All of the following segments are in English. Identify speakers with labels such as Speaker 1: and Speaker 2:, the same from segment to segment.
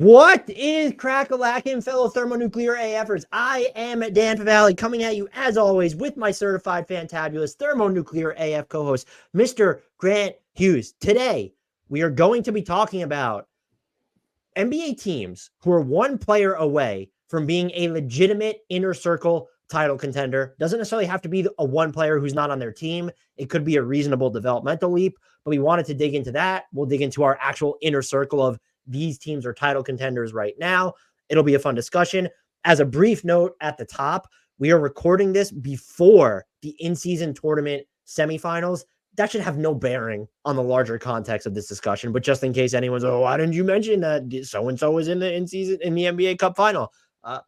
Speaker 1: What is crack-a-lackin', fellow thermonuclear AFers? I am Dan Favale, coming at you, as always, with my certified fantabulous thermonuclear AF co-host, Mr. Grant Hughes. Today, we are going to be talking about NBA teams who are one player away from being a legitimate inner circle title contender. Doesn't necessarily have to be a one player who's not on their team. It could be a reasonable developmental leap, but we wanted to dig into that. We'll dig into our actual inner circle of these teams are title contenders right now. It'll be a fun discussion. As a brief note at the top, we are recording this before the in-season tournament semifinals. That should have no bearing on the larger context of this discussion, but just in case anyone's, oh, why didn't you mention that so-and-so is in the in-season in the NBA Cup final?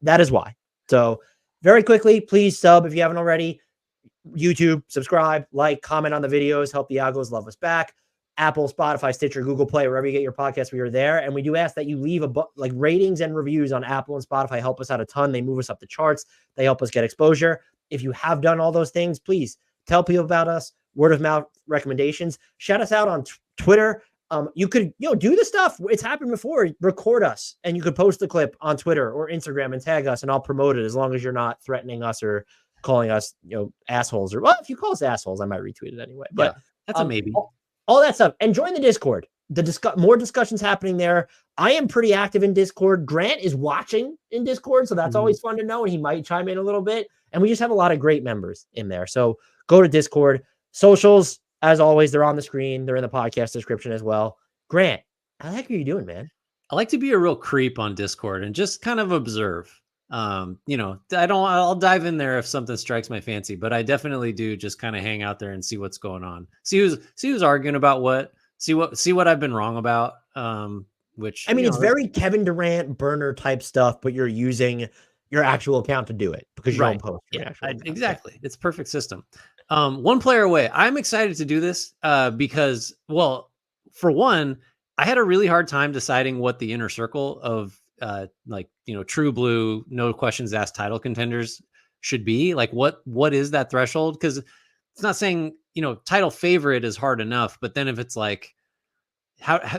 Speaker 1: That is why. So very quickly, please sub if you haven't already. YouTube, subscribe, like, comment on the videos, help the Agos love us back. Apple, Spotify, Stitcher, Google Play, wherever you get your podcasts, we are there. And we do ask that you leave ratings and reviews on Apple and Spotify. Help us out a ton. They move us up the charts. They help us get exposure. If you have done all those things, please tell people about us. Word of mouth recommendations. Shout us out on Twitter. You could, do the stuff. It's happened before. Record us, and you could post a clip on Twitter or Instagram and tag us, and I'll promote it as long as you're not threatening us or calling us, assholes. Or, well, if you call us assholes, I might retweet it anyway. But
Speaker 2: yeah, that's a maybe.
Speaker 1: All that stuff. And join the Discord. More discussions happening there. I am pretty active in Discord. Grant is watching in Discord, so that's always fun to know, and he might chime in a little bit. And we just have a lot of great members in there. So go to Discord. Socials, as always, they're on the screen. They're in the podcast description as well. Grant, how the heck are you doing, man?
Speaker 2: I like to be a real creep on Discord and just kind of observe. I'll dive in there if something strikes my fancy, but I definitely do just kind of hang out there and see what's going on. See who's arguing about what, see what I've been wrong about.
Speaker 1: It's very Kevin Durant burner type stuff, but you're using your actual account to do it because you don't post your actual account.
Speaker 2: Exactly. It's perfect system. One player away. I'm excited to do this because, well, for one, I had a really hard time deciding what the inner circle of true blue, no questions asked title contenders should be. Like what is that threshold? Because it's not saying, title favorite is hard enough, but then if it's like,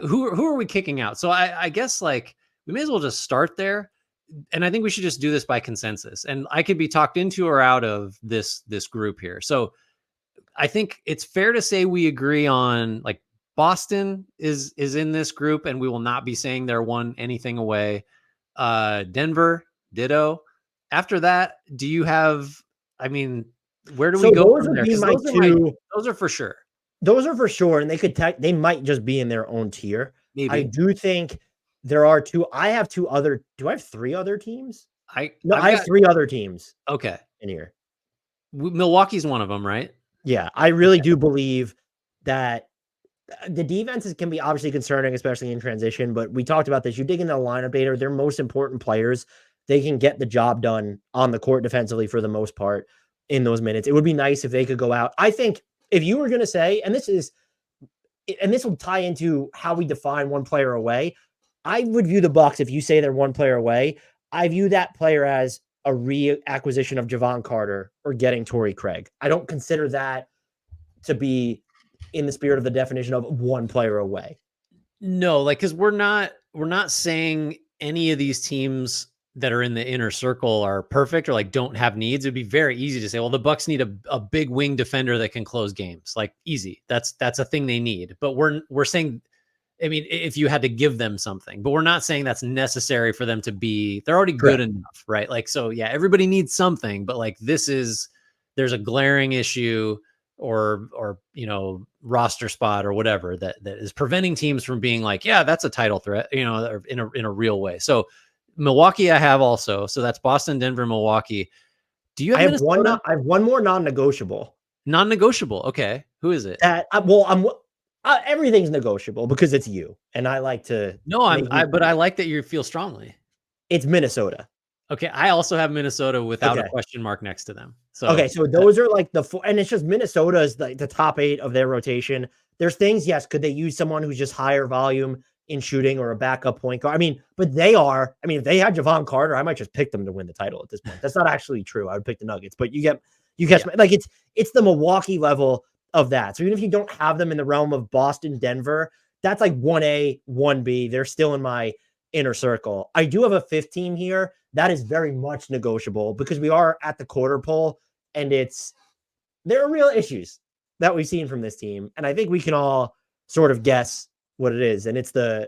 Speaker 2: who are we kicking out? So I guess like we may as well just start there. And I think we should just do this by consensus, and I could be talked into or out of this group here. So I think it's fair to say we agree on like Boston is in this group, and we will not be saying they're one anything away. Denver, ditto. After that, do you have? I mean, where do we go from there? Those are for sure.
Speaker 1: Those are for sure, and they might just be in their own tier.
Speaker 2: Maybe.
Speaker 1: I do think there are two. I have two other. Do I have three other teams? I have three other teams.
Speaker 2: Okay,
Speaker 1: in here,
Speaker 2: Milwaukee's one of them, right?
Speaker 1: Yeah, I really do believe that the defenses can be obviously concerning, especially in transition, but we talked about this. You dig into the lineup data, their most important players, they can get the job done on the court defensively for the most part in those minutes. It would be nice if they could go out. I think if you were going to say, and this will tie into how we define one player away, I would view the Bucks, if you say they're one player away, I view that player as a reacquisition of Javon Carter or getting Torrey Craig. I don't consider that to be in the spirit of the definition of one player away.
Speaker 2: No, like, because we're not saying any of these teams that are in the inner circle are perfect or like don't have needs. It'd be very easy to say, well, the Bucks need a big wing defender that can close games. Like easy. That's a thing they need. But we're saying, I mean, if you had to give them something, but we're not saying that's necessary for them to be, they're already good enough, right? Like, so yeah, everybody needs something, but like there's a glaring issue or roster spot or whatever that is preventing teams from being like, yeah, that's a title threat, in a real way. So Milwaukee I have also. So that's Boston, Denver, Milwaukee. Do you have Minnesota?
Speaker 1: I have one more non-negotiable.
Speaker 2: Non-negotiable. Okay. Who is it?
Speaker 1: Everything's negotiable because it's you. And I like to.
Speaker 2: No, but I like that you feel strongly.
Speaker 1: It's Minnesota.
Speaker 2: Okay. I also have Minnesota without a question mark next to them. So,
Speaker 1: okay. So those are like the four, and it's just Minnesota is the top 8 of their rotation. There's things, yes. Could they use someone who's just higher volume in shooting or a backup point guard? But if they had Javon Carter, I might just pick them to win the title at this point. That's not actually true. I would pick the Nuggets, but you catch like it's the Milwaukee level of that. So even if you don't have them in the realm of Boston, Denver, that's like 1A, 1B. They're still in my inner circle. I do have a fifth team here that is very much negotiable because we are at the quarter pole, and there are real issues that we've seen from this team, and I think we can all sort of guess what it is, and it's the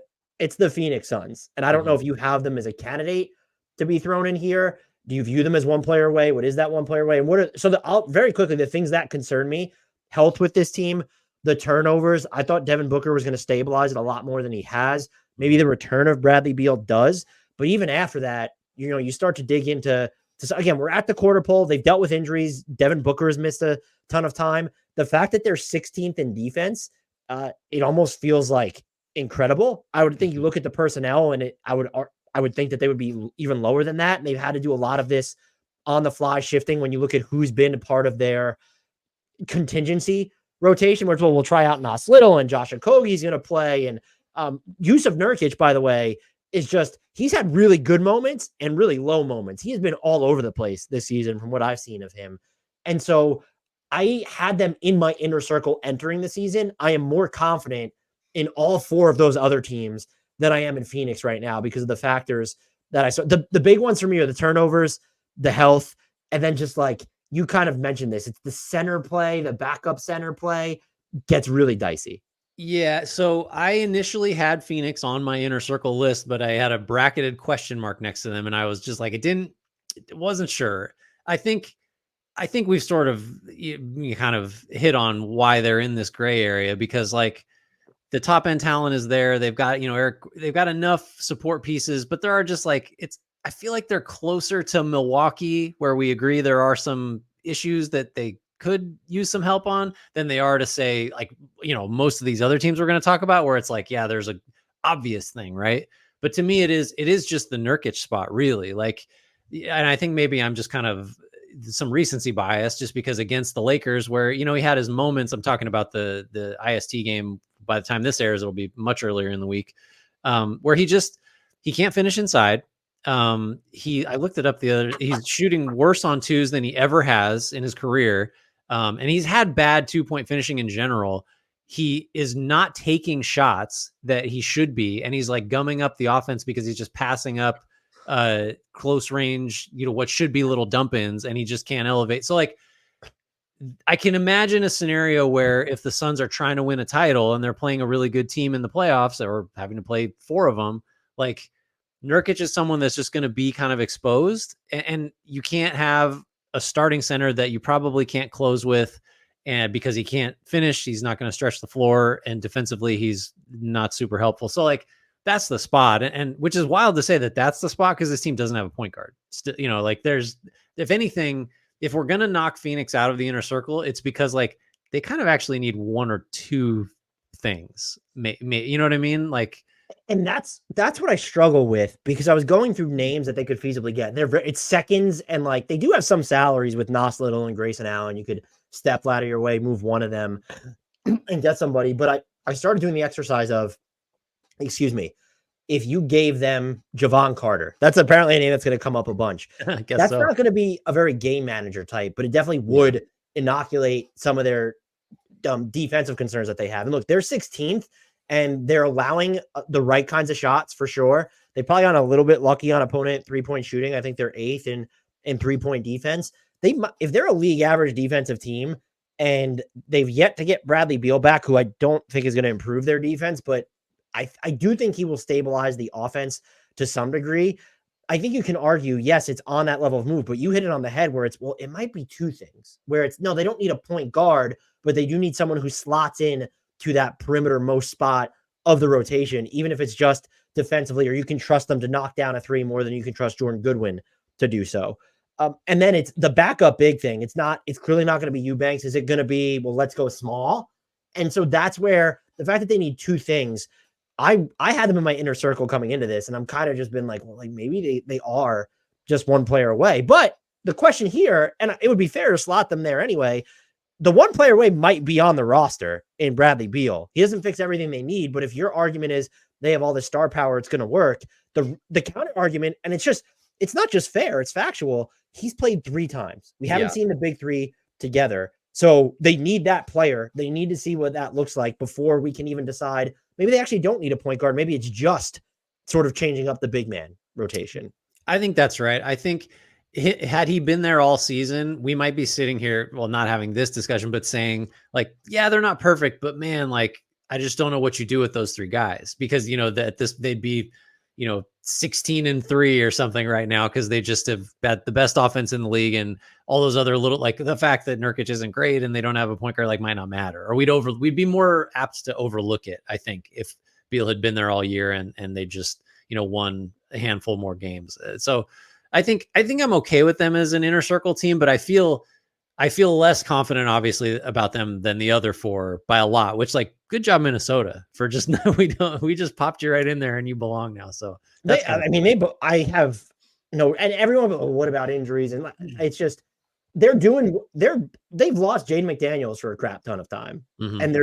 Speaker 1: Phoenix Suns. And I don't know if you have them as a candidate to be thrown in here. Do you view them as one player away? What is that one player away? And I'll very quickly, the things that concern me: health with this team, the turnovers. I thought Devin Booker was going to stabilize it a lot more than he has. Maybe the return of Bradley Beal does, but even after that, you start to dig into again, we're at the quarter pole. They've dealt with injuries. Devin Booker has missed a ton of time. The fact that they're 16th in defense, it almost feels like incredible. I would think you look at the personnel, and I would think that they would be even lower than that. And they've had to do a lot of this on the fly shifting when you look at who's been a part of their contingency rotation, which we'll try out Nas Little and Josh Okogie's going to play. And Yusuf Nurkic, by the way, is he's had really good moments and really low moments. He has been all over the place this season from what I've seen of him. And so I had them in my inner circle entering the season. I am more confident in all four of those other teams than I am in Phoenix right now because of the factors that I saw. The big ones for me are the turnovers, the health, and then just like you kind of mentioned this, it's the center play, the backup center play gets really dicey.
Speaker 2: Yeah, so I initially had Phoenix on my inner circle list, but I had a bracketed question mark next to them, and I was just like, it wasn't sure. I think we've sort of kind of hit on why they're in this gray area because like the top end talent is there. They've got, Eric, they've got enough support pieces, but there are just like, I feel like they're closer to Milwaukee where we agree there are some issues that they could use some help on than they are to say like, most of these other teams we're going to talk about where it's like, yeah, there's a obvious thing. Right. But to me, it is just the Nurkic spot really like, and I think maybe I'm just kind of some recency bias just because against the Lakers where, he had his moments. I'm talking about the IST game. By the time this airs, it'll be much earlier in the week where he can't finish inside. I looked it up he's shooting worse on twos than he ever has in his career. And he's had bad 2-point finishing in general. He is not taking shots that he should be. And he's like gumming up the offense because he's just passing up close range, what should be little dump ins, and he just can't elevate. So like, I can imagine a scenario where if the Suns are trying to win a title and they're playing a really good team in the playoffs or having to play 4 of them, like Nurkic is someone that's just going to be kind of exposed, and you can't have a starting center that you probably can't close with. And because he can't finish, he's not going to stretch the floor, and defensively he's not super helpful. So like that's the spot. And which is wild to say that that's the spot because this team doesn't have a point guard. Like there's, if anything, if we're going to knock Phoenix out of the inner circle, it's because like they kind of actually need 1 or 2 things. You know what I mean? Like,
Speaker 1: and that's what I struggle with because I was going through names that they could feasibly get. It's seconds, and like they do have some salaries with Nas Little and Grayson Allen. You could step ladder your way, move one of them, and get somebody. But I started doing the exercise of, if you gave them Javon Carter, that's apparently a name that's going to come up a bunch. That's so. Not going to be a very game manager type, but it definitely would inoculate some of their defensive concerns that they have. And look, they're 16th, and they're allowing the right kinds of shots for sure. They probably got a little bit lucky on opponent 3-point shooting. I think they're 8th in 3-point defense. If they're a league average defensive team, and they've yet to get Bradley Beal back, who I don't think is going to improve their defense, but I do think he will stabilize the offense to some degree. I think you can argue, yes, it's on that level of move, but you hit it on the head where it might be 2 things where no, they don't need a point guard, but they do need someone who slots in to that perimeter most spot of the rotation, even if it's just defensively, or you can trust them to knock down a 3 more than you can trust Jordan Goodwin to do so. And then it's the backup big thing. It's clearly not going to be Eubanks. Is it going to be, well, let's go small? And so that's where the fact that they need 2 things, I had them in my inner circle coming into this, and I'm kind of just been like, well, like maybe they are just 1 player away. But the question here, and it would be fair to slot them there anyway, the 1 player away might be on the roster in Bradley Beal. He doesn't fix everything they need, but if your argument is they have all the star power, it's going to work. The counter argument, and it's not just fair, it's factual. He's played 3 times. We haven't seen the big 3 together. So they need that player. They need to see what that looks like before we can even decide. Maybe they actually don't need a point guard. Maybe it's just sort of changing up the big man rotation.
Speaker 2: I think that's right. I think had he been there all season, we might be sitting here, well, not having this discussion, but saying like, yeah, they're not perfect, but man, like, I just don't know what you do with those three guys because, they'd be, 16-3 or something right now because they just have got the best offense in the league, and all those other little, like the fact that Nurkic isn't great and they don't have a point guard like might not matter, or we'd be more apt to overlook it, I think, if Beal had been there all year and they just, won a handful more games. So I think I'm okay with them as an inner circle team, but I feel less confident, obviously, about them than the other four by a lot. Which, like, good job, Minnesota, for just we just popped you right in there and you belong now. So
Speaker 1: I have no, and everyone. What about injuries? And it's just they've lost Jaden McDaniels for a crap ton of time, and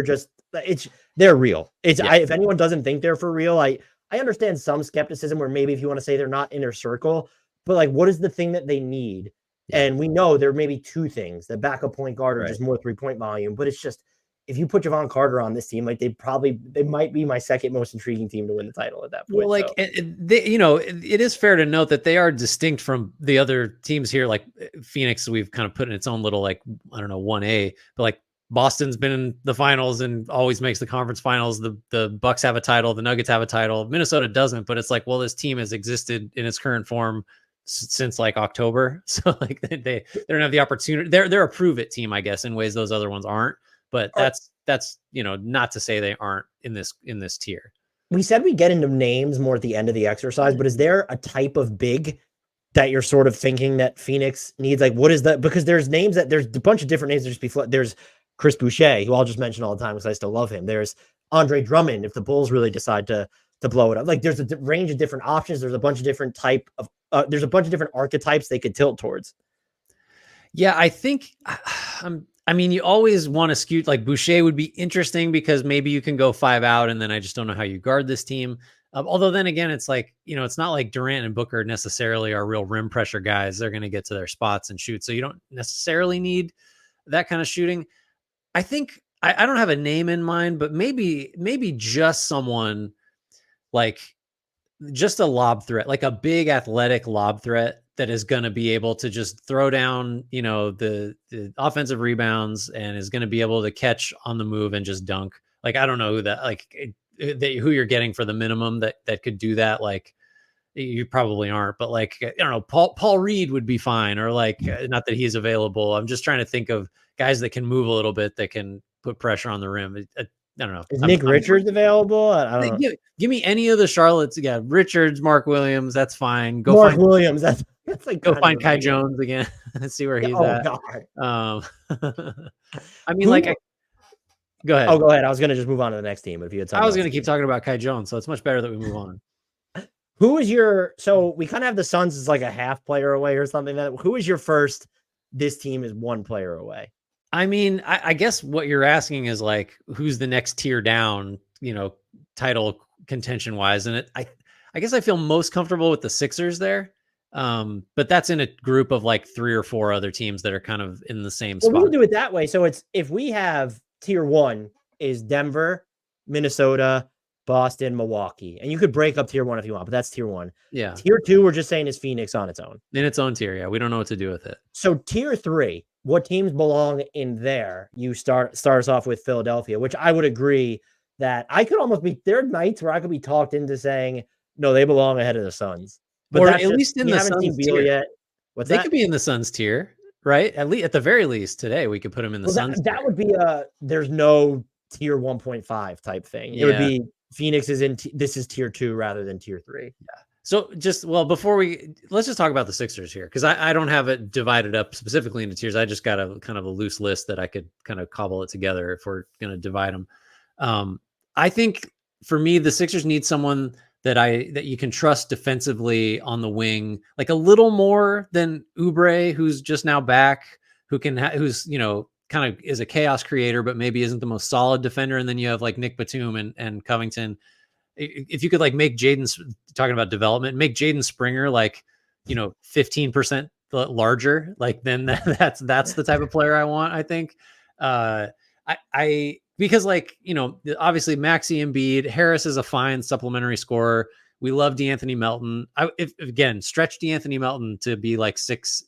Speaker 1: they're real. If anyone doesn't think they're for real, I understand some skepticism where maybe if you want to say they're not inner circle, but like, what is the thing that they need? Yeah. And we know there may be two things: the backup point guard or just more 3-point volume. But it's just, if you put Javon Carter on this team, like they might be my second most intriguing team to win the title at that point.
Speaker 2: Well, it is fair to note that they are distinct from the other teams here. Like Phoenix, we've kind of put in its own little, like, I don't know, 1A, but like Boston's been in the finals and always makes the conference finals. The Bucks have a title, the Nuggets have a title. Minnesota doesn't, but it's like, well, this team has existed in its current form since like October. So like they don't have the opportunity. They're a prove it team, I guess, in ways those other ones aren't. But that's not to say they aren't in this tier.
Speaker 1: We said we get into names more at the end of the exercise, but is there a type of big that you're sort of thinking that Phoenix needs? Like, what is that? Because there's a bunch of different names. There's Chris Boucher, who I'll just mention all the time because I still love him. There's Andre Drummond if the Bulls really decide to blow it up. Like, there's a range of different options. There's a bunch of different there's a bunch of different archetypes they could tilt towards.
Speaker 2: Yeah, I think you always want to skew, like Boucher would be interesting because maybe you can go 5 out, and then I just don't know how you guard this team. Although then again, it's like, it's not like Durant and Booker necessarily are real rim pressure guys. They're going to get to their spots and shoot. So you don't necessarily need that kind of shooting. I think I don't have a name in mind, but maybe just someone like just a lob threat, like a big athletic lob threat that is going to be able to just throw down, the offensive rebounds and is going to be able to catch on the move and just dunk. Like, I don't know who you're getting for the minimum that could do that. Like, you probably aren't, but like, I don't know, Paul Reed would be fine, or like, not that he's available. I'm just trying to think of guys that can move a little bit, that can put pressure on the rim. I don't know.
Speaker 1: Is Nick Richards available? I don't know.
Speaker 2: Give me any of the Charlottes. Yeah, Richards, Mark Williams. That's fine.
Speaker 1: Williams. That's like,
Speaker 2: go find Kai Jones again and see where he's at.
Speaker 1: God.
Speaker 2: Go ahead.
Speaker 1: Oh, go ahead. I was going to just move on to the next team. But if you had
Speaker 2: I was going to keep talking about Kai Jones, so it's much better that we move on.
Speaker 1: Who is so we kind of have the Suns as like a half player away or something. Who is your first? This team is one player away.
Speaker 2: I mean, I guess what you're asking is like, who's the next tier down, title contention wise. And I guess I feel most comfortable with the Sixers there. But that's in a group of like 3 or 4 other teams that are kind of in the same spot.
Speaker 1: We'll do it that way. So if we have tier 1 is Denver, Minnesota, Boston, Milwaukee, and you could break up tier 1 if you want, but that's tier 1.
Speaker 2: Yeah.
Speaker 1: Tier 2, we're just saying is Phoenix on its own.
Speaker 2: In its own tier. Yeah. We don't know what to do with it.
Speaker 1: So tier 3, what teams belong in there? You start us off with Philadelphia, which I would agree that I could almost be, there are nights where I could be talked into saying, no, they belong ahead of the Suns.
Speaker 2: But at least in the Suns tier
Speaker 1: yet.
Speaker 2: They could be in the Suns tier, right? At the very least today, we could put them in the Suns tier.
Speaker 1: That would be there's no tier 1.5 type thing. It would be Phoenix is this is tier 2 rather than tier 3.
Speaker 2: Yeah. So let's just talk about the Sixers here, because I don't have it divided up specifically into tiers. I just got a kind of a loose list that I could kind of cobble it together if we're going to divide them. I think for me, the Sixers need someone that you can trust defensively on the wing, like a little more than Oubre, who's just now back, who's kind of is a chaos creator, but maybe isn't the most solid defender. And then you have like Nick Batum and Covington. If you could like make talking about development, make Jaden Springer like 15% larger, like then that's the type of player I want. I think because obviously Maxey Embiid, Harris is a fine supplementary scorer. We love DeAnthony Melton. If again, stretch DeAnthony Melton to be like 6'7"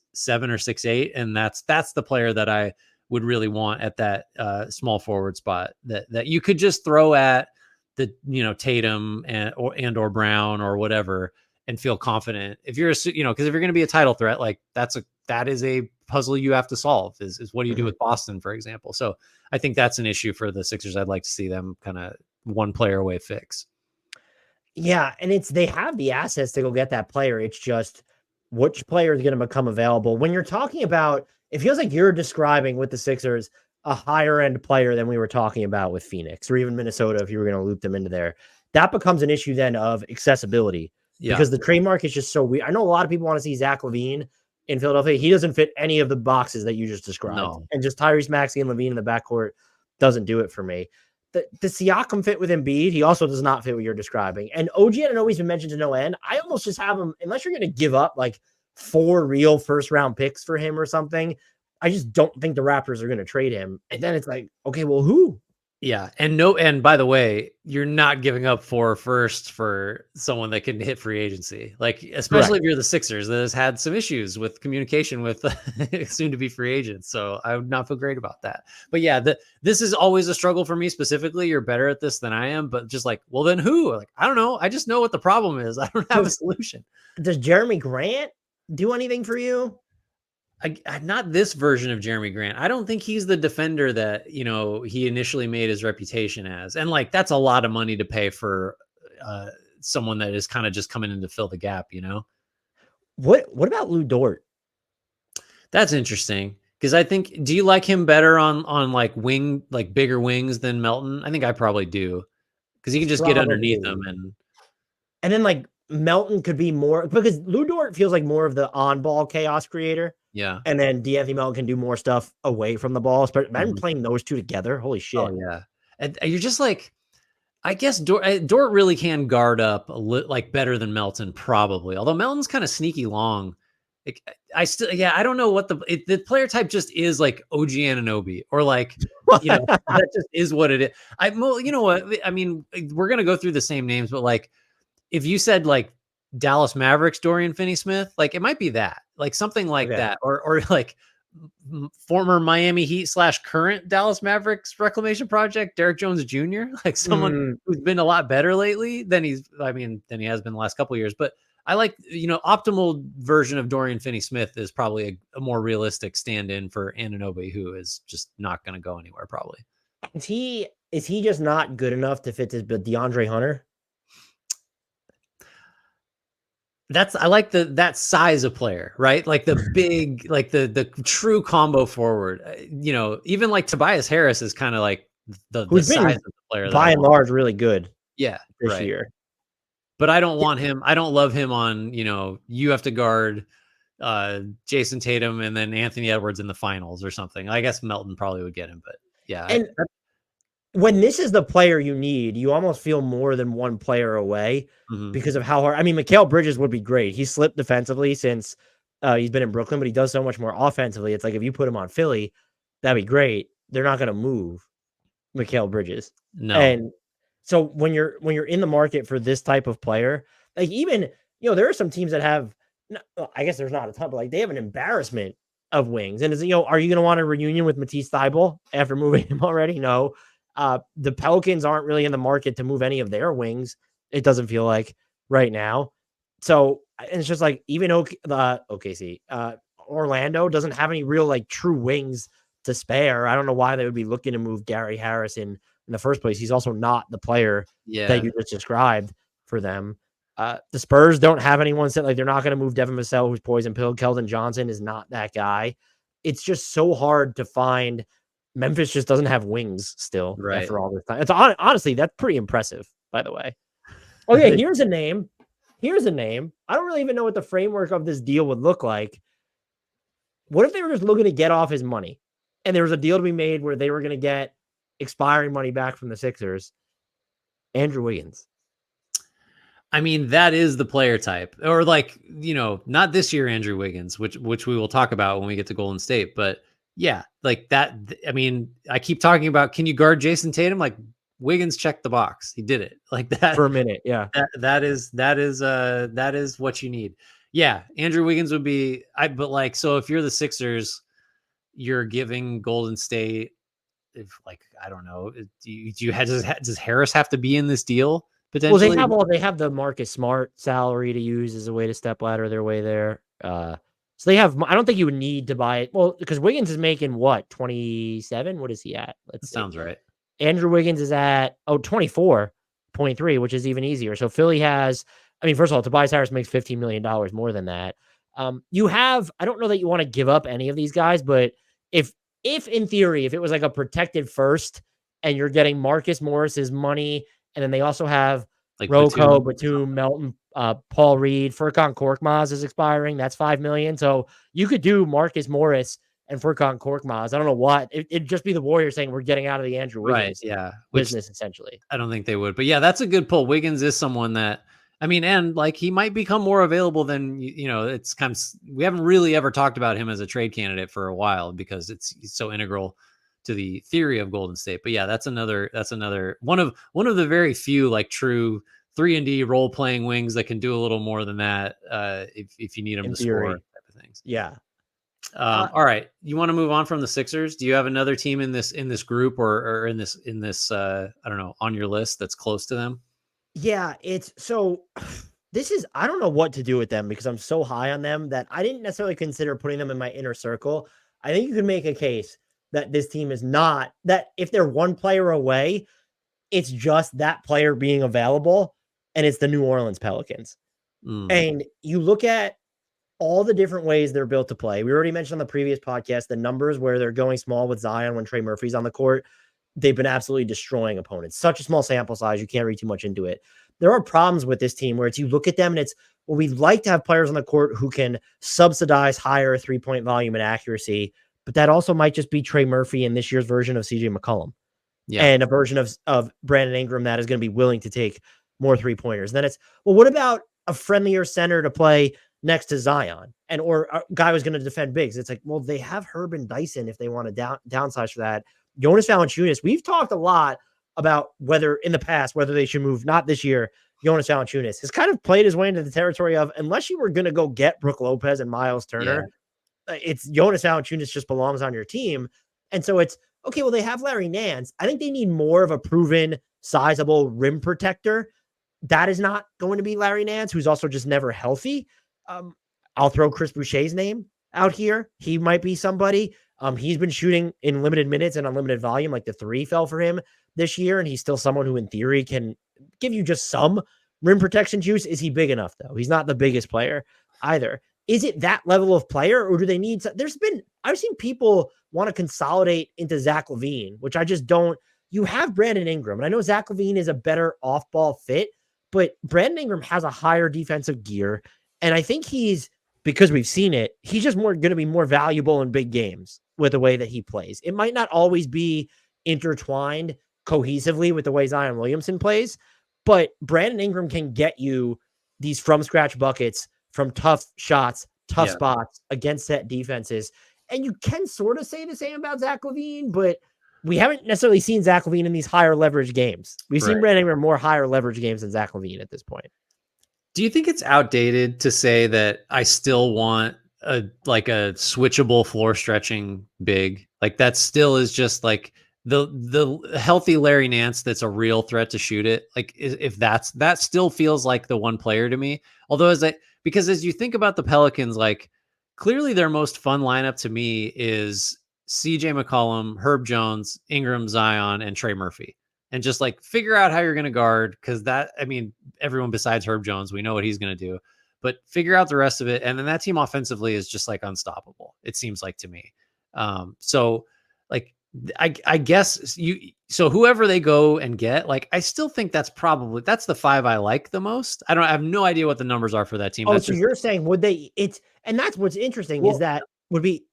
Speaker 2: or 6'8", and that's the player that I would really want at that small forward spot that you could just throw at the Tatum or Brown or whatever and feel confident. If you're because if you're going to be a title threat, like that is a puzzle you have to solve. Is what do you do with Boston, for example? So I think that's an issue for the Sixers. I'd like to see them kind of one player away fix.
Speaker 1: Yeah, and they have the assets to go get that player. It's just which player is going to become available. When you're talking about, it feels like you're describing with the Sixers a higher end player than we were talking about with Phoenix or even Minnesota, if you were going to loop them into there. That becomes an issue then of accessibility because the trade market is just so weird. I know a lot of people want to see Zach LaVine in Philadelphia. He doesn't fit any of the boxes that you just described. No. And just Tyrese Maxey and LaVine in the backcourt doesn't do it for me. The Siakam fit with Embiid. He also does not fit what you're describing. And OG Anunoby's been mentioned to no end. I almost just have him, unless you're going to give up like 4 real first round picks for him or something. I just don't think the Raptors are going to trade him. And then it's like, okay, well, who?
Speaker 2: Yeah. And by the way, you're not giving up 4 firsts for someone that can hit free agency. Like, especially if you're the Sixers that has had some issues with communication with soon to be free agents. So I would not feel great about that. But yeah, this is always a struggle for me specifically. You're better at this than I am, but just like, well, then who? Like, I don't know. I just know what the problem is. I don't have a solution.
Speaker 1: Does Jeremy Grant do anything for you?
Speaker 2: Not this version of Jeremy Grant. I don't think he's the defender that, he initially made his reputation as. And like, that's a lot of money to pay for someone that is kind of just coming in to fill the gap,
Speaker 1: What about Lou Dort?
Speaker 2: That's interesting. Because I think, do you like him better on like bigger wings than Melton? I think I probably do. Because he can just get underneath them.
Speaker 1: And then like Melton could be more, because Lou Dort feels like more of the on-ball chaos creator.
Speaker 2: Yeah.
Speaker 1: And then DeAnthony Melton can do more stuff away from the ball. But imagine playing those two together. Holy shit.
Speaker 2: Oh, yeah. And you're just like, I guess Dort really can guard up like better than Melton, probably. Although Melton's kind of sneaky long. I don't know what the player type just is like OG Anunoby or like, that just is what it is. You know what? I mean, we're going to go through the same names, but like, if you said like Dallas Mavericks, Dorian Finney-Smith, like it might be that, like something like that, or like former Miami Heat / current Dallas Mavericks reclamation project, Derek Jones Jr., like someone who's been a lot better lately than he has been the last couple of years. But I like, optimal version of Dorian Finney-Smith is probably a more realistic stand-in for Anunoby, who is just not going to go anywhere probably.
Speaker 1: Is he just not good enough to fit this, but DeAndre Hunter?
Speaker 2: I like that size of player, right? Like the big, like the true combo forward. Even like Tobias Harris is kind of like the size of the player.
Speaker 1: By and large, really good.
Speaker 2: Yeah,
Speaker 1: this year.
Speaker 2: But I don't want him. I don't love him on. You have to guard Jason Tatum and then Anthony Edwards in the finals or something. I guess Melton probably would get him, but yeah.
Speaker 1: And when this is the player you need, you almost feel more than one player away because of how hard. I mean, Mikal Bridges would be great. He slipped defensively since he's been in Brooklyn, but he does so much more offensively. It's like if you put him on Philly, that'd be great. They're not going to move Mikal Bridges.
Speaker 2: No.
Speaker 1: And so when you're in the market for this type of player, like even, there are some teams that have, I guess there's not a ton, but like they have an embarrassment of wings. And are you going to want a reunion with Matisse Thybulle after moving him already? No. The Pelicans aren't really in the market to move any of their wings. It doesn't feel like right now. So it's just like even OKC, Orlando doesn't have any real like true wings to spare. I don't know why they would be looking to move Gary Harris in the first place. He's also not the player that you just described for them. The Spurs don't have anyone set. Like they're not going to move Devin Vassell, who's poison pilled. Keldon Johnson is not that guy. It's just so hard to find. Memphis just doesn't have wings still after all this time. It's honestly, that's pretty impressive, by the way. Okay, here's a name. I don't really even know what the framework of this deal would look like. What if they were just looking to get off his money and there was a deal to be made where they were going to get expiring money back from the Sixers? Andrew Wiggins.
Speaker 2: I mean, that is the player type, or like, not this year, Andrew Wiggins, which we will talk about when we get to Golden State, but yeah, like that. I mean, I keep talking about, can you guard Jason Tatum? Like Wiggins checked the box. He did it like that
Speaker 1: for a minute. Yeah.
Speaker 2: That is what you need. Yeah. Andrew Wiggins would be, but like, so if you're the Sixers, you're giving Golden State, if like, I don't know, does Harris have to be in this deal potentially?
Speaker 1: Well, they have the Marcus Smart salary to use as a way to step ladder their way there. So they have, I don't think you would need to buy it. Well, because Wiggins is making what, 27? What is he at?
Speaker 2: That sounds right.
Speaker 1: Andrew Wiggins is at 24.3, which is even easier. So Philly has, I mean, first of all, Tobias Harris makes $15 million more than that. You have, I don't know that you want to give up any of these guys, but if in theory, if it was like a protected first and you're getting Marcus Morris's money, and then they also have like Batum, Melton, Paul Reed, Furkan Korkmaz is expiring. That's $5 million. So you could do Marcus Morris and Furkan Korkmaz. I don't know what it'd just be the Warriors saying we're getting out of the Andrew Wiggins business essentially.
Speaker 2: I don't think they would, but yeah, that's a good pull. Wiggins is someone that, I mean, and like he might become more available than, you know, it's kind of, we haven't really ever talked about him as a trade candidate for a while because it's so integral to the theory of Golden State. But yeah, that's another one of the very few like true 3-and-D role playing wings that can do a little more than that. If you need them to score type of things.
Speaker 1: Yeah.
Speaker 2: All right. You want to move on from the Sixers? Do you have another team in this group or in this I don't know, on your list that's close to them?
Speaker 1: Yeah, I don't know what to do with them because I'm so high on them that I didn't necessarily consider putting them in my inner circle. I think you could make a case that this team is not, that if they're one player away, it's just that player being available, and it's the New Orleans Pelicans. And you look at all the different ways they're built to play. We already mentioned on the previous podcast the numbers where they're going small with Zion when Trey Murphy's on the court. They've been absolutely destroying opponents. Such a small sample size, you can't read too much into it. There are problems with this team where it's you look at them and it's, well, we'd like to have players on the court who can subsidize higher three-point volume and accuracy, but that also might just be Trey Murphy in this year's version of CJ McCollum. Yeah. And a version of Brandon Ingram that is going to be willing to take more three-pointers. And then it's, well, what about a friendlier center to play next to Zion or a guy who's going to defend bigs? It's like, well, they have Herb and Dyson if they want to downsize for that. Jonas Valanciunas, we've talked a lot about whether in the past, whether they should move, not this year. Jonas Valanciunas has kind of played his way into the territory of, unless you were going to go get Brook Lopez and Miles Turner, it's Jonas Valanciunas just belongs on your team. And so it's, okay, well, they have Larry Nance. I think they need more of a proven, sizable rim protector. That is not going to be Larry Nance, who's also just never healthy. I'll throw Chris Boucher's name out here. He might be somebody. He's been shooting in limited minutes and unlimited volume. Like the three fell for him this year, and he's still someone who in theory can give you just some rim protection juice. Is he big enough though? He's not the biggest player either. Is it that level of player, or do they need I've seen people want to consolidate into Zach LaVine, which I just don't. You have Brandon Ingram, and I know Zach LaVine is a better off-ball fit, but Brandon Ingram has a higher defensive gear, and I think because we've seen it, he's just going to be more valuable in big games with the way that he plays. It might not always be intertwined cohesively with the way Zion Williamson plays, but Brandon Ingram can get you these from-scratch buckets from tough shots, tough spots against set defenses. And you can sort of say the same about Zach LaVine, but we haven't necessarily seen Zach LaVine in these higher leverage games. We've seen Brandon Ingram more higher leverage games than Zach LaVine at this point.
Speaker 2: Do you think it's outdated to say that I still want a switchable floor stretching big? Like that still is just like the healthy Larry Nance that's a real threat to shoot it. Like if that still feels like the one player to me. Although because as you think about the Pelicans, like clearly their most fun lineup to me is CJ McCollum, Herb Jones, Ingram, Zion, and Trey Murphy. And just like figure out how you're going to guard. Cause everyone besides Herb Jones, we know what he's going to do, but figure out the rest of it. And then that team offensively is just like unstoppable. It seems like to me. So like, I guess so whoever they go and get, like, I still think that's the five I like the most. I have no idea what the numbers are for that team.
Speaker 1: Oh, so you're saying and that's what's interesting is that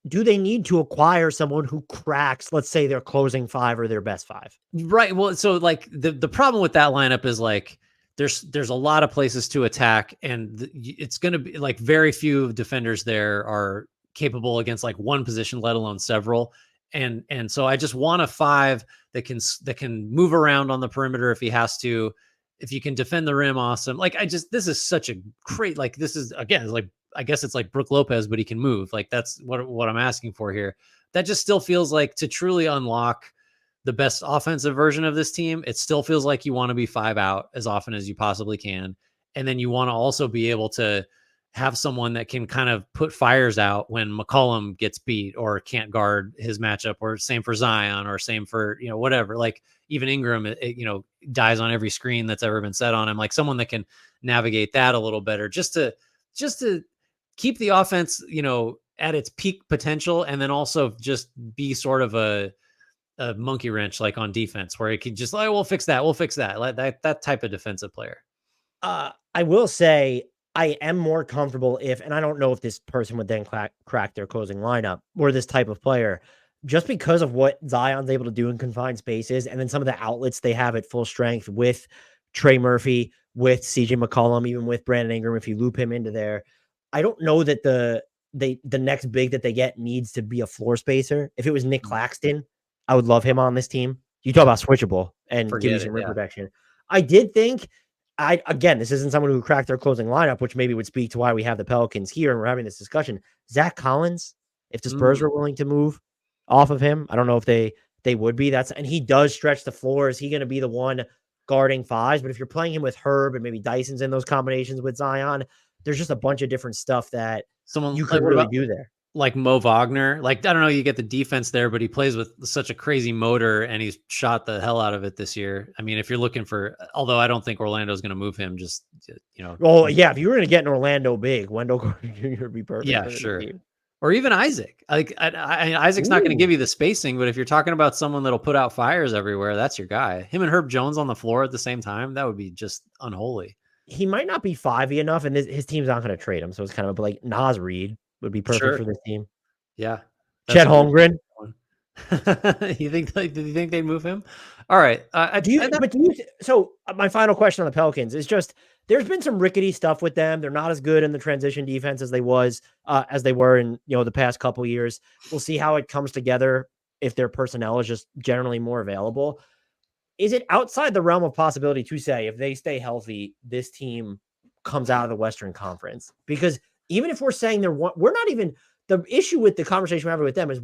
Speaker 1: do they need to acquire someone who cracks, let's say their closing five or their best five?
Speaker 2: Right. Well, so like the problem with that lineup is like, there's a lot of places to attack, and it's going to be like very few defenders there are capable against like one position, let alone several. And so I just want a 5 that can move around on the perimeter if he has to. If you can defend the rim, awesome. Like this is such a great, like, this is, again, it's like, I guess it's like Brook Lopez, but he can move. Like, that's what I'm asking for here. That just still feels like, to truly unlock the best offensive version of this team, it still feels like you want to be 5 out as often as you possibly can. And then you want to also be able to have someone that can kind of put fires out when McCollum gets beat or can't guard his matchup, or same for Zion, or same for, whatever. Like, even Ingram, dies on every screen that's ever been set on him. Like, someone that can navigate that a little better, just to keep the offense, at its peak potential. And then also just be sort of a monkey wrench, like on defense, where it could just like, we'll fix that. Like that type of defensive player.
Speaker 1: I will say I am more comfortable and I don't know if this person would then crack their closing lineup, or this type of player, just because of what Zion's able to do in confined spaces. And then some of the outlets they have at full strength with Trey Murphy, with CJ McCollum, even with Brandon Ingram, if you loop him into there. I don't know that the next big that they get needs to be a floor spacer. If it was Nick Claxton, I would love him on this team. You talk about switchable and give you some rim protection. I did think, again, this isn't someone who cracked their closing lineup, which maybe would speak to why we have the Pelicans here and we're having this discussion. Zach Collins, if the Spurs were willing to move off of him, I don't know if they would be. And he does stretch the floor. Is he going to be the one guarding 5s? But if you're playing him with Herb and maybe Dyson's in those combinations with Zion, there's just a bunch of different stuff that you could really do there.
Speaker 2: Like Mo Wagner, like, I don't know, you get the defense there, but he plays with such a crazy motor and he's shot the hell out of it this year. I mean, if you're looking for, although I don't think Orlando's going to move him, just,
Speaker 1: Well, yeah, if you were going to get an Orlando big, Wendell Carter Jr. would be perfect.
Speaker 2: Yeah, sure. Or even Isaac. Like, Isaac's not going to give you the spacing, but if you're talking about someone that'll put out fires everywhere, that's your guy. Him and Herb Jones on the floor at the same time, that would be just unholy.
Speaker 1: He might not be 5-y enough, and his team's not going to trade him. So it's kind of like Naz Reid would be perfect for this team.
Speaker 2: Yeah.
Speaker 1: Chet Holmgren.
Speaker 2: Do you think they'd move him? All right.
Speaker 1: So my final question on the Pelicans is just, there's been some rickety stuff with them. They're not as good in the transition defense as they were in, the past couple years. We'll see how it comes together if their personnel is just generally more available. Is it outside the realm of possibility to say, if they stay healthy, this team comes out of the Western Conference? Because even if we're saying we're not even, the issue with the conversation we're having with them is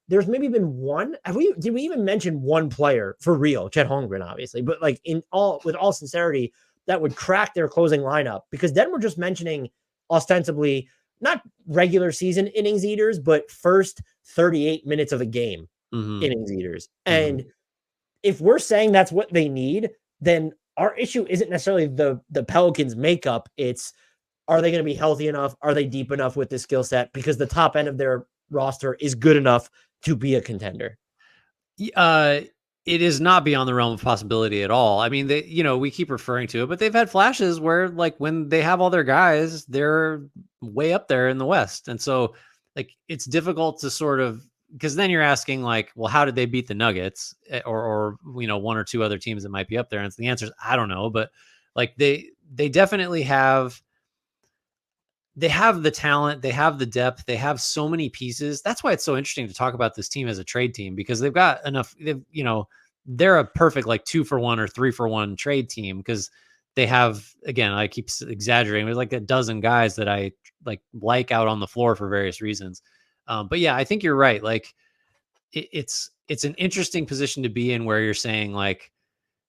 Speaker 1: there's maybe been one. Did we even mention one player for real? Chet Holmgren, obviously, but like with all sincerity, that would crack their closing lineup, because then we're just mentioning ostensibly not regular season innings eaters, but first 38 minutes of a game innings eaters. And if we're saying that's what they need, then our issue isn't necessarily the Pelicans makeup. It's, are they going to be healthy enough? Are they deep enough with this skill set? Because the top end of their roster is good enough to be a contender.
Speaker 2: It is not beyond the realm of possibility at all. I mean, we keep referring to it, but they've had flashes where, like, when they have all their guys, they're way up there in the West. And so, like, it's difficult to sort of, because then you're asking, like, well, how did they beat the Nuggets or one or two other teams that might be up there? And the answer is, I don't know. But like, they definitely have the talent, they have the depth, they have so many pieces. That's why it's so interesting to talk about this team as a trade team, because they've got enough, they're a perfect, like, 2-for-1 or 3-for-1 trade team, because they have, again, I keep exaggerating, there's like a dozen guys that I like out on the floor for various reasons. But yeah, I think you're right. Like, it's an interesting position to be in, where you're saying, like,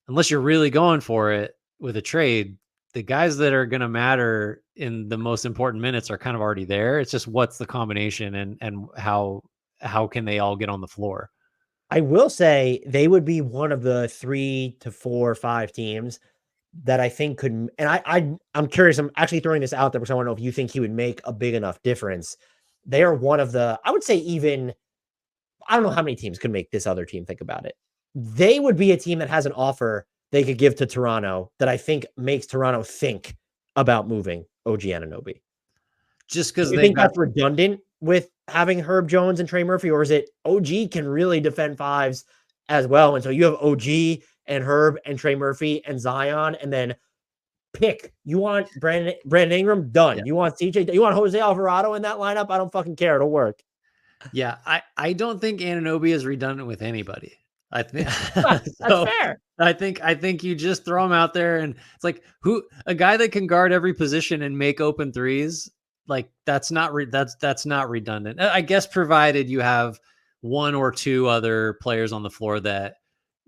Speaker 2: unless you're really going for it with a trade, the guys that are going to matter in the most important minutes are kind of already there. It's just, what's the combination and how can they all get on the floor?
Speaker 1: I will say they would be one of the 3 to 4 or 5 teams that I think could, and I'm curious, I'm actually throwing this out there because I want to know if you think he would make a big enough difference. They are one of the, I would say, even, I don't know how many teams could make this other team think about it. They would be a team that has an offer they could give to Toronto that I think makes Toronto think about moving OG Anunoby.
Speaker 2: Just because
Speaker 1: they think that's redundant with having Herb Jones and Trey Murphy, or is it OG can really defend 5s as well? And so you have OG and Herb and Trey Murphy and Zion, and then pick. You want Brandon Ingram? Done. Yeah. You want CJ? You want Jose Alvarado in that lineup? I don't fucking care. It'll work.
Speaker 2: Yeah, I don't think Anunoby is redundant with anybody. I think
Speaker 1: That's
Speaker 2: so.
Speaker 1: fair.
Speaker 2: I think you just throw him out there, and it's like a guy that can guard every position and make open threes. Like that's not redundant. I guess provided you have one or two other players on the floor that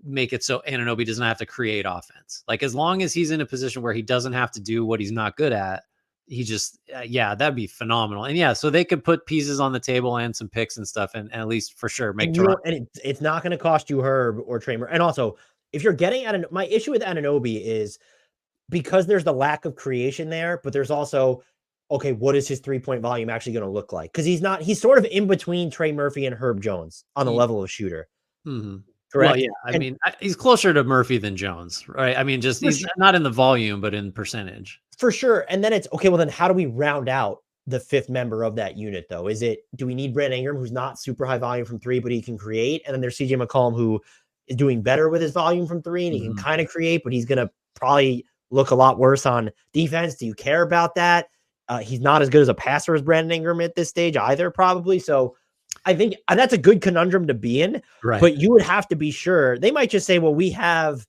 Speaker 2: make it so Anunoby doesn't have to create offense. Like as long as he's in a position where he doesn't have to do what he's not good at, he just yeah, that'd be phenomenal. And yeah, so they could put pieces on the table and some picks and stuff, and at least for sure make
Speaker 1: And you
Speaker 2: Toronto.
Speaker 1: don't, and it's not going to cost you Herb or Tramer. And also, if you're getting at my issue with Anunoby is because there's the lack of creation there, but there's also, okay, what is his 3-point volume actually going to look like? Because he's sort of in between Trey Murphy and Herb Jones on the level of shooter.
Speaker 2: Mm-hmm. Well,
Speaker 1: Correct.
Speaker 2: yeah, I mean, he's closer to Murphy than Jones, right? I mean, just he's not in the volume, but in percentage.
Speaker 1: For sure. And then it's okay. Well, then how do we round out the fifth member of that unit, though? Do we need Brandon Ingram, who's not super high volume from three, but he can create? And then there's CJ McCollum, who is doing better with his volume from three, and he can kind of create, but he's going to probably look a lot worse on defense. Do you care about that? He's not as good as a passer as Brandon Ingram at this stage either, probably. So I think that's a good conundrum to be in,
Speaker 2: Right?
Speaker 1: But you would have to be sure. They might just say, well, we have,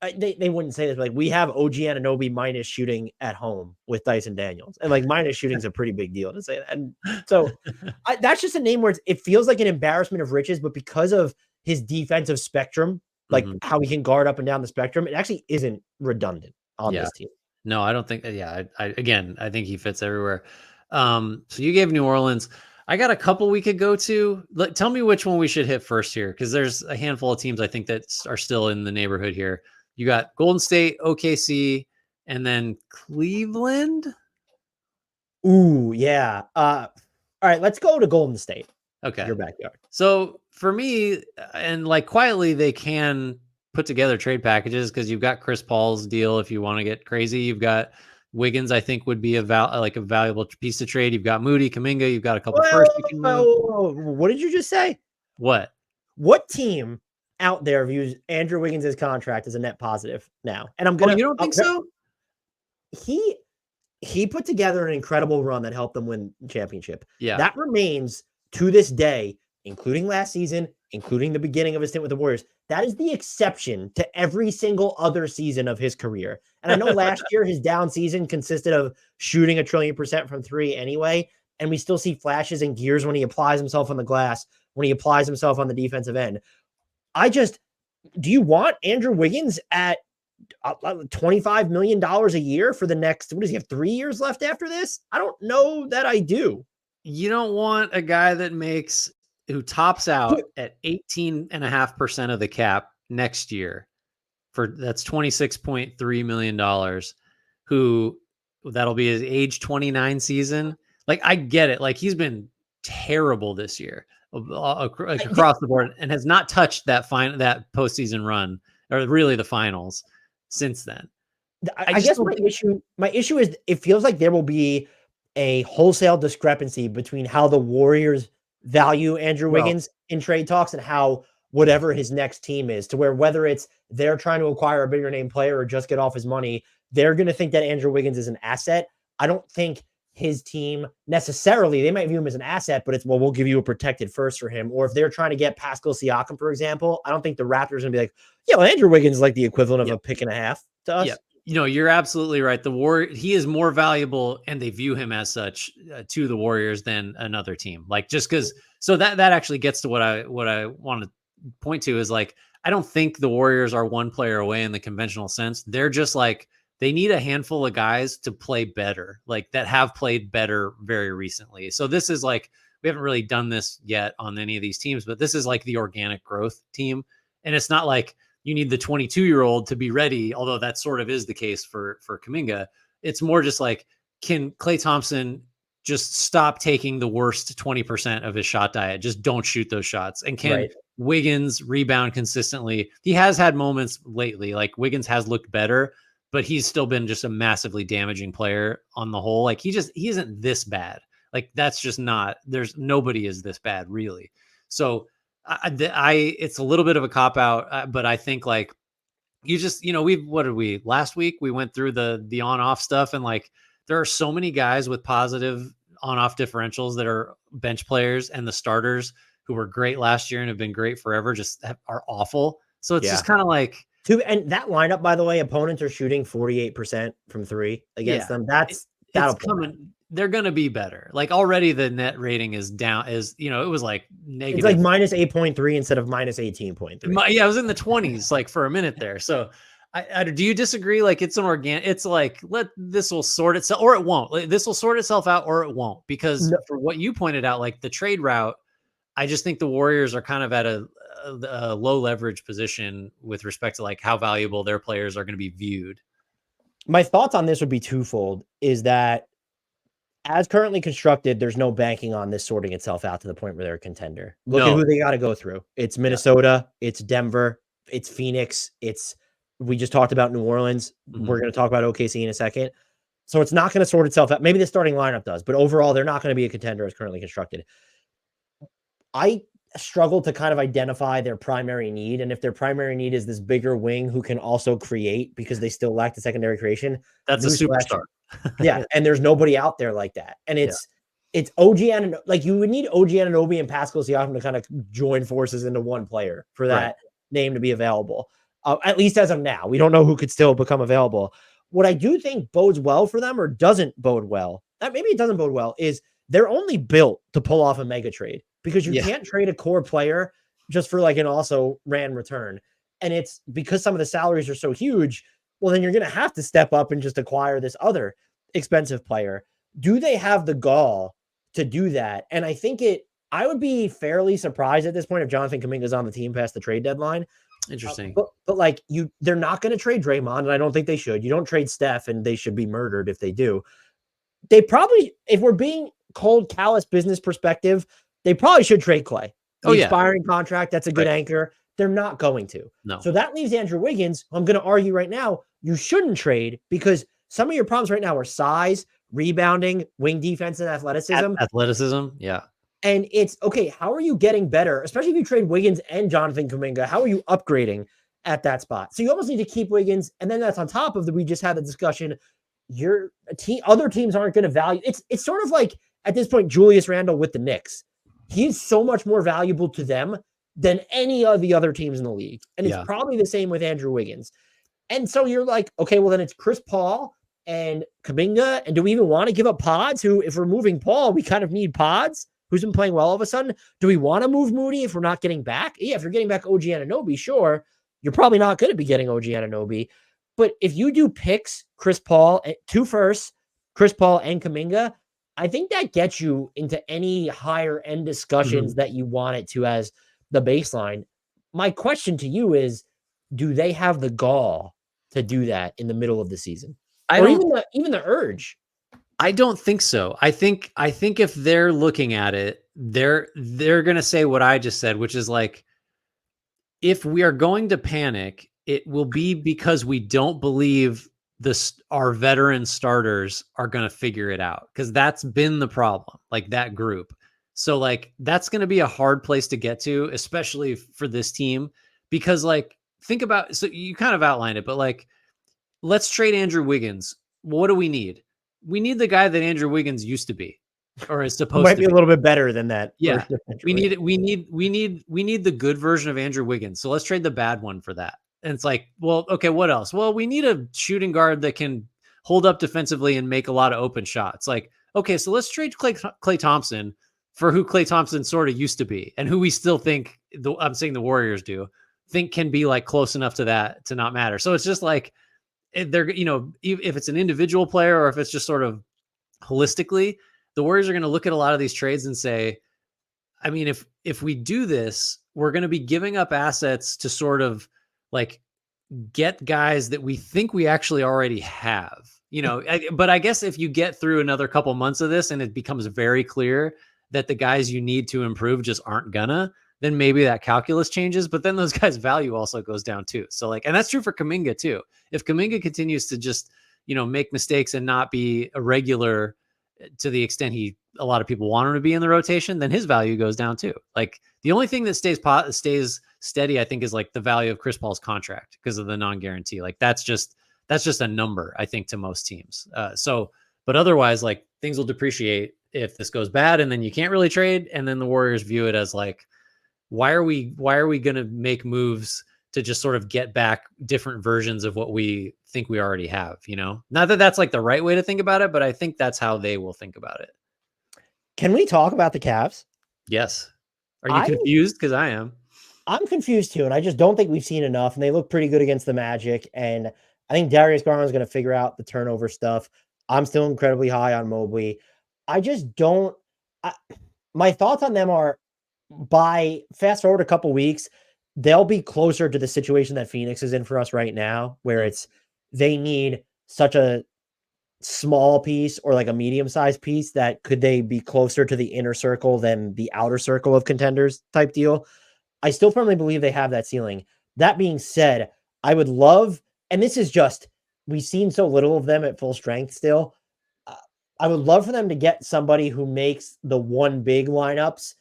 Speaker 1: they wouldn't say this, but like we have OG Anunoby minus shooting at home with Dyson Daniels, and like minus shooting is a pretty big deal to say that. And so that's just a name where it feels like an embarrassment of riches, but because of his defensive spectrum, like how he can guard up and down the spectrum, it actually isn't redundant on this team.
Speaker 2: No, I don't think. Yeah, I think he fits everywhere. So you gave New Orleans. I got a couple we could go to. Tell me which one we should hit first here, because there's a handful of teams I think that are still in the neighborhood here. You got Golden State, OKC, and then Cleveland.
Speaker 1: Ooh, yeah. All right, let's go to Golden State.
Speaker 2: Okay.
Speaker 1: Your backyard.
Speaker 2: So for me, and like quietly, they can put together trade packages because you've got Chris Paul's deal if you want to get crazy. You've got Wiggins, I think, would be a valuable piece to trade. You've got Moody, Kuminga. You've got a couple first you can move.
Speaker 1: What did you just say? What team out there views Andrew Wiggins' contract as a net positive now? And I'm gonna.
Speaker 2: You don't think so?
Speaker 1: He put together an incredible run that helped them win the championship.
Speaker 2: Yeah,
Speaker 1: that remains to this day, including last season, including the beginning of his stint with the Warriors. That is the exception to every single other season of his career. And I know last year his down season consisted of shooting 1,000,000,000% from three anyway. And we still see flashes and gears when he applies himself on the glass, when he applies himself on the defensive end. Do you want Andrew Wiggins at $25 million a year for the next, what does he have, 3 years left after this? I don't know that I do.
Speaker 2: You don't want a guy who tops out at 18.5% of the cap next year that's $26.3 million, who that'll be his age 29 season. Like, I get it. Like, he's been terrible this year across the board and has not touched that postseason run, or really the finals, since then.
Speaker 1: I guess my issue is it feels like there will be a wholesale discrepancy between how the Warriors value Andrew Wiggins in trade talks and how whatever his next team is, to where whether it's they're trying to acquire a bigger name player or just get off his money, they're going to think that Andrew Wiggins is an asset. I don't think his team necessarily, they might view him as an asset, but it's, well, we'll give you a protected first for him. Or if they're trying to get Pascal Siakam, for example, I don't think the Raptors are going to be like, yeah, well, Andrew Wiggins is like the equivalent of a pick and a half to us.
Speaker 2: Yeah. You're absolutely right. He is more valuable, and they view him as such to the Warriors than another team. Like, just because, so that actually gets to what I want to point to is, like, I don't think the Warriors are one player away in the conventional sense. They're just like, they need a handful of guys to play better, like that have played better very recently. So this is like, we haven't really done this yet on any of these teams, but this is like the organic growth team. And it's not like you need the 22-year-old to be ready, although that sort of is the case for Kuminga. It's more just like, can Klay Thompson just stop taking the worst 20% of his shot diet? Just don't shoot those shots. And can Wiggins rebound consistently? He has had moments lately, like Wiggins has looked better, but he's still been just a massively damaging player on the whole. Like, he isn't this bad. Like, that's just not, nobody is this bad, really. So it's a little bit of a cop out, but I think, like, you just, last week we went through the on off stuff, and like, there are so many guys with positive on-off differentials that are bench players, and the starters who were great last year and have been great forever are awful. So it's just kind of like,
Speaker 1: and that lineup, by the way, opponents are shooting 48% from three against them. That'll
Speaker 2: coming. They're going to be better. Like already the net rating is down, it was like negative.
Speaker 1: It's like minus 8.3 instead of minus 18.3.
Speaker 2: Yeah, I was in the 20s like for a minute there. So do you disagree? Like it's like, this will sort itself, or it won't. This will sort itself out, or it won't, because for what you pointed out, like the trade route, I just think the Warriors are kind of at a low leverage position with respect to like how valuable their players are going to be viewed.
Speaker 1: My thoughts on this would be twofold, is that as currently constructed, there's no banking on this sorting itself out to the point where they're a contender. Look at who they got to go through. It's Minnesota, it's Denver, it's Phoenix, we just talked about New Orleans. Mm-hmm. We're going to talk about OKC in a second. So it's not going to sort itself out. Maybe the starting lineup does, but overall, they're not going to be a contender as currently constructed. I struggle to kind of identify their primary need. And if their primary need is this bigger wing who can also create, because they still lack the secondary creation,
Speaker 2: that's a superstar.
Speaker 1: Yeah. And there's nobody out there like that. And it's OG Anunoby. Like you would need OG Anunoby and Pascal Siakam to kind of join forces into one player for that name to be available. At least as of now, we don't know who could still become available. What I do think bodes well for them, or doesn't bode well, maybe it doesn't bode well, is they're only built to pull off a mega trade, because you can't trade a core player just for like an also ran return. And it's because some of the salaries are so huge. Well, then you're going to have to step up and just acquire this other expensive player. Do they have the gall to do that? And I think I would be fairly surprised at this point if Jonathan Kuminga is on the team past the trade deadline.
Speaker 2: Interesting.
Speaker 1: But like they're not going to trade Draymond, and I don't think they should. You don't trade Steph, and they should be murdered if they do. They probably, if we're being cold, callous business perspective, they probably should trade Klay. Expiring contract, that's a good anchor. They're not going to.
Speaker 2: No.
Speaker 1: So that leaves Andrew Wiggins. I'm going to argue right now, you shouldn't trade, because some of your problems right now are size, rebounding, wing defense, and athleticism.
Speaker 2: Yeah.
Speaker 1: And it's okay. How are you getting better? Especially if you trade Wiggins and Jonathan Kuminga, how are you upgrading at that spot? So you almost need to keep Wiggins. And then that's on top of we just had the discussion. Other teams aren't going to value. It's sort of like at this point, Julius Randle with the Knicks. He's so much more valuable to them than any of the other teams in the league. And it's probably the same with Andrew Wiggins. And so you're like, okay, well then it's Chris Paul and Kuminga. And do we even want to give up Pods, who, if we're moving Paul, we kind of need Pods, who's been playing well all of a sudden? Do we want to move Moody if we're not getting back? Yeah, if you're getting back OG Anunoby, sure. You're probably not going to be getting OG Anunoby. But if you do picks, Chris Paul, 2 firsts, Chris Paul and Kuminga, I think that gets you into any higher end discussions that you want it to as the baseline. My question to you is, do they have the gall to do that in the middle of the season? Even the urge?
Speaker 2: I don't think so. I think if they're looking at it, they're going to say what I just said, which is like, if we are going to panic, it will be because we don't believe our veteran starters are going to figure it out, because that's been the problem, like that group. So like, that's going to be a hard place to get to, especially for this team, because like, think about, so you kind of outlined it, but like, let's trade Andrew Wiggins. What do we need? We need the guy that Andrew Wiggins used to be, or is supposed to be.
Speaker 1: Might be a little bit better than that.
Speaker 2: Yeah. We need the good version of Andrew Wiggins. So let's trade the bad one for that. And it's like, well, okay, what else? Well, we need a shooting guard that can hold up defensively and make a lot of open shots. Like, okay, so let's trade Klay Thompson for who Klay Thompson sort of used to be, and who we still think, I'm saying the Warriors think can be like close enough to that to not matter. So it's just like, they're, if it's an individual player or if it's just sort of holistically, the Warriors are going to look at a lot of these trades and say, I mean, if we do this, we're going to be giving up assets to sort of like get guys that we think we actually already have, but I guess if you get through another couple months of this and it becomes very clear that the guys you need to improve just aren't gonna, then maybe that calculus changes, but then those guys' value also goes down too. So like, and that's true for Kuminga too. If Kuminga continues to just, make mistakes and not be a regular to the extent a lot of people want him to be in the rotation, then his value goes down too. Like the only thing that stays steady, I think, is like the value of Chris Paul's contract because of the non-guarantee. Like that's just a number, I think, to most teams. But otherwise, like things will depreciate if this goes bad and then you can't really trade, and then the Warriors view it as like, why are we going to make moves to just sort of get back different versions of what we think we already have, Not that that's like the right way to think about it, but I think that's how they will think about it.
Speaker 1: Can we talk about the Cavs?
Speaker 2: Yes. Are you confused? Because I am.
Speaker 1: I'm confused too, and I just don't think we've seen enough, and they look pretty good against the Magic, and I think Darius Garland's going to figure out the turnover stuff. I'm still incredibly high on Mobley. I just don't my thoughts on them are, by fast forward a couple weeks, they'll be closer to the situation that Phoenix is in for us right now, where it's they need such a small piece or like a medium-sized piece that could they be closer to the inner circle than the outer circle of contenders type deal. I still firmly believe they have that ceiling. That being said, I would love, and this is just, we've seen so little of them at full strength still. I would love for them to get somebody who makes the one big lineups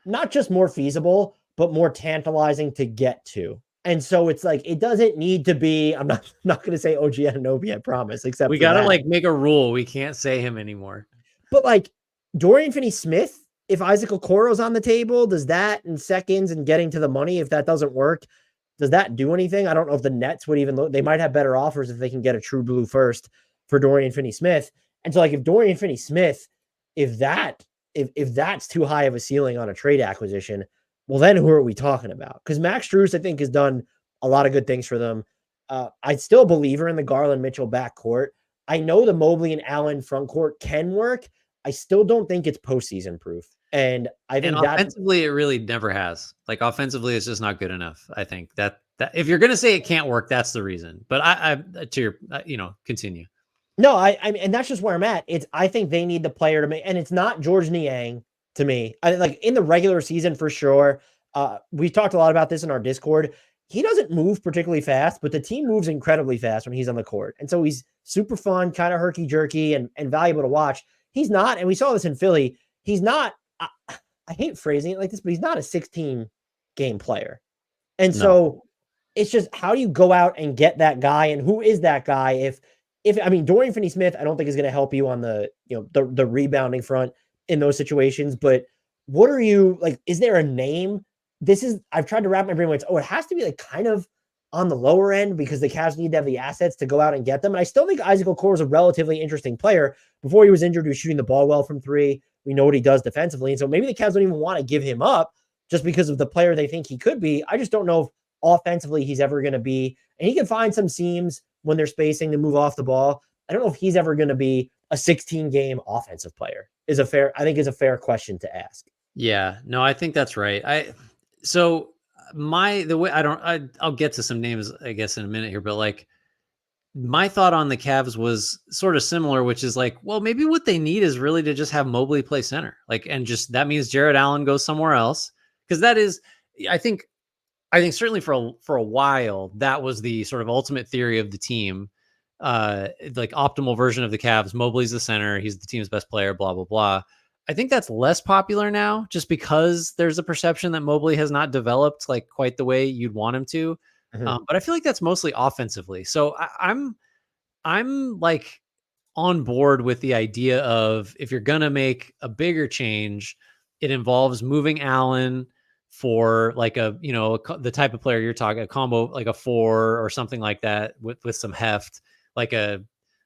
Speaker 1: not just more feasible, but more tantalizing to get to. And so it's like, it doesn't need to be, I'm not going to say OG Anunoby, I promise, except
Speaker 2: we got to like make a rule. We can't say him anymore.
Speaker 1: But like Dorian Finney-Smith, if Isaac Okoro's on the table, does that in seconds and getting to the money, if that doesn't work, does that do anything? I don't know if the Nets would even look, they might have better offers if they can get a true blue first for Dorian Finney-Smith. And so like if Dorian Finney-Smith, if that's too high of a ceiling on a trade acquisition, well, then who are we talking about? Because Max Strus, I think, has done a lot of good things for them. I still believe in the Garland-Mitchell backcourt. I know the Mobley and Allen frontcourt can work. I still don't think it's postseason proof. And I think
Speaker 2: offensively, it really never has. Like offensively, it's just not good enough. I think that if you're going to say it can't work, that's the reason. But I to your, continue.
Speaker 1: No, I mean, and that's just where I'm at. I think they need the player to make, and it's not George Niang to me. I like in the regular season for sure. We talked a lot about this in our Discord. He doesn't move particularly fast, but the team moves incredibly fast when he's on the court. And so he's super fun, kind of herky-jerky and valuable to watch. He's not, and we saw this in Philly, he's not, I hate phrasing it like this, but he's not a 16-game player. And so it's just, how do you go out and get that guy, and who is that guy? If I mean, Dorian Finney-Smith, I don't think is going to help you on the, the rebounding front in those situations, but what are you like, is there a name? I've tried to wrap my brain around, it has to be like kind of on the lower end because the Cavs need to have the assets to go out and get them. And I still think Isaac Okoro is a relatively interesting player. Before he was injured, he was shooting the ball well from three. We know what he does defensively. And so maybe the Cavs don't even want to give him up just because of the player they think he could be. I just don't know if offensively he's ever going to be, and he can find some seams when they're spacing to move off the ball. I don't know if he's ever going to be a 16-game offensive player is a fair question to ask.
Speaker 2: Yeah, no, I think that's right. I'll get to some names, I guess, in a minute here, but like my thought on the Cavs was sort of similar, which is like, well, maybe what they need is really to just have Mobley play center. Like, and just, that means Jarrett Allen goes somewhere else. Cause that is, I think certainly for a while, that was the sort of ultimate theory of the team. Like optimal version of the Cavs. Mobley's the center. He's the team's best player, blah, blah, blah. I think that's less popular now just because there's a perception that Mobley has not developed like quite the way you'd want him to.
Speaker 1: Mm-hmm.
Speaker 2: But I feel like that's mostly offensively. So I'm like on board with the idea of, if you're going to make a bigger change, it involves moving Allen for like the type of player you're talking, a combo, like a 4 or something like that with some heft, like a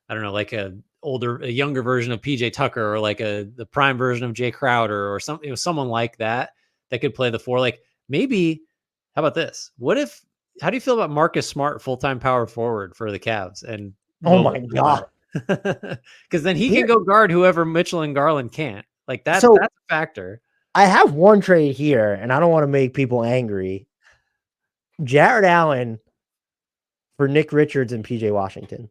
Speaker 2: younger version of PJ Tucker, or like the prime version of Jay Crowder, or something, someone like that could play the 4. Like maybe, how about this? How do you feel about Marcus Smart, full-time power forward for the Cavs? And
Speaker 1: oh my God.
Speaker 2: Because then he can go guard whoever Mitchell and Garland can't. Like that's a factor.
Speaker 1: I have one trade here, and I don't want to make people angry. Jarrett Allen for Nick Richards and PJ Washington.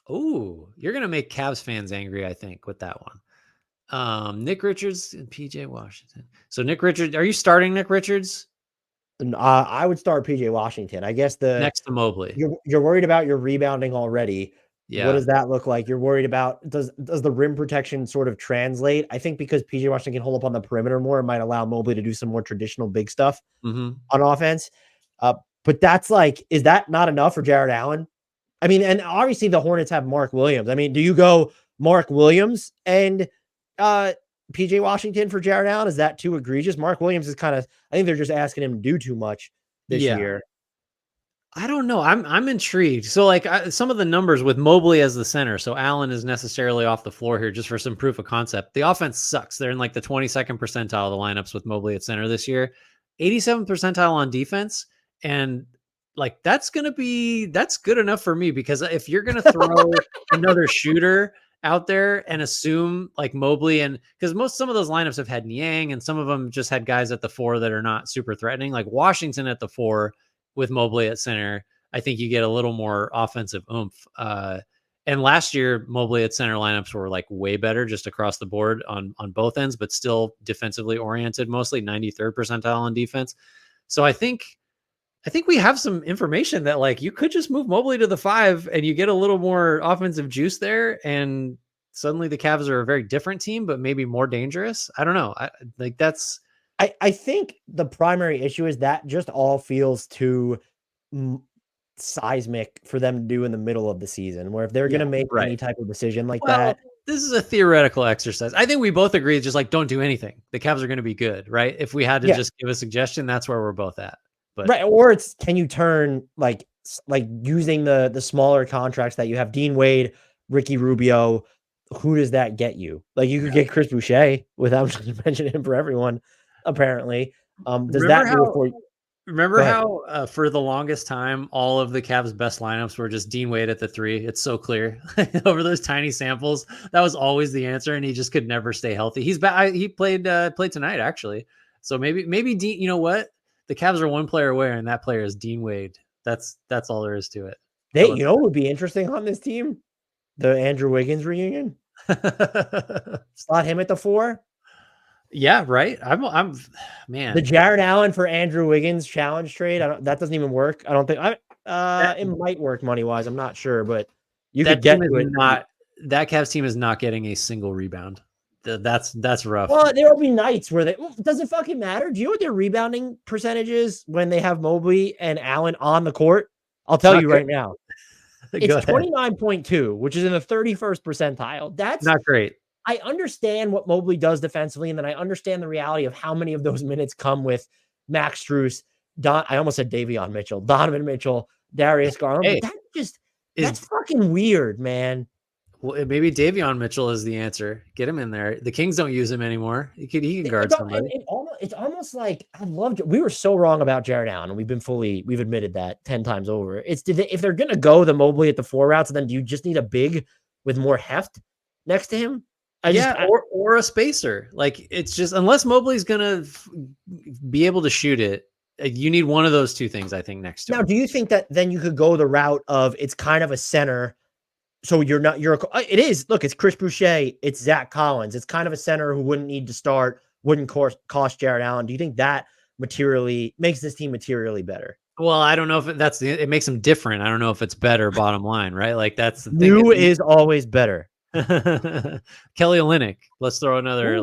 Speaker 2: Oh, you're going to make Cavs fans angry, I think, with that one. Nick Richards and PJ Washington. So Nick Richards, are you starting Nick Richards?
Speaker 1: I would start PJ Washington. I guess
Speaker 2: next to Mobley.
Speaker 1: You're worried about your rebounding already.
Speaker 2: Yeah.
Speaker 1: What does that look like? You're worried about, does the rim protection sort of translate? I think because PJ Washington can hold up on the perimeter more, it might allow Mobley to do some more traditional big stuff on offense. But that's like, is that not enough for Jarrett Allen? I mean, and obviously the Hornets have Mark Williams. I mean, do you go Mark Williams and PJ Washington for Jarrett Allen? Is that too egregious? Mark Williams is I think they're just asking him to do too much this year.
Speaker 2: I don't know. I'm intrigued. So like some of the numbers with Mobley as the center. So Allen is necessarily off the floor here just for some proof of concept. The offense sucks. They're in like the 22nd percentile of the lineups with Mobley at center this year, 87th percentile on defense. And like, that's good enough for me, because if you're going to throw another shooter out there and assume like Mobley, and because some of those lineups have had Niang and some of them just had guys at the 4 that are not super threatening, like Washington at the 4 with Mobley at center, I think you get a little more offensive oomph. And last year, Mobley at center lineups were like way better just across the board on both ends, but still defensively oriented, mostly 93rd percentile on defense. So I think we have some information that like you could just move Mobley to the 5 and you get a little more offensive juice there, and suddenly the Cavs are a very different team, but maybe more dangerous. I don't know.
Speaker 1: I think the primary issue is that just all feels too seismic for them to do in the middle of the season, where if they're going to make any type of decision like that.
Speaker 2: This is a theoretical exercise. I think we both agree, just like, don't do anything. The Cavs are going to be good, right? If we had to just give a suggestion, that's where we're both at. But
Speaker 1: right. Or it's, can you turn like using the smaller contracts that you have, Dean Wade, Ricky Rubio, who does that get you? Like you could get Chris Boucher without mentioning him for everyone. Apparently, does that do it for you?
Speaker 2: Remember how for the longest time, all of the Cavs' best lineups were just Dean Wade at the 3. It's so clear over those tiny samples. That was always the answer, and he just could never stay healthy. He's back. He played tonight, actually. So maybe Dean. You know what? The Cavs are one player away, and that player is Dean Wade. That's all there is to it.
Speaker 1: You know what would be interesting on this team? The Andrew Wiggins reunion. Slot him at the 4.
Speaker 2: Yeah, right. I'm man.
Speaker 1: The Jarrett Allen for Andrew Wiggins challenge trade. That doesn't even work. I don't think. It might work money wise. I'm not sure, but you could get to it.
Speaker 2: That Cavs team is not getting a single rebound. That's rough.
Speaker 1: Well, there will be nights where does it fucking matter? Do you know what their rebounding percentage is when they have Mobley and Allen on the court? I'll tell you right now. It's 29.2, which is in the 31st percentile. That's
Speaker 2: not great.
Speaker 1: I understand what Mobley does defensively, and then I understand the reality of how many of those minutes come with Max Strus, I almost said Davion Mitchell, Donovan Mitchell, Darius Garland.
Speaker 2: Hey,
Speaker 1: that's fucking weird, man.
Speaker 2: Well, maybe Davion Mitchell is the answer. Get him in there. The Kings don't use him anymore. He can guard somebody.
Speaker 1: It's almost like we were so wrong about Jarrett Allen, and we've admitted that 10 times over. If they're going to go the Mobley at the 4 routes, then do you just need a big with more heft next to him?
Speaker 2: Or a spacer. Like, it's just, unless Mobley's gonna be able to shoot it, you need one of those two things, I think, next to him.
Speaker 1: Do you think that then you could go the route of it's kind of a center, so it is, look, it's Chris Boucher, it's Zach Collins, it's kind of a center who wouldn't need to start, wouldn't cost Jarrett Allen. Do you think that materially makes this team materially better?
Speaker 2: Well, I don't know if it makes them different. I don't know if it's better, bottom line, right? Like, that's the thing.
Speaker 1: New is always better.
Speaker 2: Kelly Olynyk. Let's throw another.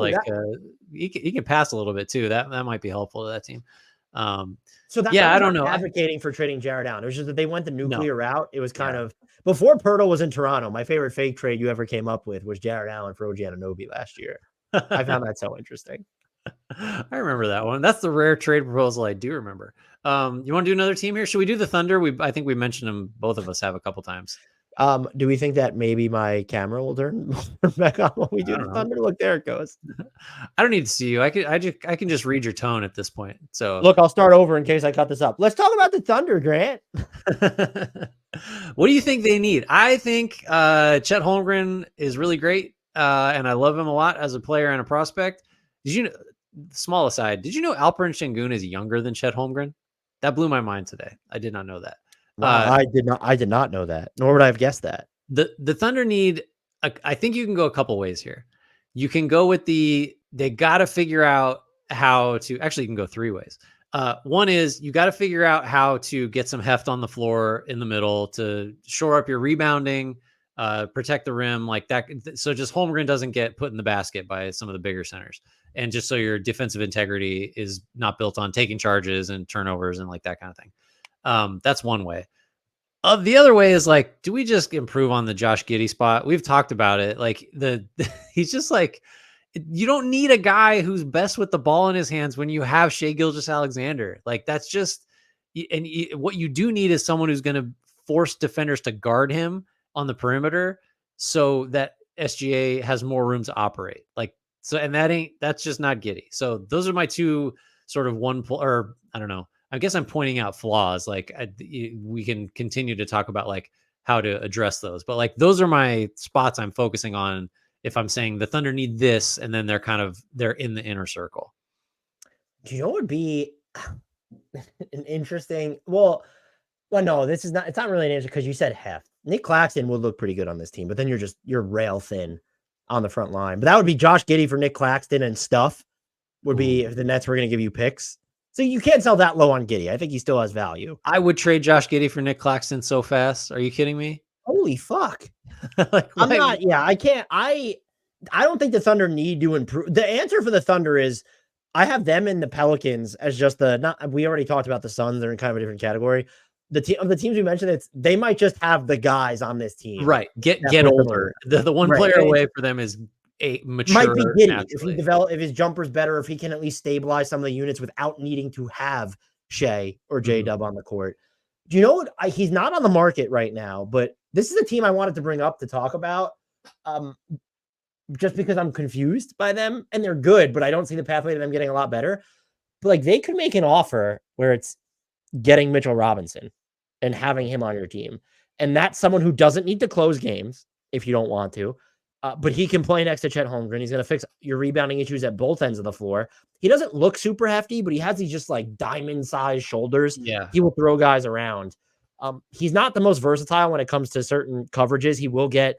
Speaker 2: He can pass a little bit too. That might be helpful to that team.
Speaker 1: I don't know. Advocating for trading Jarrett Allen. It was just that they went the nuclear route. It was kind of before Pirtle was in Toronto. My favorite fake trade you ever came up with was Jarrett Allen for OG Anunoby last year. I found that so interesting.
Speaker 2: I remember that one. That's the rare trade proposal I do remember. You want to do another team here? Should we do the Thunder? I think we mentioned them. Both of us have a couple times.
Speaker 1: Do we think that maybe my camera will turn back on when we do the Thunder? Look, there it goes.
Speaker 2: I don't need to see you. I can just read your tone at this point. So
Speaker 1: look, I'll start over in case I cut this up. Let's talk about the Thunder, Grant.
Speaker 2: What do you think they need? I think Chet Holmgren is really great, and I love him a lot as a player and a prospect. Did you know? Small aside, did you know Alperen Sengun is younger than Chet Holmgren? That blew my mind today. I did not know that.
Speaker 1: I did not know that, nor would I have guessed that.
Speaker 2: The Thunder need, I think you can go a couple ways here. You can go with they got to figure out how to, actually you can go 3 ways. One is you got to figure out how to get some heft on the floor in the middle to shore up your rebounding, protect the rim like that. So just Holmgren doesn't get put in the basket by some of the bigger centers. And just so your defensive integrity is not built on taking charges and turnovers and like that kind of thing. That's one way. The other way is like, do we just improve on the Josh Giddey spot? We've talked about it. Like he's just like, you don't need a guy who's best with the ball in his hands when you have Shai Gilgeous-Alexander. Like that's just, what you do need is someone who's going to force defenders to guard him on the perimeter so that SGA has more room to operate. Like, so, and that's just not Giddey. So those are my two sort of or I don't know. I guess I'm pointing out flaws. Like we can continue to talk about like how to address those, but like those are my spots I'm focusing on. If I'm saying the Thunder need this, and then they're in the inner circle.
Speaker 1: Do you know what would be an interesting? Well, no, it's not really an answer because you said heft. Nick Claxton would look pretty good on this team, but then you're rail thin on the front line. But that would be Josh Giddey for Nick Claxton and stuff would be if the Nets were going to give you picks. So you can't sell that low on Giddey. I think he still has value.
Speaker 2: I would trade Josh Giddey for Nick Claxton so fast. Are you kidding me?
Speaker 1: Holy fuck.
Speaker 2: Like,
Speaker 1: I'm not. Yeah, I can't. I don't think the Thunder need to improve. The answer for the Thunder is I have them in the Pelicans as just we already talked about the Suns. They're in kind of a different category. The teams we mentioned, they might just have the guys on this team.
Speaker 2: Right. Get older. The one player away for them is a mature.
Speaker 1: Might be Giddey if his jumper's better, if he can at least stabilize some of the units without needing to have Shai or J-Dub on the court. Do you know what? He's not on the market right now, but this is a team I wanted to bring up to talk about. Just because I'm confused by them, and they're good, but I don't see the pathway to them getting a lot better. But like they could make an offer where it's getting Mitchell Robinson and having him on your team. And that's someone who doesn't need to close games if you don't want to, but he can play next to Chet Holmgren. He's going to fix your rebounding issues at both ends of the floor. He doesn't look super hefty, but he has these just like diamond sized shoulders.
Speaker 2: Yeah.
Speaker 1: He will throw guys around. He's not the most versatile when it comes to certain coverages. He will get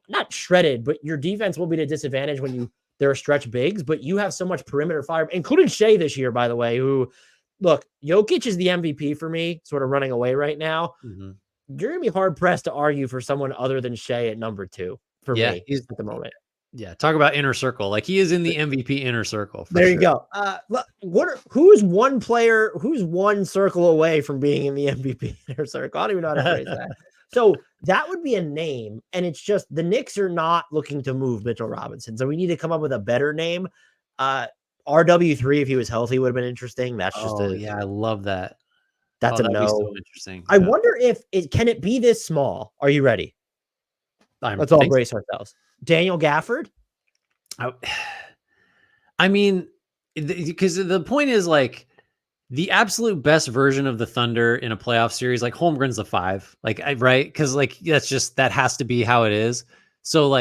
Speaker 1: not shredded, but your defense will be at a disadvantage when there are stretch bigs, but you have so much perimeter fire, including Shai this year, by the way, who, look, Jokic is the MVP for me, sort of running away right now.
Speaker 2: Mm-hmm.
Speaker 1: You're going to be hard-pressed to argue for someone other than Shai at number 2 for me at the moment.
Speaker 2: Yeah, talk about inner circle. Like he is in the MVP inner circle.
Speaker 1: There you go. Who's one circle away from being in the MVP inner circle? I don't even know how to phrase that. So that would be a name, and it's just the Knicks are not looking to move Mitchell Robinson, so we need to come up with a better name. RW3, if he was healthy, would have been interesting. That's just
Speaker 2: I love that.
Speaker 1: That's a no.
Speaker 2: So interesting.
Speaker 1: I wonder if can it be this small? Are you ready? Let's all brace ourselves. Daniel Gafford.
Speaker 2: I mean, because the point is like, the absolute best version of the Thunder in a playoff series, like Holmgren's the 5, right? Because like that has to be how it is. So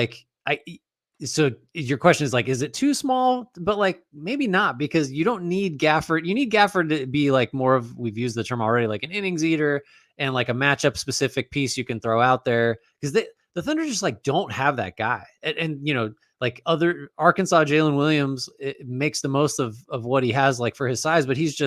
Speaker 2: so your question is like, is it too small? But like maybe not, because you don't need Gafford. You need Gafford to be like more of, we've used the term already, like an innings eater and like a matchup specific piece you can throw out there, because the Thunder just like don't have that guy. And you know, like other Arkansas Jalen Williams makes the most of what he has like for his size, but he's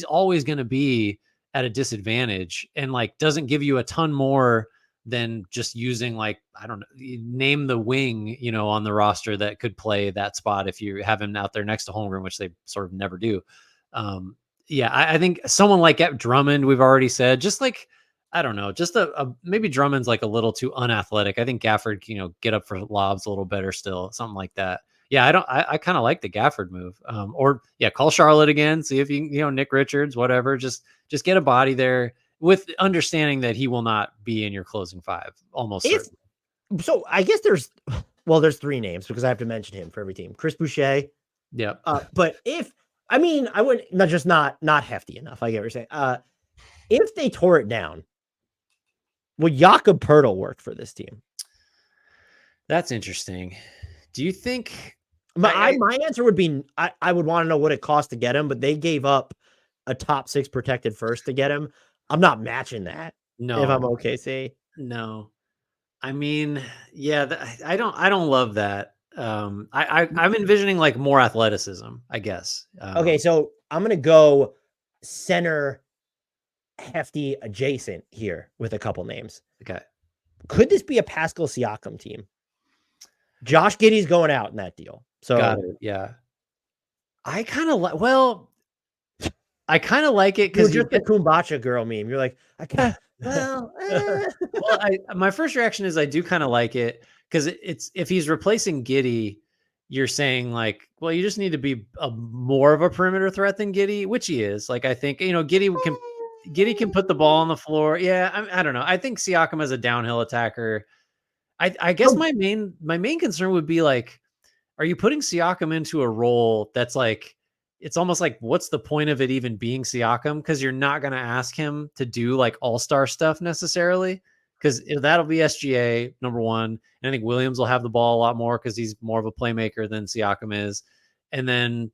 Speaker 2: always going to be at a disadvantage and like doesn't give you a ton more than just using like, I don't know, name the wing, you know, on the roster that could play that spot if you have him out there next to Holmgren, which they sort of never do. I think someone like Drummond, we've already said, just like, I don't know, just maybe Drummond's like a little too unathletic. I think Gafford, you know, get up for lobs a little better still, something like that. Yeah, I kind of like the Gafford move. Call Charlotte again, see if you know, Nick Richards, whatever. Just get a body there with understanding that he will not be in your closing 5. Almost certainly.
Speaker 1: So I guess there's 3 names because I have to mention him for every team. Chris Boucher.
Speaker 2: Yeah.
Speaker 1: But I wouldn't not hefty enough. I get what you're saying. If they tore it down, would Jakob Poeltl work for this team?
Speaker 2: That's interesting. Do you think?
Speaker 1: My answer would be I would want to know what it cost to get him, but they gave up a top 6 protected first to get him. I'm not matching that.
Speaker 2: No,
Speaker 1: if I'm OKC.
Speaker 2: No, I mean, yeah, I don't love that. I'm envisioning like more athleticism, I guess.
Speaker 1: Okay, so I'm gonna go center hefty adjacent here with a couple names.
Speaker 2: Okay,
Speaker 1: could this be a Pascal Siakam team? Josh Giddey's going out in that deal. So
Speaker 2: got it. Yeah. I kind of like it because
Speaker 1: you're just the Kumbacha girl meme. You're like, I can't. Well,
Speaker 2: my first reaction is I do kind of like it because it's if he's replacing Giddey, you're saying like, well, you just need to be more of a perimeter threat than Giddey, which he is. Like, I think, Giddey can put the ball on the floor. Yeah, I don't know. I think Siakam as a downhill attacker. I guess
Speaker 1: Oh,
Speaker 2: my main concern would be like, are you putting Siakam into a role that's like, it's almost like, what's the point of it even being Siakam? Because you're not going to ask him to do like all-star stuff necessarily, because that'll be SGA, number one. And I think Williams will have the ball a lot more because he's more of a playmaker than Siakam is. And then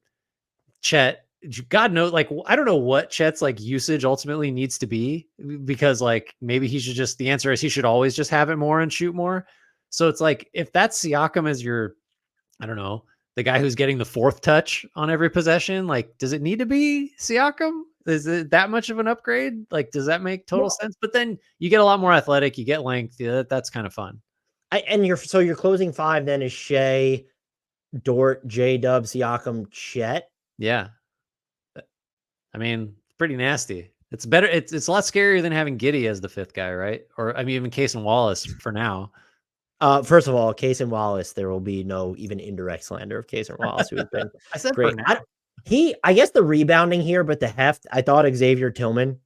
Speaker 2: Chet, God knows, like, I don't know what Chet's like usage ultimately needs to be, because like maybe he should just, the answer is he should always just have it more and shoot more. So it's like, if that's Siakam as your, I don't know, the guy who's getting the fourth touch on every possession, like, does it need to be Siakam? Is it that much of an upgrade? Like, does that make total sense? But then you get a lot more athletic, you get length. Yeah, that's kind of fun.
Speaker 1: and your closing five then is Shea, Dort, J-Dub, Siakam, Chet.
Speaker 2: Yeah. I mean, it's pretty nasty. It's better. It's a lot scarier than having Giddey as the fifth guy, right? Or I mean, even Case and Wallace for now.
Speaker 1: First of all, Case and Wallace, there will be no even indirect slander of Case and Wallace, who has been
Speaker 2: I said
Speaker 1: great.
Speaker 2: for now.
Speaker 1: I guess the rebounding here, but the heft, I thought Xavier Tillman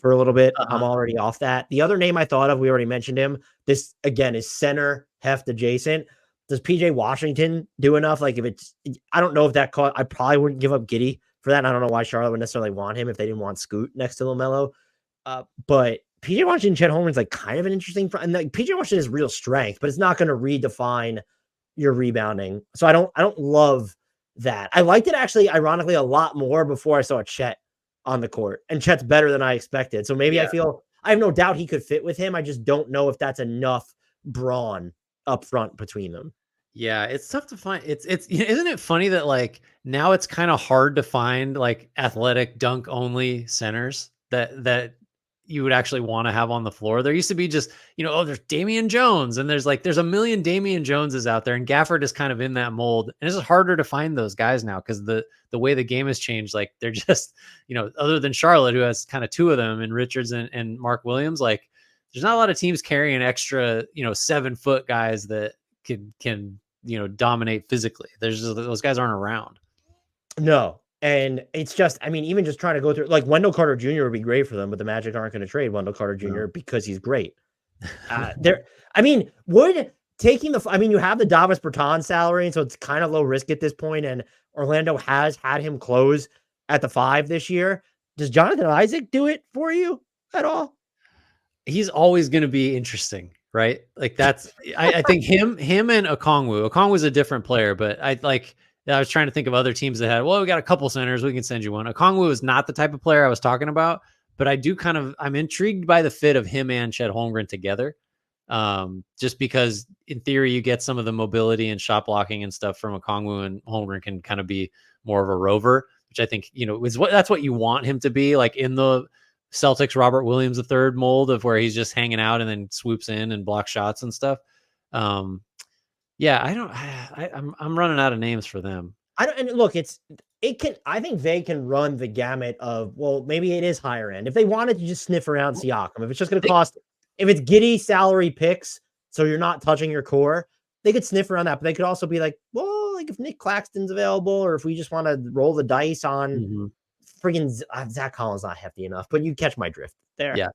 Speaker 1: for a little bit. I'm already off that. The other name I thought of, we already mentioned him. This again is center heft adjacent. Does PJ Washington do enough? Like, if it's, I don't know if that caught, I probably wouldn't give up Giddey for that. And I don't know why Charlotte would necessarily want him if they didn't want Scoot next to LaMelo. But PJ Washington, Chet Holmgren's like kind of an interesting, and like PJ Washington is real strength, but it's not going to redefine your rebounding. So I don't love that. I liked it actually, ironically, a lot more before I saw Chet on the court, and Chet's better than I expected. So maybe I have no doubt he could fit with him. I just don't know if that's enough brawn up front between them.
Speaker 2: Yeah, it's tough to find. It's isn't it funny that like now it's kind of hard to find like athletic dunk only centers that you would actually want to have on the floor. There used to be just, oh, there's Damian Jones, and there's a million Damian Joneses out there, and Gafford is kind of in that mold. And it's just harder to find those guys now because the way the game has changed. Like, they're just, other than Charlotte, who has kind of two of them, and Richards and Mark Williams, like, there's not a lot of teams carrying extra, 7-foot guys that can dominate physically. Those guys aren't around.
Speaker 1: No. And it's just, I mean, even just trying to go through, like, Wendell Carter Jr. would be great for them, but the Magic aren't going to trade Wendell Carter Jr. because he's great. Would taking you have the Davis Bertans salary, so it's kind of low risk at this point, and Orlando has had him close at the 5 this year. Does Jonathan Isaac do it for you at all?
Speaker 2: He's always going to be interesting, right? Like, that's, I think him and Okongwu's a different player, but I was trying to think of other teams that had, we got a couple centers, we can send you one. Okongwu is not the type of player I was talking about, but I do I'm intrigued by the fit of him and Chet Holmgren together. Just because in theory you get some of the mobility and shot blocking and stuff from Okongwu, and Holmgren can kind of be more of a rover, which I think, that's what you want him to be, like in the Celtics Robert Williams III mold of where he's just hanging out and then swoops in and blocks shots and stuff. I'm running out of names for them.
Speaker 1: I think they can run the gamut of, maybe it is higher end. If they wanted to just sniff around Siakam, if it's just going to cost, if it's Giddey salary picks, so you're not touching your core, they could sniff around that, but they could also be like, if Nick Claxton's available, or if we just want to roll the dice on friggin' Zach Collins, not hefty enough, but you catch my drift there.
Speaker 2: Yeah.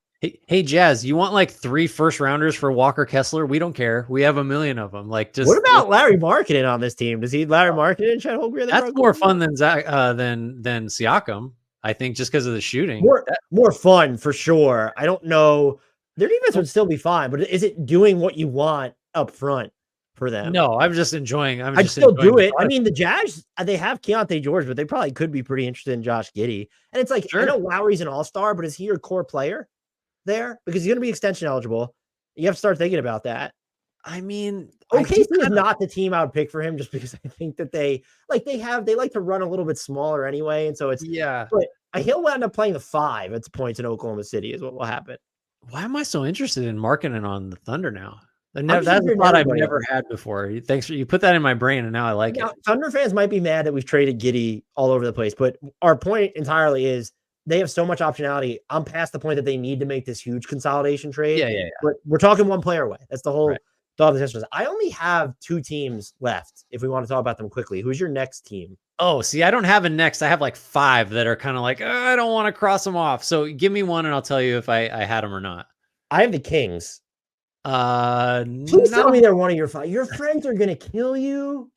Speaker 2: Hey, Jazz, you want like 3 first rounders for Walker Kessler? We don't care. We have a million of them. Like, just
Speaker 1: what about Lauri Markkanen on this team? Does he Lauri Markkanen and Chet Holmgren?
Speaker 2: That's more fun than than Siakam, I think, just because of the shooting.
Speaker 1: More fun for sure. I don't know. Their defense would still be fine, but is it doing what you want up front for them?
Speaker 2: No, I'm just enjoying.
Speaker 1: I'd still do it. I mean, the Jazz, they have Keontae George, but they probably could be pretty interested in Josh Giddey. And it's like, I know Lowry's an all-star, but is he your core player there? Because he's going to be extension eligible. You have to start thinking about that.
Speaker 2: I mean,
Speaker 1: OKC is not the team I would pick for him, just because I think that they like to run a little bit smaller anyway. And so it's, but he'll end up playing the 5 at points in Oklahoma City is what will happen.
Speaker 2: Why am I so interested in Markkanen on the Thunder now? That's a thought I've never had before. Thanks for you put that in my brain, and now I like it.
Speaker 1: Thunder fans might be mad that we've traded Giddey all over the place, but our point entirely is they have so much optionality. I'm past the point that they need to make this huge consolidation trade.
Speaker 2: Yeah.
Speaker 1: But we're talking one player away. That's the whole thought this yesterday. I only have 2 teams left if we want to talk about them quickly. Who's your next team?
Speaker 2: Oh, see, I don't have a next. I have like 5 that are kind of like, I don't want to cross them off. So give me one and I'll tell you if I had them or not.
Speaker 1: I have the Kings.
Speaker 2: Please
Speaker 1: tell me they're one of your 5. Your friends are gonna kill you.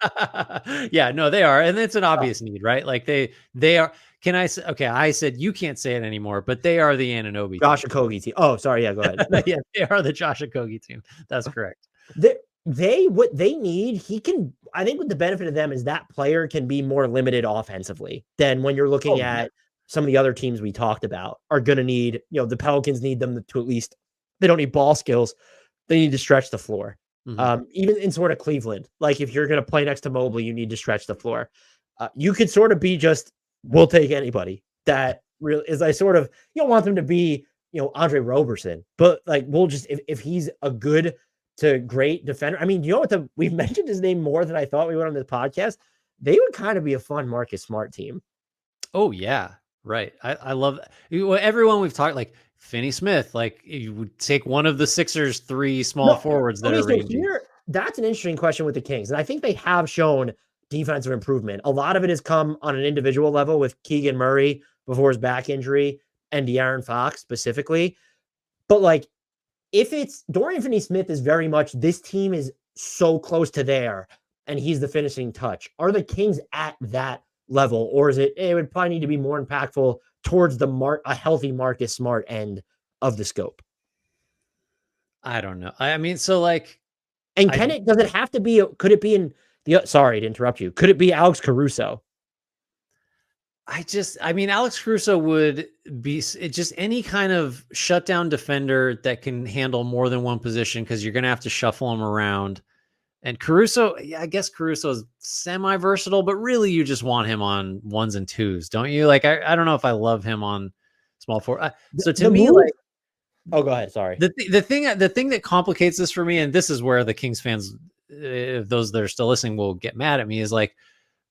Speaker 2: Yeah, no, they are, and it's an obvious need, right? Like they are. Can I say? Okay, I said you can't say it anymore, but they are the Anunoby
Speaker 1: Josh Okogie team. Oh, sorry. Yeah, go ahead.
Speaker 2: Yeah, they are the Josh Okogie team. That's correct.
Speaker 1: They what they need. He can. I think what the benefit of them is that player can be more limited offensively than when you're looking at some of the other teams we talked about are going to need. The Pelicans need them to at least. They don't need ball skills. They need to stretch the floor. Even in sort of Cleveland, like if you're going to play next to Mobley, you need to stretch the floor. You could sort of be just, we'll take anybody. That really is, I sort of, you don't want them to be, Andre Roberson, but like, we'll just, if he's a good to great defender. I mean, we've mentioned his name more than I thought we would on this podcast. They would kind of be a fun Marcus Smart team.
Speaker 2: Oh yeah. Right. I love that. Everyone we've talked, like Finney Smith, like you would take one of the Sixers 3 small forwards that are ranging.
Speaker 1: That's an interesting question with the Kings. And I think they have shown defensive improvement. A lot of it has come on an individual level with Keegan Murray before his back injury and De'Aaron Fox specifically. But like, if it's Dorian Finney-Smith is very much, this team is so close to there and he's the finishing touch. Are the Kings at that level, or is it would probably need to be more impactful towards a healthy Marcus Smart end of the scope?
Speaker 2: I don't know. I mean, so like,
Speaker 1: and does it have to be, could it be in the, sorry to interrupt you, could it be Alex Caruso?
Speaker 2: I mean, Alex Caruso would be just any kind of shutdown defender that can handle more than one position, because you're going to have to shuffle him around. And Caruso, I guess Caruso is semi-versatile, but really you just want him on 1s and 2s, don't you? Like, I don't know if I love him on small forward. So to me, like,
Speaker 1: oh, go ahead. Sorry.
Speaker 2: The thing that complicates this for me, and this is where the Kings fans, if those that are still listening, will get mad at me, is like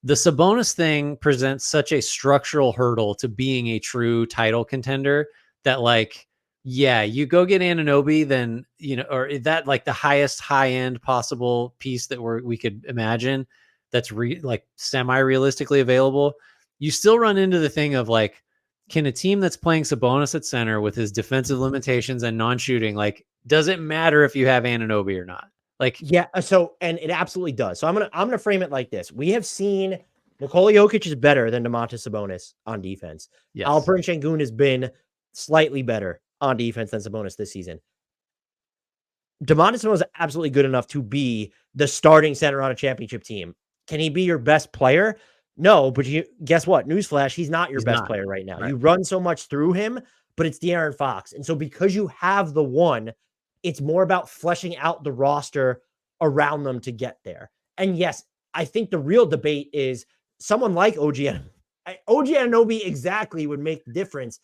Speaker 2: the Sabonis thing presents such a structural hurdle to being a true title contender that, like, yeah, you go get Anunoby, then, or that like the highest high end possible piece that we could imagine that's like semi-realistically available. You still run into the thing of like, can a team that's playing Sabonis at center with his defensive limitations and non-shooting, like, does it matter if you have Anunoby or not? Like,
Speaker 1: yeah. So, and it absolutely does. So I'm going to frame it like this. We have seen Nikola Jokic is better than Domantas Sabonis on defense.
Speaker 2: yes.
Speaker 1: Alperen Şengün has been slightly better on defense than Sabonis this season. Domantas Sabonis is absolutely good enough to be the starting center on a championship team. Can he be your best player? No, but guess what? Newsflash, he's not your best player right now. Right. You run so much through him, but it's De'Aaron Fox. And so because you have the one, it's more about fleshing out the roster around them to get there. And yes, I think the real debate is someone like OG Anunoby exactly would make the difference.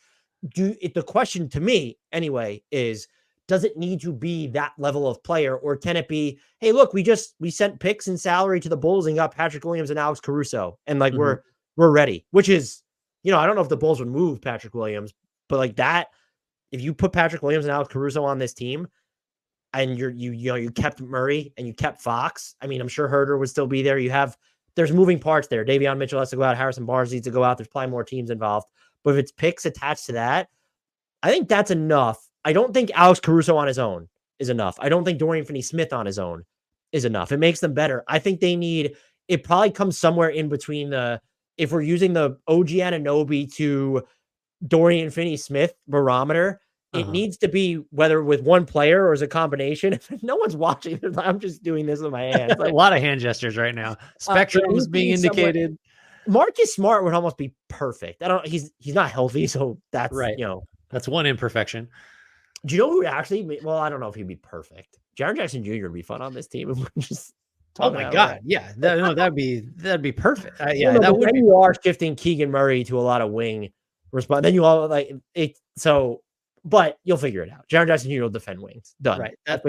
Speaker 1: The question to me anyway is, does it need to be that level of player, or can it be, hey, look, we sent picks and salary to the Bulls and got Patrick Williams and Alex Caruso, and like we're ready, which is, I don't know if the Bulls would move Patrick Williams, but like that, if you put Patrick Williams and Alex Caruso on this team and you kept Murray and you kept Fox, I mean, I'm sure Herter would still be there. There's moving parts there. Davion Mitchell has to go out. Harrison Barnes needs to go out. There's probably more teams involved. But if it's picks attached to that, I think that's enough. I don't think Alex Caruso on his own is enough. I don't think Dorian Finney-Smith on his own is enough. It makes them better. I think it probably comes somewhere in between if we're using the OG Anunoby to Dorian Finney-Smith barometer, it needs to be whether with one player or as a combination. If no one's watching, I'm just doing this with my hands.
Speaker 2: Like, a lot of hand gestures right now. Spectrum is being indicated.
Speaker 1: Marcus Smart would almost be perfect. He's not healthy, so that's
Speaker 2: right. That's one imperfection.
Speaker 1: Do you know who actually? Well, I don't know if he'd be perfect. Jarrett Jackson Jr. would be fun on this team. If we're just
Speaker 2: oh my god, yeah, that'd be perfect. Yeah,
Speaker 1: that would. You are shifting Keegan Murray to a lot of wing response. Then you all like it. So, but you'll figure it out. Jarrett Jackson Jr. will defend wings. Done.
Speaker 2: Right. That's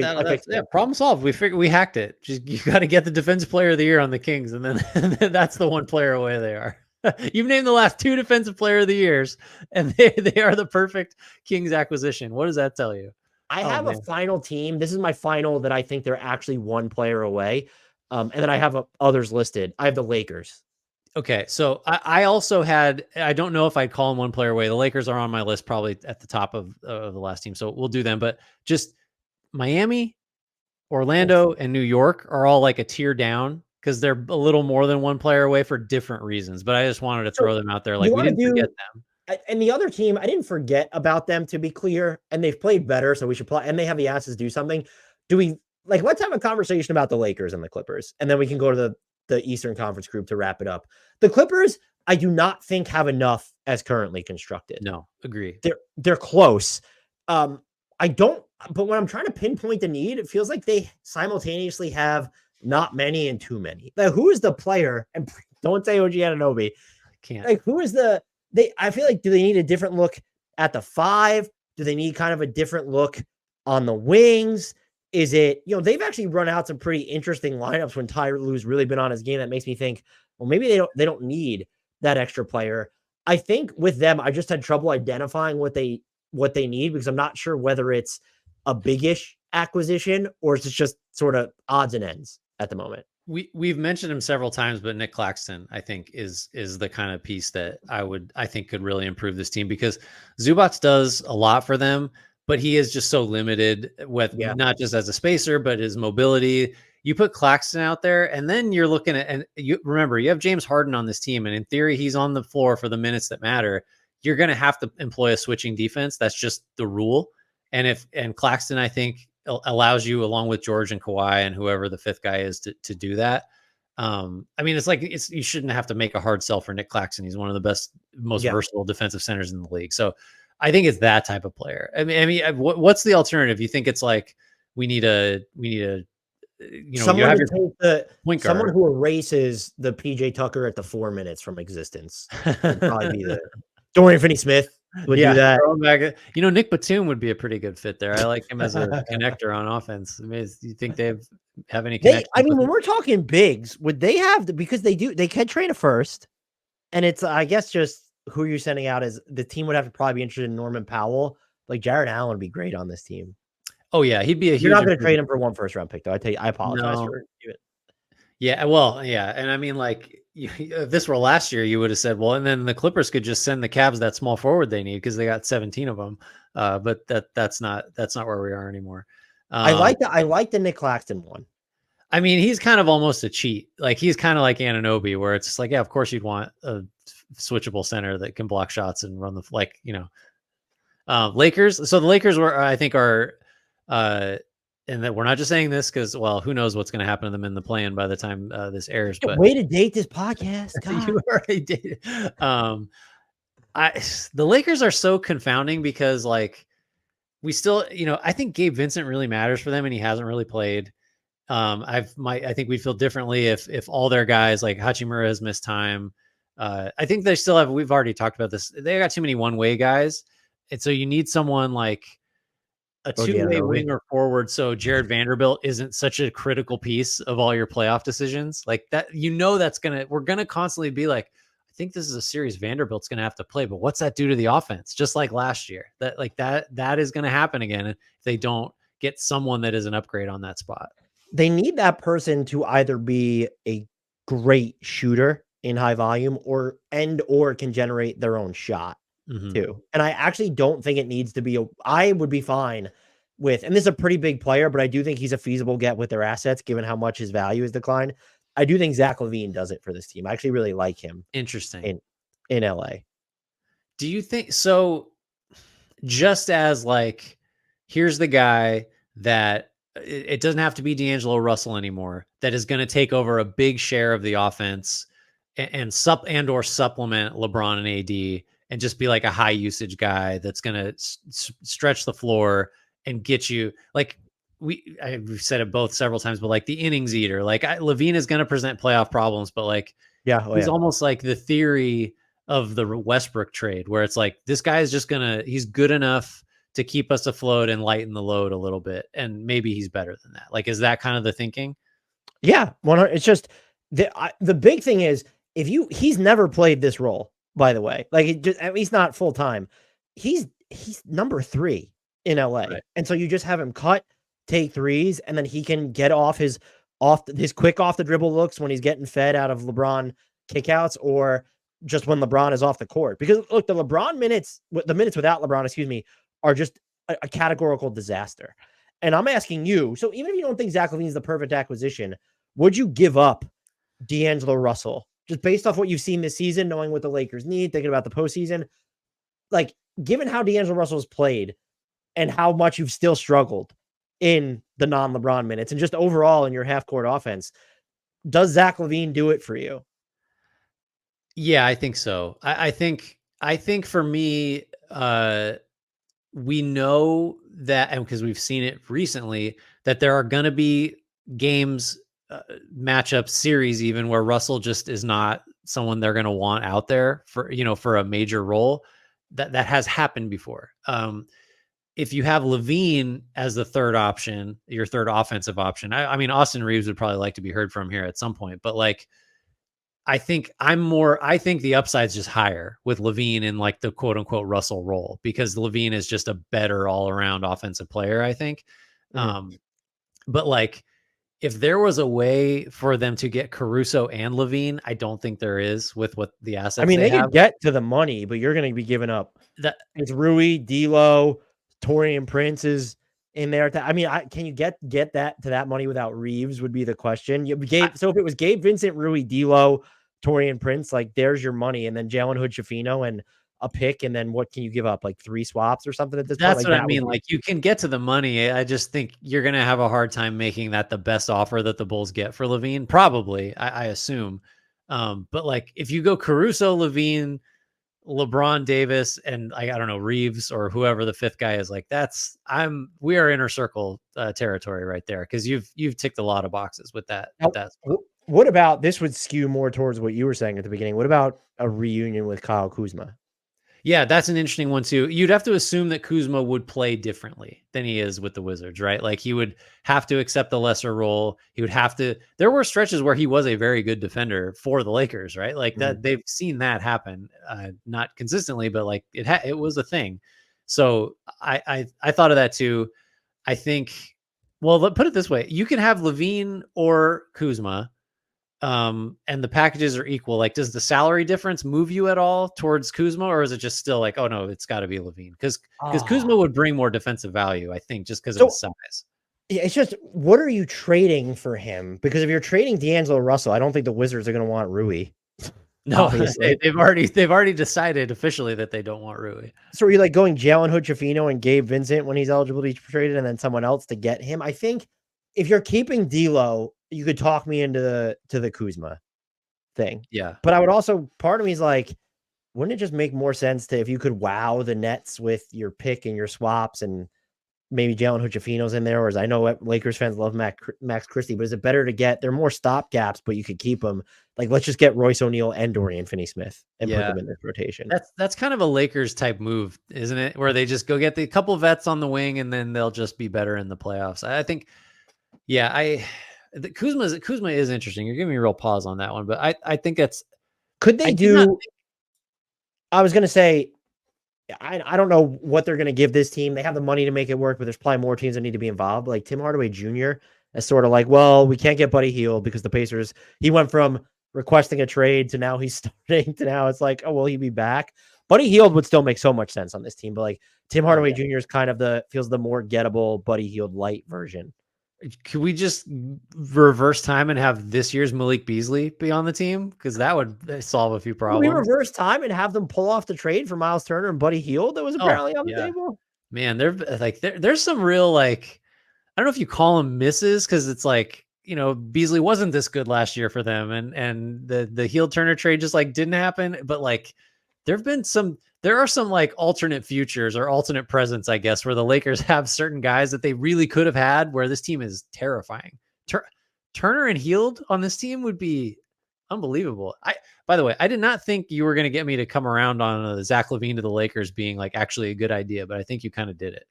Speaker 2: problem solved. We hacked it. Just you got to get the defensive player of the year on the Kings, and then that's the one player away they are. You've named the last 2 defensive player of the years, and they are the perfect Kings acquisition. What does that tell you?
Speaker 1: I
Speaker 2: Oh
Speaker 1: have a
Speaker 2: man.
Speaker 1: final team. This is my final that I think they're actually one player away. And then I have others listed. I have the Lakers.
Speaker 2: Okay, so I also had, I don't know if I'd call them one player away. The Lakers are on my list, probably at the top of the last team, so we'll do them. But just Miami,
Speaker 1: Oof.
Speaker 2: Orlando, and New York are all like a tier down because they're a little more than one player away for different reasons. But I just wanted to
Speaker 1: So
Speaker 2: throw them out there.
Speaker 1: you
Speaker 2: Like we
Speaker 1: want to
Speaker 2: didn't forget
Speaker 1: do,
Speaker 2: them.
Speaker 1: and the other team, I didn't forget about them, to be clear, and they've played better, so we should play, and they have the assets to do something. Do we, like, let's have a conversation about the Lakers and the Clippers, and then we can go to the Eastern Conference group to wrap it up. The Clippers, I do not think have enough as currently constructed.
Speaker 2: No, agree.
Speaker 1: They're close. I don't, but when I'm trying to pinpoint the need, it feels like they simultaneously have not many and too many. Like, who is the player? And don't say OG Anunoby.
Speaker 2: Can't.
Speaker 1: Like, who is I feel like, do they need a different look at the 5? Do they need kind of a different look on the wings? Is it, they've actually run out some pretty interesting lineups when Ty Lue's really been on his game. That makes me think, well, maybe they don't need that extra player. I think with them, I just had trouble identifying what they need, because I'm not sure whether it's a big-ish acquisition or it's just sort of odds and ends at the moment.
Speaker 2: We've mentioned him several times, but Nick Claxton, I think, is the kind of piece that I think could really improve this team, because Zubac does a lot for them, but he is just so limited with not just as a spacer, but his mobility. You put Claxton out there, and then you're looking at, and you remember, you have James Harden on this team, and in theory, he's on the floor for the minutes that matter. You're going to have to employ a switching defense. That's just the rule. And Claxton, I think, allows you, along with George and Kawhi and whoever the 5th guy is, to do that. I mean, you shouldn't have to make a hard sell for Nick Claxton. He's one of the best, most versatile defensive centers in the league. So I think it's that type of player. I mean, what's the alternative? You think it's like we need a
Speaker 1: someone
Speaker 2: someone
Speaker 1: who erases the PJ Tucker at the 4 minutes from existence would probably be the Dorian Finney-Smith would do that.
Speaker 2: Back, Nick Batum would be a pretty good fit there. I like him as a connector on offense. I mean, do you think they have any connection?
Speaker 1: I mean, when we're talking bigs, would they have because they can trade a first, and it's, I guess, just who you're sending out is the team would have to probably be interested in Norman Powell. Like, Jarrett Allen would be great on this team.
Speaker 2: Oh yeah, he'd be a huge.
Speaker 1: You're not going to trade him for 1 first-round pick, though. I tell you, I apologize for it.
Speaker 2: Yeah, well, yeah, and I mean, like, if this were last year, you would have said, well, and then the Clippers could just send the Cavs that small forward they need because they got 17 of them. But that's not where we are anymore.
Speaker 1: I like the Nick Claxton one.
Speaker 2: I mean, he's kind of almost a cheat. Like, he's kind of like Anunoby, where it's just like, yeah, of course you'd want a switchable center that can block shots and run Lakers. So the Lakers and that we're not just saying this because, well, who knows what's going to happen to them in the play-in by the time this airs. But
Speaker 1: way to date this podcast.
Speaker 2: You already did. The Lakers are so confounding because, like, we still, I think Gabe Vincent really matters for them, and he hasn't really played. I think we'd feel differently if all their guys, like Hachimura has missed time. I think they still have. We've already talked about this. They got too many one-way guys, and so you need someone like a two-way wing or forward, so Jared Vanderbilt isn't such a critical piece of all your playoff decisions. Like that, we're gonna constantly be like, I think this is a series Vanderbilt's gonna have to play, but what's that do to the offense? Just like last year, that is gonna happen again if they don't get someone that is an upgrade on that spot.
Speaker 1: They need that person to either be a great shooter in high volume or can generate their own shot. Too. And I actually don't think it needs to be I would be fine with, and this is a pretty big player, but I do think he's a feasible get with their assets, given how much his value has declined. I do think Zach LaVine does it for this team. I actually really like him.
Speaker 2: Interesting.
Speaker 1: In LA.
Speaker 2: Do you think so? Just as, like, here's the guy that it doesn't have to be D'Angelo Russell anymore, that is going to take over a big share of the offense and or supplement LeBron and AD, and just be like a high usage guy that's going to stretch the floor and get you, like, we've said it both several times, but like the innings eater, like LaVine is going to present playoff problems, but like, he's almost like the theory of the Westbrook trade, where it's like, this guy is just he's good enough to keep us afloat and lighten the load a little bit. And maybe he's better than that. Like, is that kind of the thinking?
Speaker 1: Yeah. It's just the big thing is he's never played this role. By the way, like, at least not full time. He's number 3 in LA.
Speaker 2: Right.
Speaker 1: And so you just have him cut, take threes, and then he can get his quick off the dribble looks when he's getting fed out of LeBron kickouts, or just when LeBron is off the court. Because look, the minutes without LeBron, excuse me, are just a categorical disaster. And I'm asking you, so even if you don't think Zach LaVine is the perfect acquisition, would you give up D'Angelo Russell just based off what you've seen this season, knowing what the Lakers need, thinking about the postseason? Like, given how D'Angelo Russell has played and how much you've still struggled in the non-LeBron minutes and just overall in your half-court offense, does Zach LaVine do it for you?
Speaker 2: Yeah, I think so. I think for me, we know that, and because we've seen it recently, that there are going to be games, matchup series, even where Russell just is not someone they're going to want out there for a major role. That has happened before. If you have LaVine as the third option, your third offensive option, I mean, Austin Reeves would probably like to be heard from here at some point, but like, I think the upside's just higher with LaVine in like the quote unquote Russell role, because LaVine is just a better all around offensive player, I think. Mm-hmm. But like, if there was a way for them to get Caruso and LaVine, I don't think there is with what the assets.
Speaker 1: I mean, they could get to the money, but you're going to be giving up. It's Rui, D'Lo, Taurean Prince is in there. I mean, can you get that to that money without Reeves would be the question. So if it was Gabe Vincent, Rui, D'Lo, Taurean Prince, like there's your money, and then Jalen Hood-Schifino and a pick, and then what can you give up? Like 3 swaps or something at this point?
Speaker 2: That's what I mean. Like, you can get to the money. I just think you're going to have a hard time making that the best offer that the Bulls get for LaVine. Probably, I assume. But like, if you go Caruso, LaVine, LeBron Davis, and I don't know, Reeves or whoever the fifth guy is, like we are inner circle territory right there, because you've ticked a lot of boxes with that.
Speaker 1: What about this? Would skew more towards what you were saying at the beginning. What about a reunion with Kyle Kuzma?
Speaker 2: Yeah, that's an interesting one too. You'd have to assume that Kuzma would play differently than he is with the Wizards, right? Like, he would have to accept the lesser role. He would have to. There were stretches where he was a very good defender for the Lakers, right? Like that, they've seen that happen, not consistently, but like it was a thing. So I thought of that too. I think. Well, put it this way: you can have LaVine or Kuzma. And the packages are equal. Like, does the salary difference move you at all towards Kuzma, or is it just still like, oh no, it's got to be LaVine? Because Kuzma would bring more defensive value, I think, just because of his size.
Speaker 1: Yeah, it's just, what are you trading for him? Because if you're trading D'Angelo Russell, I don't think the Wizards are going to want Rui.
Speaker 2: No, they've already decided officially that they don't want Rui.
Speaker 1: So are you like going Jalen Hood-Schifino and Gabe Vincent when he's eligible to be traded, and then someone else to get him? I think if you're keeping D'Lo, you could talk me into the Kuzma thing.
Speaker 2: Yeah.
Speaker 1: But I would also, part of me is like, wouldn't it just make more sense if you could wow the Nets with your pick and your swaps, and maybe Jalen Hood-Schifino's in there? Or, as I know Lakers fans love Max Christie, but is it better to get, they're more stopgaps, but you could keep them. Like, let's just get Royce O'Neal and Dorian Finney-Smith and put them in this rotation.
Speaker 2: That's kind of a Lakers type move, isn't it? Where they just go get the couple vets on the wing, and then they'll just be better in the playoffs. I think, Kuzma is interesting. You're giving me a real pause on that one, but I think that's.
Speaker 1: Could they do? I was going to say, I don't know what they're going to give this team. They have the money to make it work, but there's probably more teams that need to be involved. Like Tim Hardaway Jr. is sort of like, well, we can't get Buddy Hield because the Pacers. He went from requesting a trade to now he's starting to now it's like, oh, will he be back? Buddy Hield would still make so much sense on this team, but like Tim Hardaway Jr. is kind of feels the more gettable Buddy Hield light version.
Speaker 2: Could we just reverse time and have this year's Malik Beasley be on the team? Because that would solve a few problems.
Speaker 1: We reverse time and have them pull off the trade for Miles Turner and Buddy Hield that was apparently on the table.
Speaker 2: Man, there's some real, like, I don't know if you call them misses, because it's like, Beasley wasn't this good last year for them, and the Hield Turner trade just like didn't happen. But like, there are some like alternate futures or alternate presents, I guess, where the Lakers have certain guys that they really could have had, where this team is terrifying. Turner and Hield on this team would be unbelievable. By the way, I did not think you were going to get me to come around on Zach LaVine to the Lakers being like actually a good idea, but I think you kind of did it.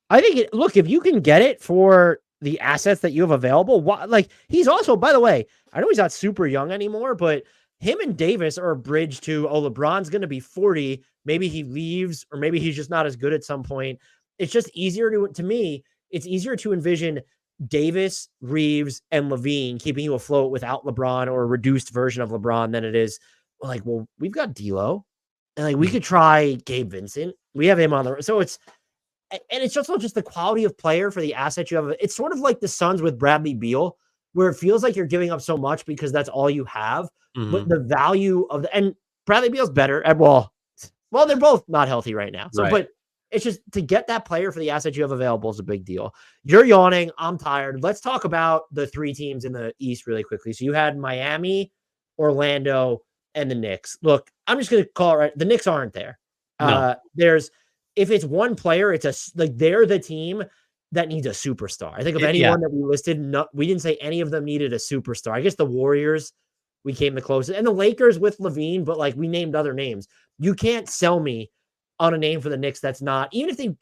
Speaker 1: I think look, if you can get it for the assets that you have available, like he's also, by the way, I know he's not super young anymore, but him and Davis are a bridge to, LeBron's going to be 40. Maybe he leaves, or maybe he's just not as good at some point. it's just easier to me, it's easier to envision Davis, Reeves, and LaVine keeping you afloat without LeBron or a reduced version of LeBron than it is like, well, we've got D'Lo, and like we could try Gabe Vincent. We have him on the so and it's just the quality of player for the asset you have. It's sort of like the Suns with Bradley Beal, where it feels like you're giving up so much because that's all you have, but the value of and Bradley Beal's better. And well, they're both not healthy right now. So, but it's just to get that player for the asset you have available is a big deal. You're yawning. I'm tired. Let's talk about the 3 teams in the East really quickly. So you had Miami, Orlando, and the Knicks. Look, I'm just going to call it right. The Knicks aren't there.
Speaker 2: No.
Speaker 1: If it's one player, it's they're the team that needs a superstar. I think of anyone that we listed, we didn't say any of them needed a superstar. I guess the Warriors, we came the closest, and the Lakers with LaVine, but like we named other names. You can't sell me on a name for the Knicks that's not, even if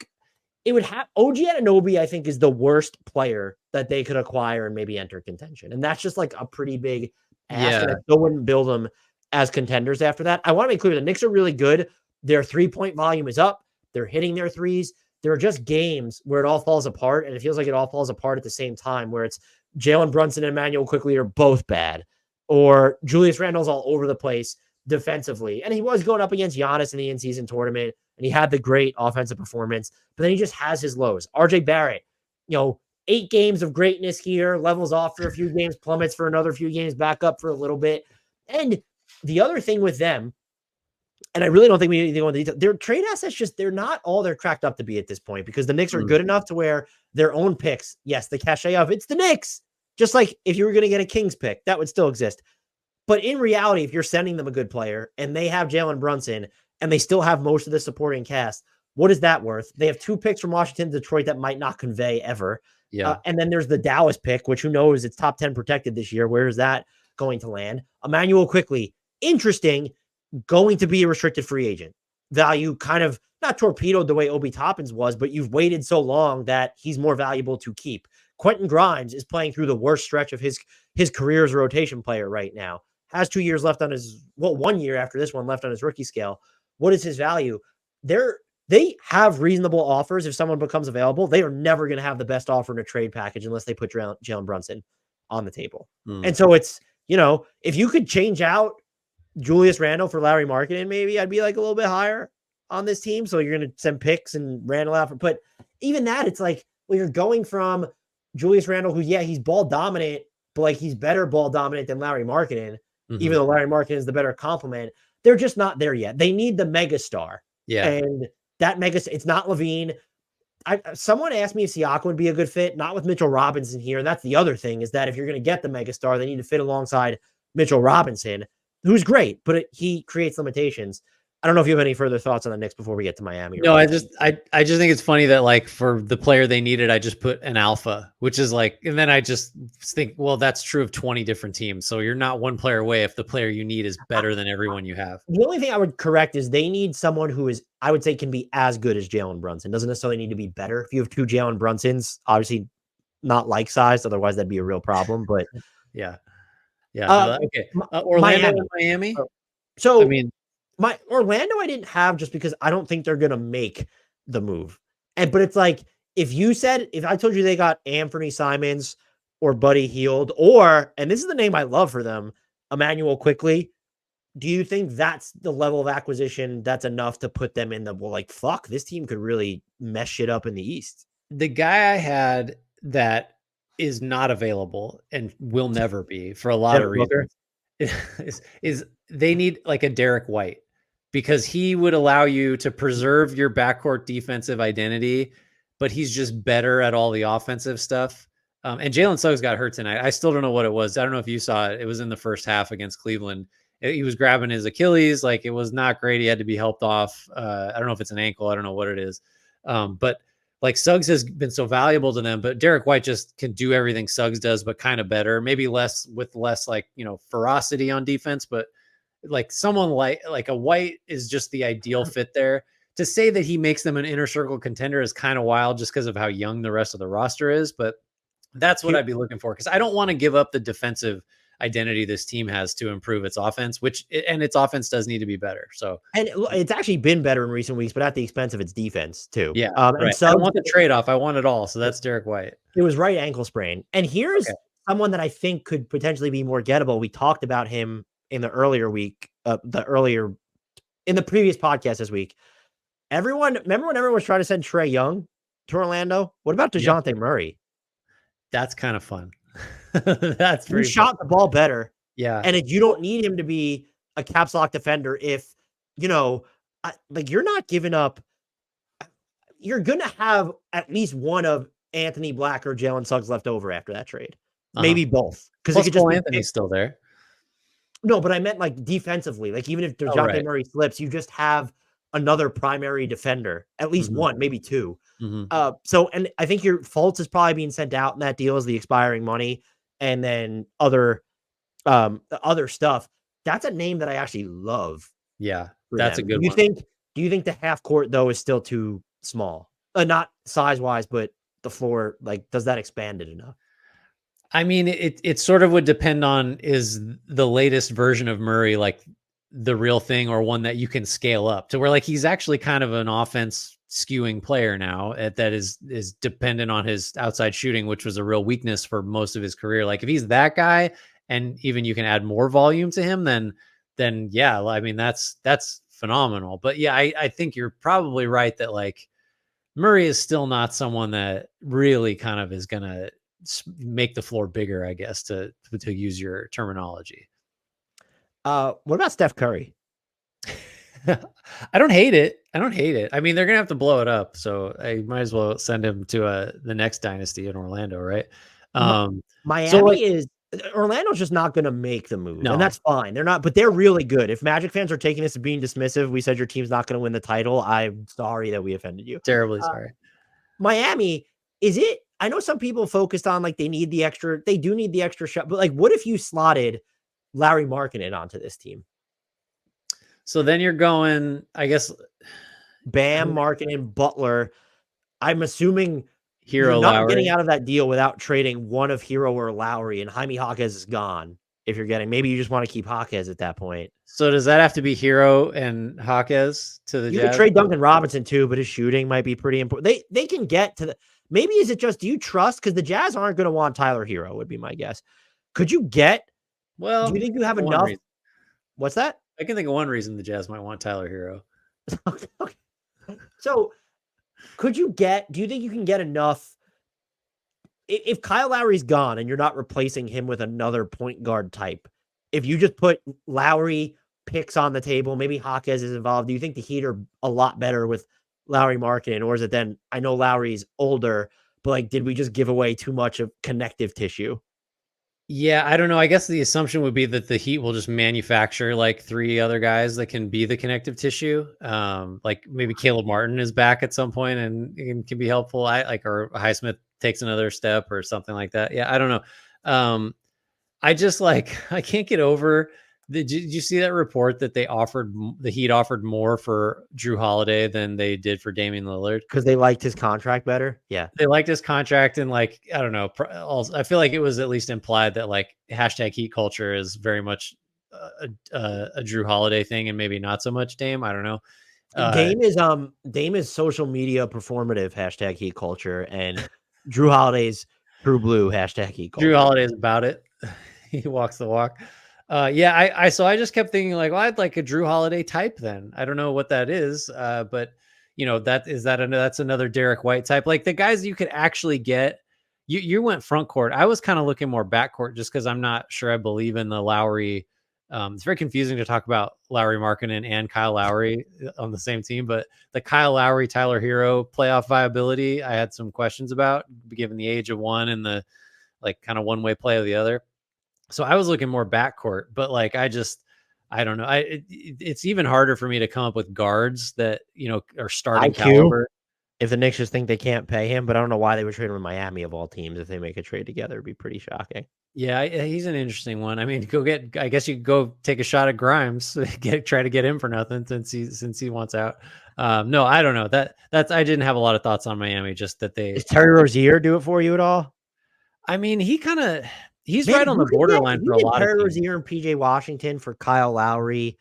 Speaker 1: it would have OG Anunoby, I think is the worst player that they could acquire and maybe enter contention. And that's just like a pretty big ask. And I still wouldn't build them as contenders after that. I want to make clear the Knicks are really good. Their 3-point volume is up. They're hitting their threes. There are just games where it all falls apart. And it feels like it all falls apart at the same time, where it's Jalen Brunson and Immanuel Quickley are both bad, or Julius Randle's all over the place defensively. And he was going up against Giannis in the in-season tournament, and he had the great offensive performance, but then he just has his lows. RJ Barrett, 8 games of greatness here, levels off for a few games, plummets for another few games, back up for a little bit. And the other thing with them, and I really don't think we need to go into detail, their trade assets they're not all they're cracked up to be at this point, because the Knicks are good enough to where their own picks, yes, the cachet of it's the Knicks, just like if you were going to get a Kings pick, that would still exist. But in reality, if you're sending them a good player and they have Jalen Brunson and they still have most of the supporting cast, what is that worth? They have 2 picks from Washington, Detroit that might not convey ever.
Speaker 2: Yeah.
Speaker 1: And then there's the Dallas pick, which who knows, it's top 10 protected this year. Where is that going to land? Immanuel Quickley, interesting, going to be a restricted free agent. Value kind of not torpedoed the way Obi Toppins was, but you've waited so long that he's more valuable to keep. Quentin Grimes is playing through the worst stretch of his career as a rotation player right now. Has 2 years left on his, 1 year after this one left on his rookie scale. What is his value? They have reasonable offers if someone becomes available. They are never going to have the best offer in a trade package unless they put Jalen Brunson on the table. And so it's, if you could change out Julius Randle for Lauri Markkanen, maybe I'd be like a little bit higher on this team. So you're going to send picks and Randle out. But even that, it's like, well, you're going from Julius Randle, who, he's ball dominant, but like he's better ball dominant than Lauri Markkanen, even though Lauri Markkanen is the better complement. They're just not there yet. They need the megastar.
Speaker 2: Yeah.
Speaker 1: And that it's not LaVine. Someone asked me if Siakam would be a good fit, not with Mitchell Robinson here. And that's the other thing, is that if you're going to get the megastar, they need to fit alongside Mitchell Robinson, who's great, but he creates limitations. I don't know if you have any further thoughts on the Knicks before we get to Miami.
Speaker 2: No, I just think it's funny that like for the player they needed, I just put an alpha, which is like, and then I just think, well, that's true of 20 different teams. So you're not one player away if the player you need is better than everyone you have.
Speaker 1: The only thing I would correct is they need someone who is, I would say, can be as good as Jalen Brunson. Doesn't necessarily need to be better. If you have 2 Jalen Brunsons, obviously not like sized, otherwise that'd be a real problem. But
Speaker 2: yeah. Okay. Orlando and Miami.
Speaker 1: So I mean, my Orlando I didn't have just because I don't think they're going to make the move. But it's like, if I told you they got Anfernee Simons or Buddy Hield, and this is the name I love for them, Immanuel Quickley, do you think that's the level of acquisition that's enough to put them in the, fuck, this team could really mess shit up in the East?
Speaker 2: The guy I had that is not available and will never be for a lot of reasons is they need like a Derek White, because he would allow you to preserve your backcourt defensive identity, but he's just better at all the offensive stuff. And Jalen Suggs got hurt tonight. I still don't know what it was. I don't know if you saw it. It was in the first half against Cleveland. He was grabbing his Achilles. Like, it was not great. He had to be helped off. I don't know if it's an ankle. I don't know what it is. But like, Suggs has been so valuable to them, but Derek White just can do everything Suggs does, but kind of better, maybe less like, ferocity on defense, but like someone like a White is just the ideal fit there. To say that he makes them an inner circle contender is kind of wild just because of how young the rest of the roster is, but that's what I'd be looking for. Cause I don't want to give up the defensive identity this team has to improve its offense, and its offense does need to be better. So,
Speaker 1: and it's actually been better in recent weeks, but at the expense of its defense too.
Speaker 2: yeah,
Speaker 1: And
Speaker 2: right. I don't want the trade-off. I want it all. So that's Derek White.
Speaker 1: It was right ankle sprain. And here's someone that I think could potentially be more gettable. We talked about him in the earlier week, in the previous podcast this week. Remember when everyone was trying to send Trae Young to Orlando? What about DeJounte Murray?
Speaker 2: That's kind of fun. That's pretty.
Speaker 1: He shot the ball better.
Speaker 2: Yeah.
Speaker 1: And you don't need him to be a caps lock defender if, you're not giving up. You're going to have at least one of Anthony Black or Jalen Suggs left over after that trade. Maybe both.
Speaker 2: Because Anthony's still there.
Speaker 1: No, but I meant like defensively. Like even if DeJounte Murray slips, you just have another primary defender, at least one, maybe two. So, and I think your Fultz is probably being sent out in that deal as the expiring money, and then other stuff. That's a name that I actually love.
Speaker 2: Yeah, that's a good
Speaker 1: one. Do you think the half court though is still too small? Not size wise, but the floor, like, does that expand it enough?
Speaker 2: I mean, it sort of would depend on, is the latest version of Murray like the real thing, or one that you can scale up to where like he's actually kind of an offense skewing player now that is dependent on his outside shooting, which was a real weakness for most of his career. Like if he's that guy, and even you can add more volume to him, then yeah, I mean, that's phenomenal. But yeah, I think you're probably right that like Murray is still not someone that really kind of is going to make the floor bigger, I guess, to use your terminology.
Speaker 1: What about Steph Curry?
Speaker 2: I don't hate it. I mean, they're going to have to blow it up. So I might as well send him to the next dynasty in Orlando, right?
Speaker 1: Miami Orlando's just not going to make the move. No. And that's fine. They're not, but they're really good. If Magic fans are taking this as being dismissive, we said your team's not going to win the title. I'm sorry that we offended you.
Speaker 2: Terribly sorry.
Speaker 1: Miami, I know some people focused on like they do need the extra shot, but like what if you slotted Lauri Markkanen onto this team?
Speaker 2: So then you're going, I guess,
Speaker 1: Bam, Markkanen, Butler. I'm assuming
Speaker 2: Hero
Speaker 1: you're not
Speaker 2: Lauri.
Speaker 1: Getting out of that deal without trading one of Hero or Lauri, and Jaime Jaquez is gone. If you're maybe you just want to keep Jaquez at that point.
Speaker 2: So does that have to be Hero and Jaquez to the Jazz?
Speaker 1: You could trade Duncan Robinson too, but his shooting might be pretty important. They can get to the. Maybe is it just, do you trust? Because the Jazz aren't going to want Tyler Hero, would be my guess. Could you get?
Speaker 2: Well,
Speaker 1: do you think you have enough? What's that?
Speaker 2: I can think of one reason the Jazz might want Tyler Hero.
Speaker 1: Okay. So could you get? Do you think you can get enough? If Kyle Lowry's gone and you're not replacing him with another point guard type, if you just put Lowry picks on the table, maybe Jaquez is involved, do you think the Heat are a lot better with Lauri Markkanen? Or is it then, I know Lowry's older, but like, did we just give away too much of connective tissue?
Speaker 2: Yeah, I don't know. I guess the assumption would be that the Heat will just manufacture like 3 other guys that can be the connective tissue. Like maybe Caleb Martin is back at some point and can be helpful. Or Highsmith takes another step or something like that. Yeah, I don't know. I just I can't get over. Did you see that report that the Heat offered more for Drew Holiday than they did for Damian Lillard?
Speaker 1: Because they liked his contract better? Yeah.
Speaker 2: They liked his contract, and I don't know. I feel like it was at least implied that hashtag Heat culture is very much a Drew Holiday thing and maybe not so much Dame. I don't know.
Speaker 1: Dame is social media performative hashtag Heat culture, and Drew Holiday's true blue hashtag Heat culture.
Speaker 2: Drew Holiday's about it. He walks the walk. I just kept thinking I'd like a Drew Holiday type then. I don't know what that is, but that's another Derek White type. Like the guys you could actually get. You went front court. I was kind of looking more backcourt just because I'm not sure I believe in the Lauri. It's very confusing to talk about Lauri Markkanen and Kyle Lowry on the same team, but the Kyle Lowry, Tyler Hero playoff viability, I had some questions about, given the age of one and the kind of one-way play of the other. So I was looking more backcourt, but I don't know. It's even harder for me to come up with guards that, are starting caliber.
Speaker 1: If the Knicks just think they can't pay him, but I don't know why they would trade him with Miami of all teams. If they make a trade together, it'd be pretty shocking.
Speaker 2: Yeah, he's an interesting one. I mean, I guess you could go take a shot at Grimes, try to get him for nothing since he wants out. No, I don't know. I didn't have a lot of thoughts on Miami. Just that Does
Speaker 1: Terry Rozier do it for you at all?
Speaker 2: I mean, he kind of. he's
Speaker 1: Man,
Speaker 2: right on
Speaker 1: you
Speaker 2: the
Speaker 1: could
Speaker 2: borderline for a lot of
Speaker 1: Terry
Speaker 2: teams.
Speaker 1: Rozier and PJ Washington for Kyle Lowry,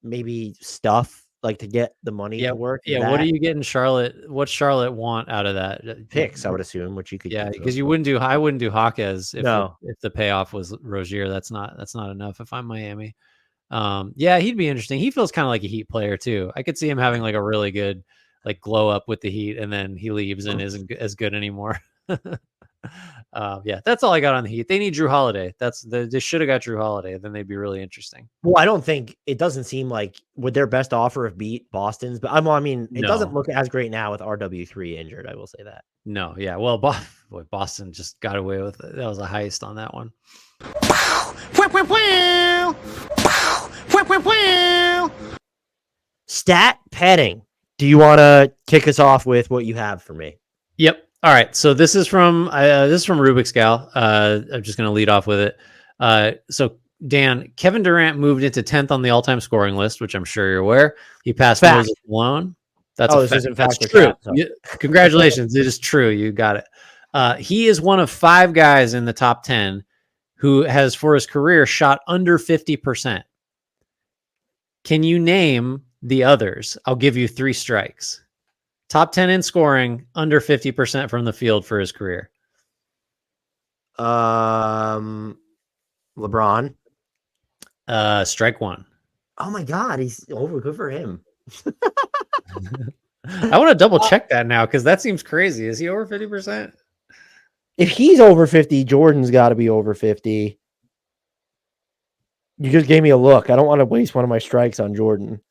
Speaker 1: maybe stuff like to get the money
Speaker 2: Yeah,
Speaker 1: to work.
Speaker 2: yeah. What are you getting, Charlotte? What's Charlotte want out of that?
Speaker 1: Picks, I would assume, which you could
Speaker 2: Yeah,
Speaker 1: give
Speaker 2: because
Speaker 1: them.
Speaker 2: I wouldn't do Hawkes
Speaker 1: No.
Speaker 2: if the payoff was Rozier. That's not enough if I'm Miami. Yeah, he'd be interesting. He feels kind of like a Heat player too. I could see him having like a really good like glow up with the Heat, and then he leaves and isn't as good anymore. Yeah, that's all I got on the Heat. They need Drew Holiday. They should have got Drew Holiday. Then they'd be really interesting.
Speaker 1: Well, I don't think it doesn't seem like would their best offer have beat Boston's, but I mean, it doesn't look as great now with RW3 injured. I will say that.
Speaker 2: No, yeah. Well, Boston just got away with it. That was a heist on that one.
Speaker 1: Stat padding. Do you want to kick us off with what you have for me?
Speaker 2: Yep. All right. So this is from Rubik's Gal. I'm just going to lead off with it. So Dan, Kevin Durant moved into 10th on the all-time scoring list, which I'm sure you're aware. He passed Moses Malone. That's that's true. Congratulations. It is true. You got it. He is one of 5 guys in the top 10 who has, for his career, shot under 50%. Can you name the others? I'll give you 3 strikes. Top 10 in scoring, under 50% from the field for his career.
Speaker 1: LeBron.
Speaker 2: Strike 1.
Speaker 1: Oh my God, he's over. Good for him.
Speaker 2: I want to double check that now because that seems crazy. Is he over 50%?
Speaker 1: If he's over 50, Jordan's got to be over 50. You just gave me a look. I don't want to waste one of my strikes on Jordan.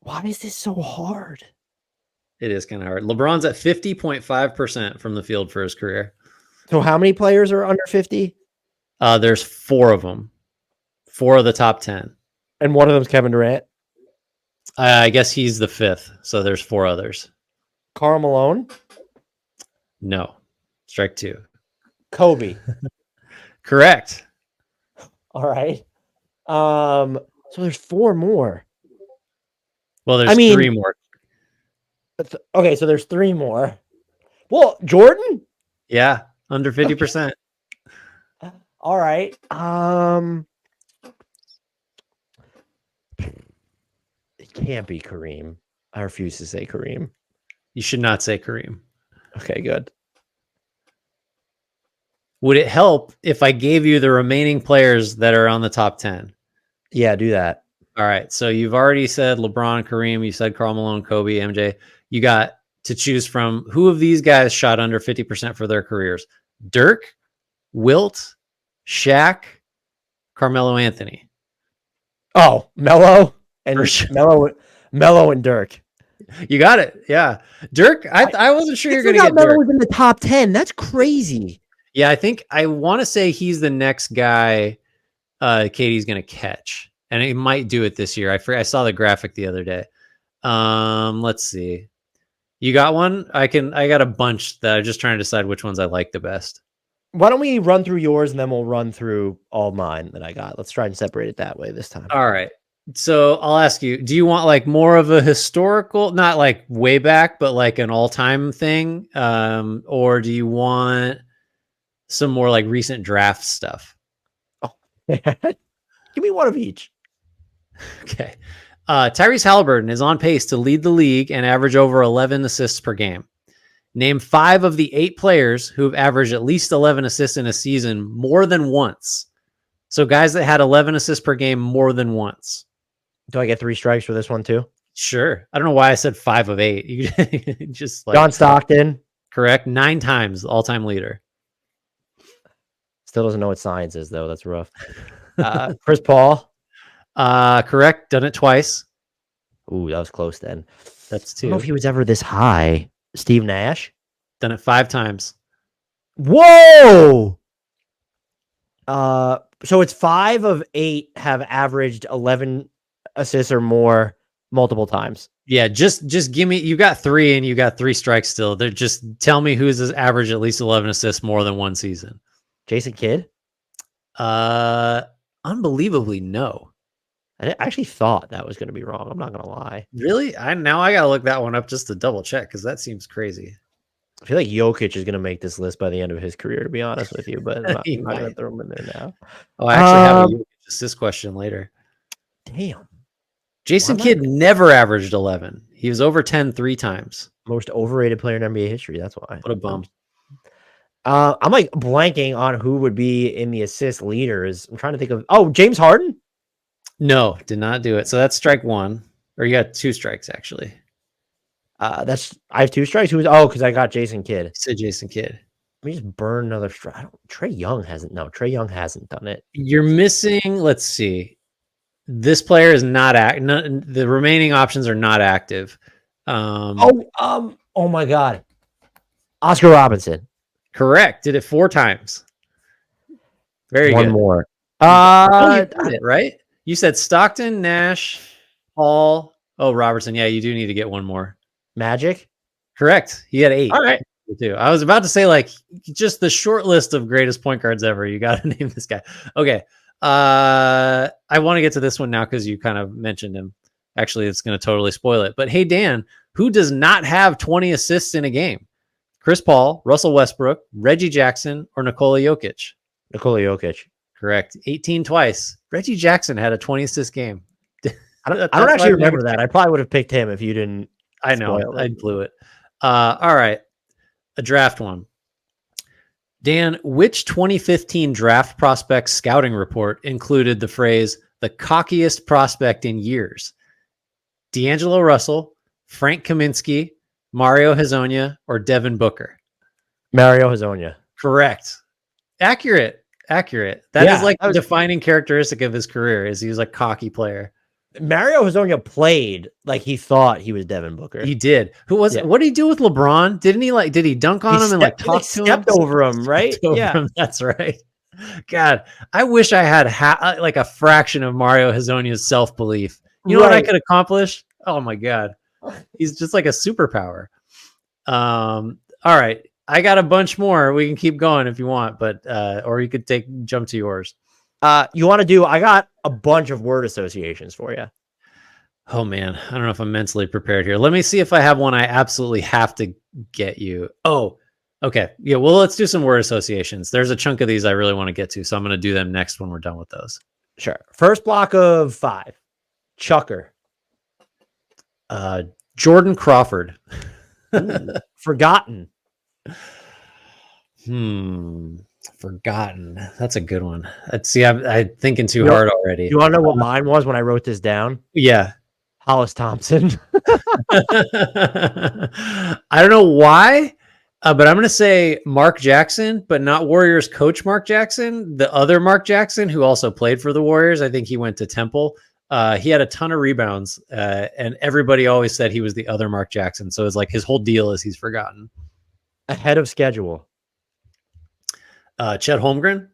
Speaker 1: Why is this so hard?
Speaker 2: It is kind of hard. LeBron's at 50.5% from the field for his career.
Speaker 1: So how many players are under 50?
Speaker 2: There's 4 of them. 4 of the top 10.
Speaker 1: And one of them's Kevin Durant?
Speaker 2: I guess he's the 5th. So there's 4 others.
Speaker 1: Karl Malone?
Speaker 2: No. Strike 2.
Speaker 1: Kobe.
Speaker 2: Correct.
Speaker 1: All right. So there's 4 more.
Speaker 2: Well, there's 3 more.
Speaker 1: Okay, so there's 3 more. Well, Jordan?
Speaker 2: Yeah, under 50%.
Speaker 1: Okay. All right. It can't be Kareem. I refuse to say Kareem.
Speaker 2: You should not say Kareem.
Speaker 1: Okay, good.
Speaker 2: Would it help if I gave you the remaining players that are on the top 10?
Speaker 1: Yeah, do that.
Speaker 2: All right. So you've already said LeBron, Kareem. You said Karl Malone, Kobe, MJ. You got to choose from who of these guys shot under 50% for their careers? Dirk, Wilt, Shaq, Carmelo Anthony.
Speaker 1: Oh, Melo and
Speaker 2: Sure.
Speaker 1: Melo and Dirk.
Speaker 2: You got it. Yeah. Dirk, I wasn't sure you're going to get
Speaker 1: Melo
Speaker 2: Dirk.
Speaker 1: was in the top 10. That's crazy.
Speaker 2: Yeah, I want to say he's the next guy Katie's going to catch. And he might do it this year. I saw the graphic the other day. Let's see. You got one? I got a bunch that I'm just trying to decide which ones I like the best.
Speaker 1: Why don't we run through yours and then we'll run through all mine that I got. Let's try and separate it that way this time.
Speaker 2: All right. So I'll ask you, do you want like more of a historical, not like way back, but like an all-time thing? Or do you want some more like recent draft stuff?
Speaker 1: Oh, give me one of each.
Speaker 2: Okay. Tyrese Halliburton is on pace to lead the league and average over 11 assists per game. Name 5 of the 8 players who have averaged at least 11 assists in a season more than once. So guys that had 11 assists per game more than once.
Speaker 1: Do I get 3 strikes for this one too?
Speaker 2: Sure. I don't know why I said 5 of 8. You just like
Speaker 1: John Stockton.
Speaker 2: Correct. 9 times all-time leader.
Speaker 1: Still doesn't know what science is though. That's rough. Chris Paul.
Speaker 2: Correct. Done it twice.
Speaker 1: Ooh, that was close then.
Speaker 2: That's 2.
Speaker 1: I don't know if he was ever this high. Steve Nash.
Speaker 2: Done it 5 times.
Speaker 1: Whoa. So it's 5 of 8 have averaged 11 assists or more multiple times.
Speaker 2: Yeah, just give me. You got 3 and you got 3 strikes still. They're just tell me who's averaged at least 11 assists more than one season.
Speaker 1: Jason Kidd.
Speaker 2: Unbelievably no.
Speaker 1: I actually thought that was going to be wrong. I'm not going to lie.
Speaker 2: Really? Now I gotta look that one up just to double check because that seems crazy.
Speaker 1: I feel like Jokic is going to make this list by the end of his career, to be honest with you, but I'm not,
Speaker 2: He
Speaker 1: I'm not going
Speaker 2: might.
Speaker 1: to throw him in there now.
Speaker 2: Oh, I actually have a Jokic assist question later.
Speaker 1: Damn.
Speaker 2: Jason
Speaker 1: Why am I-
Speaker 2: Kidd never averaged 11. He was over 10 3 times.
Speaker 1: Most overrated player in NBA history. That's why.
Speaker 2: What a bum.
Speaker 1: I'm like blanking on who would be in the assist leaders. I'm trying to think of. James Harden.
Speaker 2: No, did not do it. So that's strike one. Or you got 2 strikes, actually.
Speaker 1: I have 2 strikes. Because I got Jason Kidd.
Speaker 2: You said Jason Kidd.
Speaker 1: Let me just burn another strike. Trae Young hasn't. No, Trae Young hasn't done it.
Speaker 2: You're missing. Let's see. This player is not the remaining options are not active.
Speaker 1: Oh my God. Oscar Robinson.
Speaker 2: Correct. Did it 4 times. Very
Speaker 1: One
Speaker 2: good.
Speaker 1: more.
Speaker 2: You did it, right? You said Stockton, Nash, Paul. Oh, Robertson. Yeah, you do need to get one more.
Speaker 1: Magic.
Speaker 2: Correct. He had 8.
Speaker 1: All right.
Speaker 2: Too. I was about to say, like, just the short list of greatest point guards ever. You got to name this guy. Okay. I want to get to this one now because you kind of mentioned him. Actually, it's going to totally spoil it. But hey, Dan, who does not have 20 assists in a game? Chris Paul, Russell Westbrook, Reggie Jackson, or Nikola Jokic?
Speaker 1: Nikola Jokic.
Speaker 2: Correct. 18 twice. Reggie Jackson had a 20 assist game.
Speaker 1: I don't actually remember that. I probably would have picked him if you didn't.
Speaker 2: I know. I blew it. All right. A draft one. Dan, which 2015 draft prospect scouting report included the phrase the cockiest prospect in years? D'Angelo Russell, Frank Kaminsky, Mario Hezonja, or Devin Booker?
Speaker 1: Mario Hezonja.
Speaker 2: Correct. Accurate. That is like the defining characteristic of his career is he was a cocky player.
Speaker 1: Mario Hezonja played like he thought he was Devin Booker.
Speaker 2: He did. What did he do with LeBron? Did he dunk on him and like talk to him?
Speaker 1: Stepped over him, right?
Speaker 2: Yeah, that's right. God, I wish I had like a fraction of Mario Hezonja's self-belief. You know what I could accomplish? Oh my God. He's just like a superpower. All right. I got a bunch more. We can keep going if you want, but or you could jump to yours.
Speaker 1: You want to do? I got a bunch of word associations for you.
Speaker 2: Oh man, I don't know if I'm mentally prepared here. Let me see if I have one I absolutely have to get you. Oh, okay. Yeah, well, let's do some word associations. There's a chunk of these I really want to get to, so I'm going to do them next when we're done with those.
Speaker 1: Sure. First block of 5. Chucker.
Speaker 2: Jordan Crawford.
Speaker 1: Forgotten.
Speaker 2: Forgotten. That's a good one. See, I'm thinking too hard already.
Speaker 1: You want to know what mine was when I wrote this down?
Speaker 2: Yeah.
Speaker 1: Hollis Thompson.
Speaker 2: I don't know why, but I'm going to say Mark Jackson, but not Warriors coach Mark Jackson. The other Mark Jackson, who also played for the Warriors. I think he went to Temple. He had a ton of rebounds, and everybody always said he was the other Mark Jackson. So it's like his whole deal is he's forgotten.
Speaker 1: Ahead of schedule.
Speaker 2: Chet Holmgren.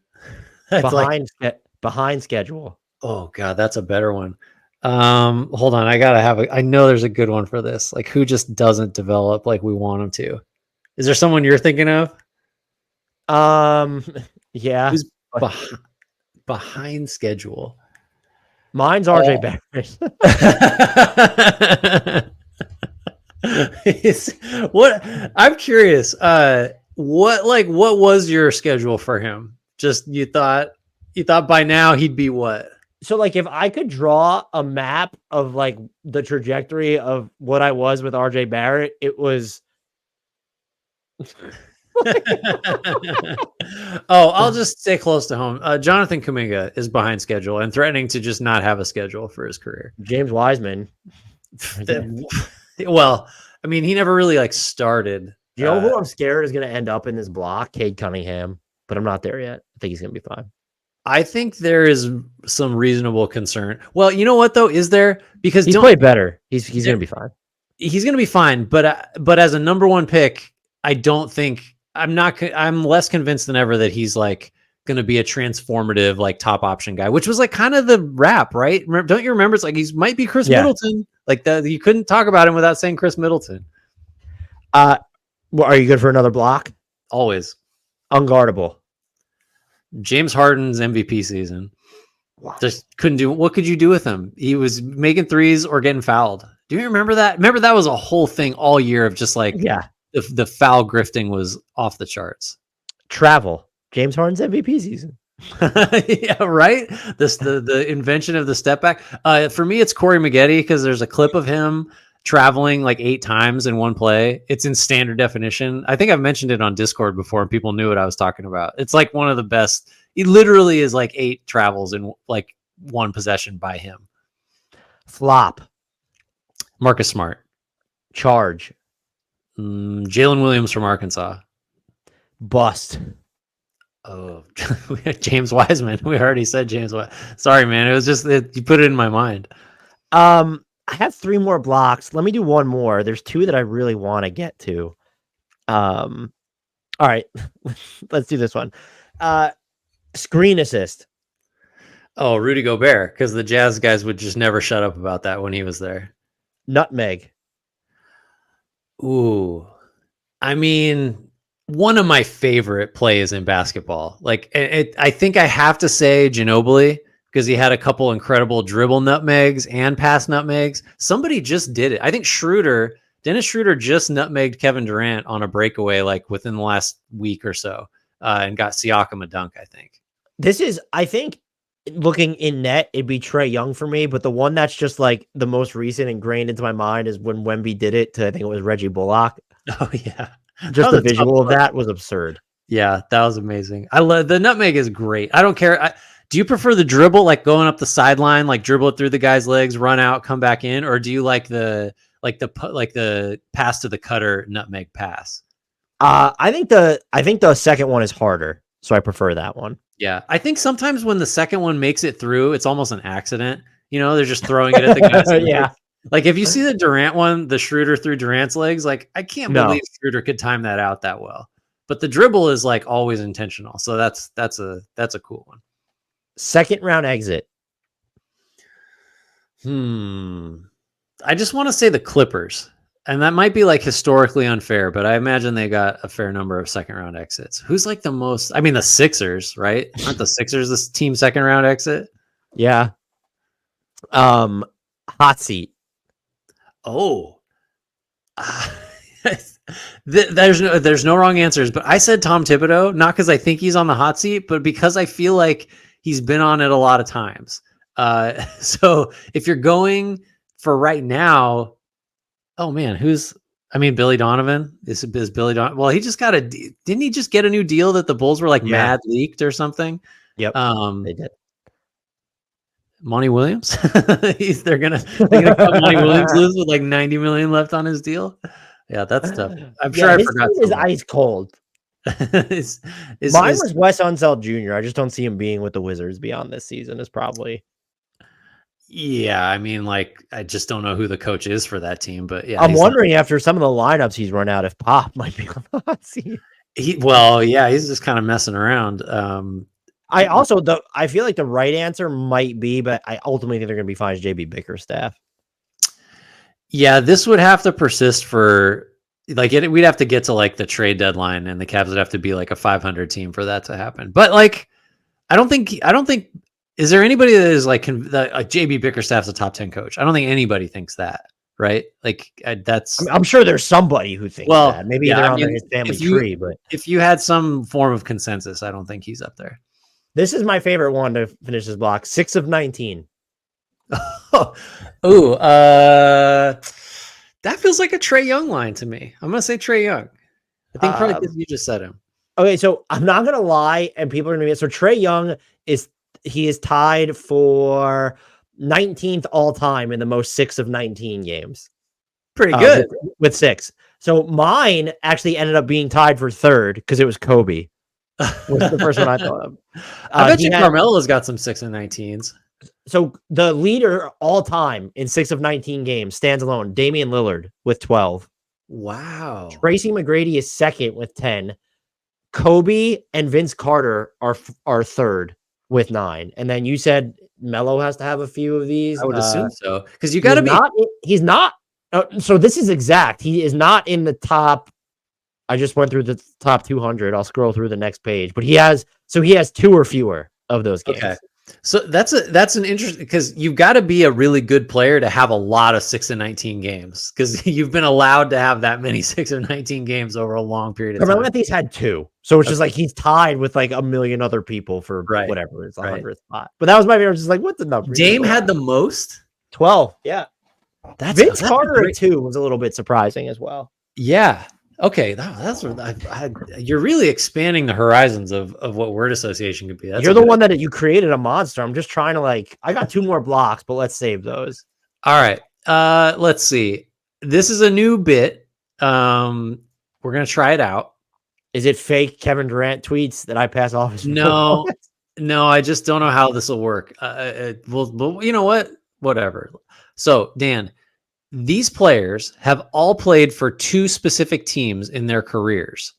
Speaker 1: Behind schedule.
Speaker 2: Oh God, that's a better one. Hold on, I know there's a good one for this. Like, who just doesn't develop like we want him to? Is there someone you're thinking of?
Speaker 1: Yeah.
Speaker 2: Who's behind schedule?
Speaker 1: Mine's RJ Barrett.
Speaker 2: What I'm curious. What was your schedule for him? Just you thought by now he'd be what?
Speaker 1: So like if I could draw a map of like the trajectory of what I was with RJ Barrett, it was
Speaker 2: I'll just stay close to home. Jonathan Kuminga is behind schedule and threatening to just not have a schedule for his career.
Speaker 1: James Wiseman.
Speaker 2: Well, I mean, he never really like started.
Speaker 1: You know who I'm scared is going to end up in this block? Cade Cunningham, but I'm not there yet. I think he's going to be fine.
Speaker 2: I think there is some reasonable concern. Well, you know what though? Is there? Because
Speaker 1: he's played better. He's going to be fine.
Speaker 2: He's going to be fine. But as a number 1 pick, I don't think I'm less convinced than ever that he's like going to be a transformative, like top option guy, which was like kind of the rap, right? Don't you remember? It's like he might be Chris Middleton. Like that, you couldn't talk about him without saying Chris Middleton.
Speaker 1: Well, are you good for another block?
Speaker 2: Always.
Speaker 1: Unguardable.
Speaker 2: James Harden's MVP season. Wow. Just couldn't do. What could you do with him? He was making threes or getting fouled. Do you remember that? Remember that was a whole thing all year of just like the foul grifting was off the charts.
Speaker 1: Travel. James Harden's MVP season.
Speaker 2: Yeah, right. The invention of the step back. For me, it's Corey Maggette because there's a clip of him traveling like 8 times in one play. It's in standard definition. I think I've mentioned it on Discord before, and people knew what I was talking about. It's like one of the best. He literally is like 8 travels in like one possession by him.
Speaker 1: Flop.
Speaker 2: Marcus Smart.
Speaker 1: Charge.
Speaker 2: Jalen Williams from Arkansas.
Speaker 1: Bust.
Speaker 2: Oh, James Wiseman. We already said James Wiseman. Sorry, man. It was just you put it in my mind.
Speaker 1: I have 3 more blocks. Let me do one more. There's 2 that I really want to get to. All right. Let's do this one. Screen assist.
Speaker 2: Oh, Rudy Gobert, because the Jazz guys would just never shut up about that when he was there.
Speaker 1: Nutmeg.
Speaker 2: Ooh. I mean, one of my favorite plays in basketball. Like, I think I have to say Ginobili, because he had a couple incredible dribble nutmegs and pass nutmegs. Somebody just did it. I think Dennis Schroeder just nutmegged Kevin Durant on a breakaway like within the last week or so, and got Siakam a dunk, I think.
Speaker 1: I think, looking in net, it'd be Trae Young for me, but the one that's just like the most recent ingrained into my mind is when Wemby did it to, I think it was Reggie Bullock.
Speaker 2: Oh, yeah.
Speaker 1: Just the visual of that was absurd.
Speaker 2: Yeah, that was amazing. I love the nutmeg is great. I don't care. Do you prefer the dribble, like going up the sideline, like dribble it through the guy's legs, run out, come back in, or do you like the pass to the cutter nutmeg pass?
Speaker 1: I think the second one is harder, so I prefer that one.
Speaker 2: Yeah, I think sometimes when the second one makes it through, it's almost an accident. You know, they're just throwing it at the guy's
Speaker 1: yeah.
Speaker 2: Like if you see the Durant one, the Schroeder through Durant's legs, like I can't believe Schroeder could time that out that well. But the dribble is like always intentional, so that's a cool one.
Speaker 1: Second round exit.
Speaker 2: I just want to say the Clippers, and that might be like historically unfair, but I imagine they got a fair number of second round exits. Who's like the most? I mean, the Sixers, right? Aren't the Sixers this team second round exit?
Speaker 1: Yeah. Hot seat.
Speaker 2: Oh, there's no wrong answers, but I said Tom Thibodeau, not because I think he's on the hot seat, but because I feel like he's been on it a lot of times. So if you're going for right now, oh man, Billy Donovan is Billy Donovan. Well, he just didn't he just get a new deal that the Bulls were like mad leaked or something?
Speaker 1: Yep. They did.
Speaker 2: Monty Williams. They're gonna cut Monty Williams loose with like $90 million left on his deal. Yeah, that's tough. I'm sure I forgot.
Speaker 1: His ice cold. Mine was Wes Unseld Jr. I just don't see him being with the Wizards beyond this season. Is probably.
Speaker 2: Yeah, I mean, like I just don't know who the coach is for that team, but yeah,
Speaker 1: I'm wondering after some of the lineups he's run out if Pop might be on the hot seat.
Speaker 2: He's just kind of messing around.
Speaker 1: I feel like the right answer might be, but I ultimately think they're going to be fine as JB Bickerstaff.
Speaker 2: Yeah, this would have to persist for we'd have to get to like the trade deadline, and the Cavs would have to be like a 500 team for that to happen. But like, I don't think. Is there anybody that is like JB Bickerstaff's a top 10 coach? I don't think anybody thinks that, right? Like I'm
Speaker 1: sure there's somebody who thinks that. Maybe they're on his family tree, but
Speaker 2: if you had some form of consensus, I don't think he's up there.
Speaker 1: This is my favorite one to finish this block. 6 of 19.
Speaker 2: That feels like a Trae Young line to me. I'm gonna say Trae Young. I think probably because you just said him.
Speaker 1: Okay, so I'm not gonna lie, and people are gonna be so Trae Young is tied for 19th all time in the most 6 of 19 games.
Speaker 2: Pretty good
Speaker 1: with 6. So mine actually ended up being tied for 3rd because it was Kobe. Was the first one I thought of.
Speaker 2: I bet you Carmelo's got some 6 of 19s.
Speaker 1: So the leader all time in 6 of 19 games stands alone, Damian Lillard with 12.
Speaker 2: Wow.
Speaker 1: Tracy McGrady is second with 10. Kobe and Vince Carter are 3rd with 9. And then you said Melo has to have a few of these.
Speaker 2: I would assume so. Because you got to be.
Speaker 1: He's not. So this is exact. He is not in the top. I just went through the top 200. I'll scroll through the next page. But he has 2 or fewer of those games.
Speaker 2: Okay. So that's an interesting, because you've got to be a really good player to have a lot of 6-19 games, because you've been allowed to have that many 6-19 games over a long period of time.
Speaker 1: Carmelo Anthony's had 2, so it's just like he's tied with like a million other people for whatever it's 100th spot. But that was my favorite. Just like, what's the number?
Speaker 2: Dame had the most.
Speaker 1: 12. Yeah,
Speaker 2: That's
Speaker 1: Vince Carter at 2 was a little bit surprising as well.
Speaker 2: Yeah. Okay, that's what you're really expanding the horizons of what word association could be.
Speaker 1: You're the one that you created a monster. I'm just trying to I got 2 more blocks, but let's save those.
Speaker 2: All right. Let's see. This is a new bit. We're gonna try it out.
Speaker 1: Is it fake Kevin Durant tweets that I pass off?
Speaker 2: No, I just don't know how this will work. Well, you know what? Whatever. So, Dan, these players have all played for 2 specific teams in their careers.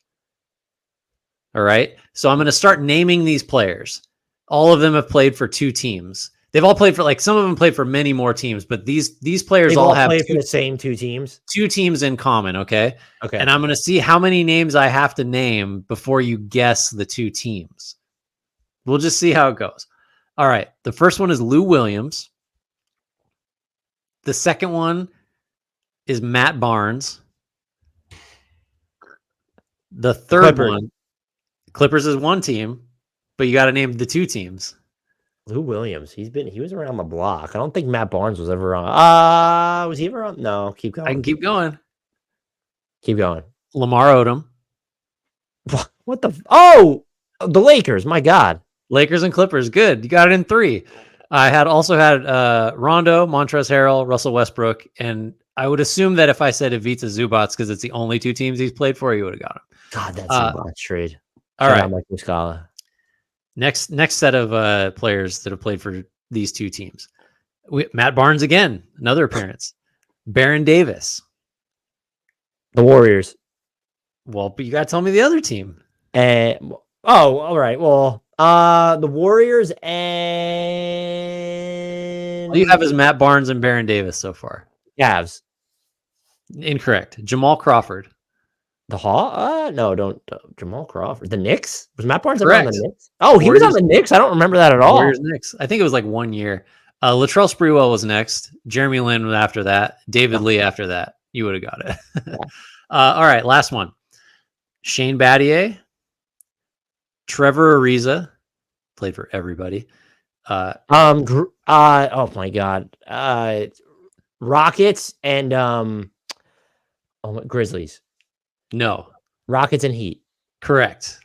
Speaker 2: All right. So I'm going to start naming these players. All of them have played for 2 teams. They've all played for some of them played for many more teams, but these players all have
Speaker 1: played for the same 2 teams.
Speaker 2: 2 teams in common. Okay.
Speaker 1: Okay.
Speaker 2: And I'm going to see how many names I have to name before you guess the 2 teams. We'll just see how it goes. All right. The first one is Lou Williams. The second one is Matt Barnes. The third one, Clippers is 1 team, but you got to name the 2 teams.
Speaker 1: Lou Williams, he was around the block. I don't think Matt Barnes was ever on. Was he ever on? No, keep going.
Speaker 2: I can keep going.
Speaker 1: Keep going.
Speaker 2: Lamar Odom.
Speaker 1: What the? Oh, the Lakers. My God.
Speaker 2: Lakers and Clippers. Good. You got it in 3. I also had Rondo, Montrezl Harrell, Russell Westbrook, and I would assume that if I said Ivica Zubac, because it's the only 2 teams he's played for, you would have got him.
Speaker 1: God, that's Zubac trade.
Speaker 2: All right.
Speaker 1: Mike Muscala.
Speaker 2: Next set of players that have played for these 2 teams. Matt Barnes again, another appearance. Baron Davis.
Speaker 1: The Warriors.
Speaker 2: Well, but you got to tell me the other team.
Speaker 1: All right. Well, the Warriors and
Speaker 2: all you have is Matt Barnes and Baron Davis so far.
Speaker 1: Cavs.
Speaker 2: Incorrect. Jamal Crawford.
Speaker 1: The Hawks? No, don't. Jamal Crawford. The Knicks? Was Matt Barnes ever
Speaker 2: Correct.
Speaker 1: on the Knicks? Oh, he was on the Knicks? I don't remember that at all.
Speaker 2: Warriors Knicks. I think it was like 1 year. Latrell Sprewell was next. Jeremy Lin was after that. David Lee after that. You would have got it.
Speaker 1: Yeah.
Speaker 2: All right, last one. Shane Battier. Trevor Ariza. Played for everybody.
Speaker 1: Oh my God. Rockets and Grizzlies.
Speaker 2: No.
Speaker 1: Rockets and Heat.
Speaker 2: Correct.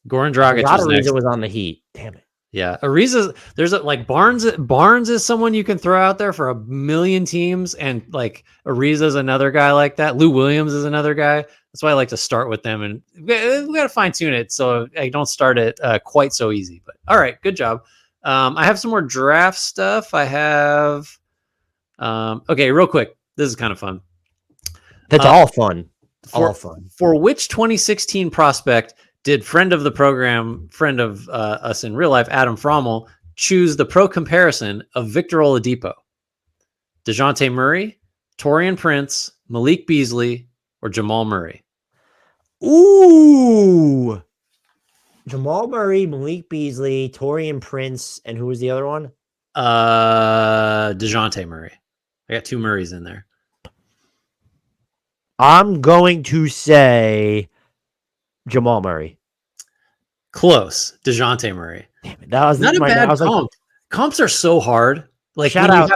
Speaker 2: Goran Dragic was next.
Speaker 1: Ariza was on the Heat. Damn it.
Speaker 2: Yeah. Ariza, there's Barnes is someone you can throw out there for a million teams, and like Ariza is another guy like that. Lou Williams is another guy. That's why I like to start with them, and we got to fine tune it so I don't start it quite so easy. But all right, good job. I have some more draft stuff. I have okay, real quick. This is kind of fun.
Speaker 1: That's all fun. All fun.
Speaker 2: For which 2016 prospect did friend of the program, friend of us in real life, Adam Frommel, choose the pro comparison of Victor Oladipo? DeJounte Murray, Taurean Prince, Malik Beasley, or Jamal Murray?
Speaker 1: Ooh. Jamal Murray, Malik Beasley, Taurean Prince, and who was the other one?
Speaker 2: DeJounte Murray. I got 2 Murrays in there.
Speaker 1: I'm going to say Jamal Murray.
Speaker 2: Close. DeJounte Murray.
Speaker 1: Damn it, that was
Speaker 2: not a bad comp.
Speaker 1: Like,
Speaker 2: comps are so hard. Like,
Speaker 1: shout out.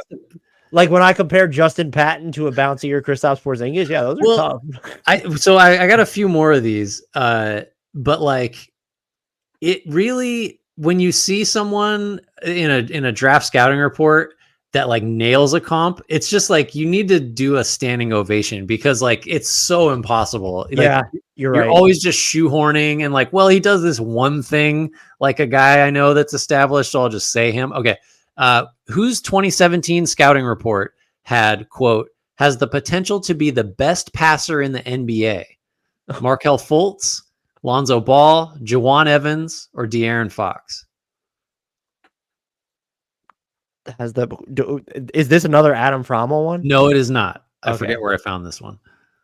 Speaker 1: Like when I compare Justin Patton to a bouncier Kristaps Porzingis, yeah, those are tough.
Speaker 2: I got a few more of these, but like it really, when you see someone in a draft scouting report that like nails a comp, it's just like you need to do a standing ovation, because like it's so impossible.
Speaker 1: Yeah,
Speaker 2: like,
Speaker 1: you're right.
Speaker 2: Always just shoehorning and like, well, he does this one thing like a guy I know that's established, so I'll just say him. Okay. Whose 2017 scouting report had, quote, has the potential to be the best passer in the NBA? Markelle Fultz, Lonzo Ball, Jawan Evans, or De'Aaron Fox?
Speaker 1: Is this another Adam Frommel one?
Speaker 2: No, it is not. I forget where I found this one.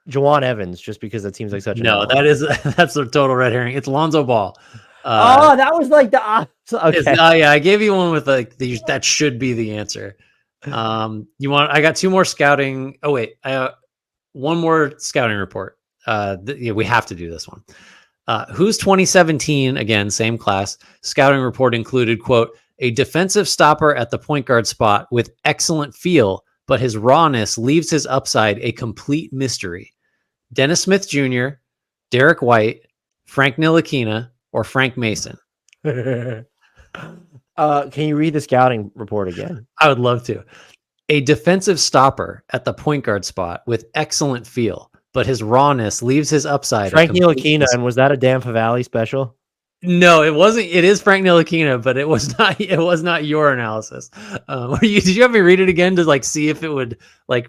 Speaker 1: Jawan Evans, just because that seems like such a
Speaker 2: that's a total red herring. It's Lonzo Ball.
Speaker 1: That was like the So, okay.
Speaker 2: Yeah, I gave you one with like that should be the answer. I got two more scouting. Oh wait, one more scouting report. We have to do this one. Whose 2017, again, same class, scouting report included, quote, a defensive stopper at the point guard spot with excellent feel, but his rawness leaves his upside a complete mystery. Dennis Smith Jr., Derek White, Frank Ntilikina, or Frank Mason?
Speaker 1: Can you read the scouting report again?
Speaker 2: I would love to. A defensive stopper at the point guard spot with excellent feel, but his rawness leaves his upside.
Speaker 1: Frank Ntilikina, and was that a Dan Favale special?
Speaker 2: No, it wasn't. It is Frank Ntilikina, but it was not. It was not your analysis. Did you have me read it again to like see if it would like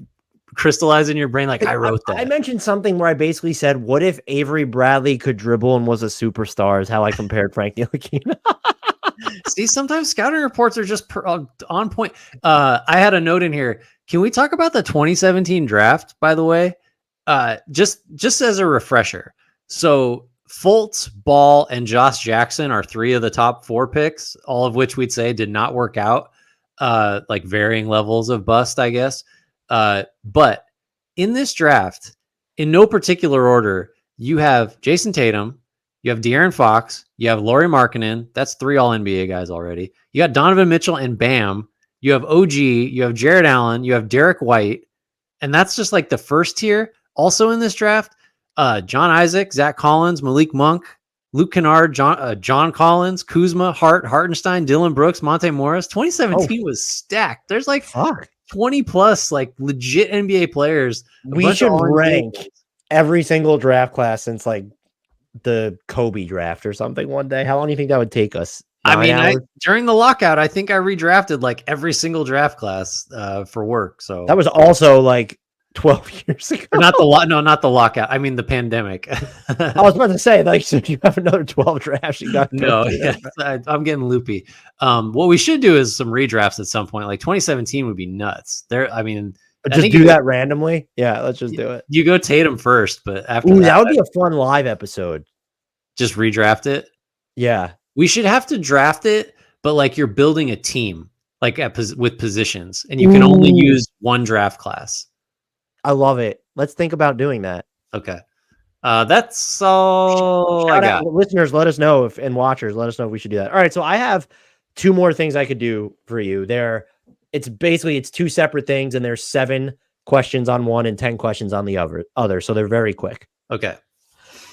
Speaker 2: crystallize in your brain? Like I wrote that.
Speaker 1: I mentioned something where I basically said, "What if Avery Bradley could dribble and was a superstar?" Is how I compared Frank Ntilikina.
Speaker 2: See, sometimes scouting reports are just on point. I had a note in here. Can we talk about the 2017 draft? By the way, just as a refresher. So Fultz, Ball, and Josh Jackson are three of the top 4 picks, all of which we'd say did not work out. Like varying levels of bust, I guess. But in this draft, in no particular order, you have Jason Tatum, you have De'Aaron Fox, you have Lauri Markkanen. That's 3 All-NBA guys already. You got Donovan Mitchell and Bam. You have OG, you have Jarrett Allen, you have Derek White. And that's just like the first tier. Also in this draft, John Isaac, Zach Collins, Malik Monk, Luke Kennard, John Collins, Kuzma, Hart, Hartenstein, Dylan Brooks, Monte Morris. 2017 was stacked. There's like 20 plus like legit NBA players.
Speaker 1: We should rank every single draft class since like the Kobe draft or something one day. How long do you think that would take us?
Speaker 2: During the lockout, I think I redrafted like every single draft class for work. So
Speaker 1: that was also like 12 years ago.
Speaker 2: Not the lockout. I mean the pandemic.
Speaker 1: I was about to say, like, so you have another 12 drafts. You got
Speaker 2: I'm getting loopy. What we should do is some redrafts at some point. Like 2017 would be nuts.
Speaker 1: Just do that randomly. Yeah, let's just do it.
Speaker 2: You go Tatum first, but after
Speaker 1: that would be a fun live episode.
Speaker 2: Just redraft it.
Speaker 1: Yeah,
Speaker 2: we should have to draft it, but like you're building a team, like with positions, and you can only use one draft class.
Speaker 1: I love it. Let's think about doing that.
Speaker 2: Okay. That's all I got.
Speaker 1: Listeners, let us know and watchers, let us know if we should do that. All right. So I have 2 more things I could do for you. It's 2 separate things, and there's 7 questions on one and 10 questions on the other. So they're very quick.
Speaker 2: Okay.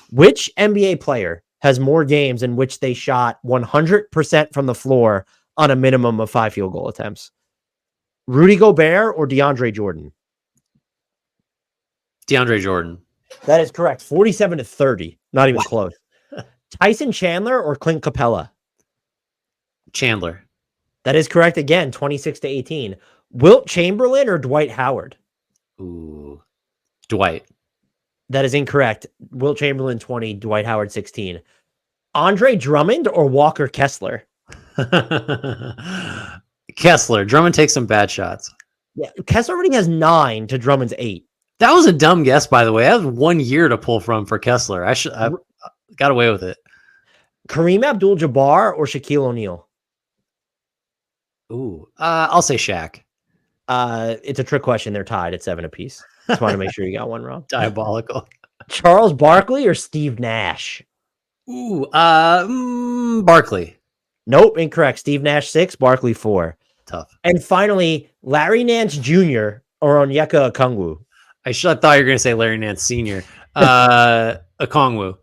Speaker 1: Which NBA player has more games in which they shot 100% from the floor on a minimum of 5 field goal attempts? Rudy Gobert or DeAndre Jordan?
Speaker 2: DeAndre Jordan.
Speaker 1: That is correct. 47-30. Not even close. Tyson Chandler or Clint Capella?
Speaker 2: Chandler.
Speaker 1: That is correct again. 26-18. Wilt Chamberlain or Dwight Howard?
Speaker 2: Ooh. Dwight.
Speaker 1: That is incorrect. Wilt Chamberlain 20, Dwight Howard 16. Andre Drummond or Walker Kessler?
Speaker 2: Kessler. Drummond takes some bad shots.
Speaker 1: Yeah, Kessler already has 9 to Drummond's 8.
Speaker 2: That was a dumb guess, by the way. That was 1 year to pull from for Kessler. I got away with it.
Speaker 1: Kareem Abdul-Jabbar or Shaquille O'Neal?
Speaker 2: Ooh, I'll say Shaq.
Speaker 1: It's a trick question. They're tied at 7 apiece. Just want to make sure you got one wrong.
Speaker 2: Diabolical.
Speaker 1: Charles Barkley or Steve Nash?
Speaker 2: Ooh, Barkley.
Speaker 1: Nope, incorrect. Steve Nash 6, Barkley 4.
Speaker 2: Tough.
Speaker 1: And finally, Larry Nance Jr. or Onyeka Okongwu?
Speaker 2: I thought you were going to say Larry Nance Sr. Okongwu.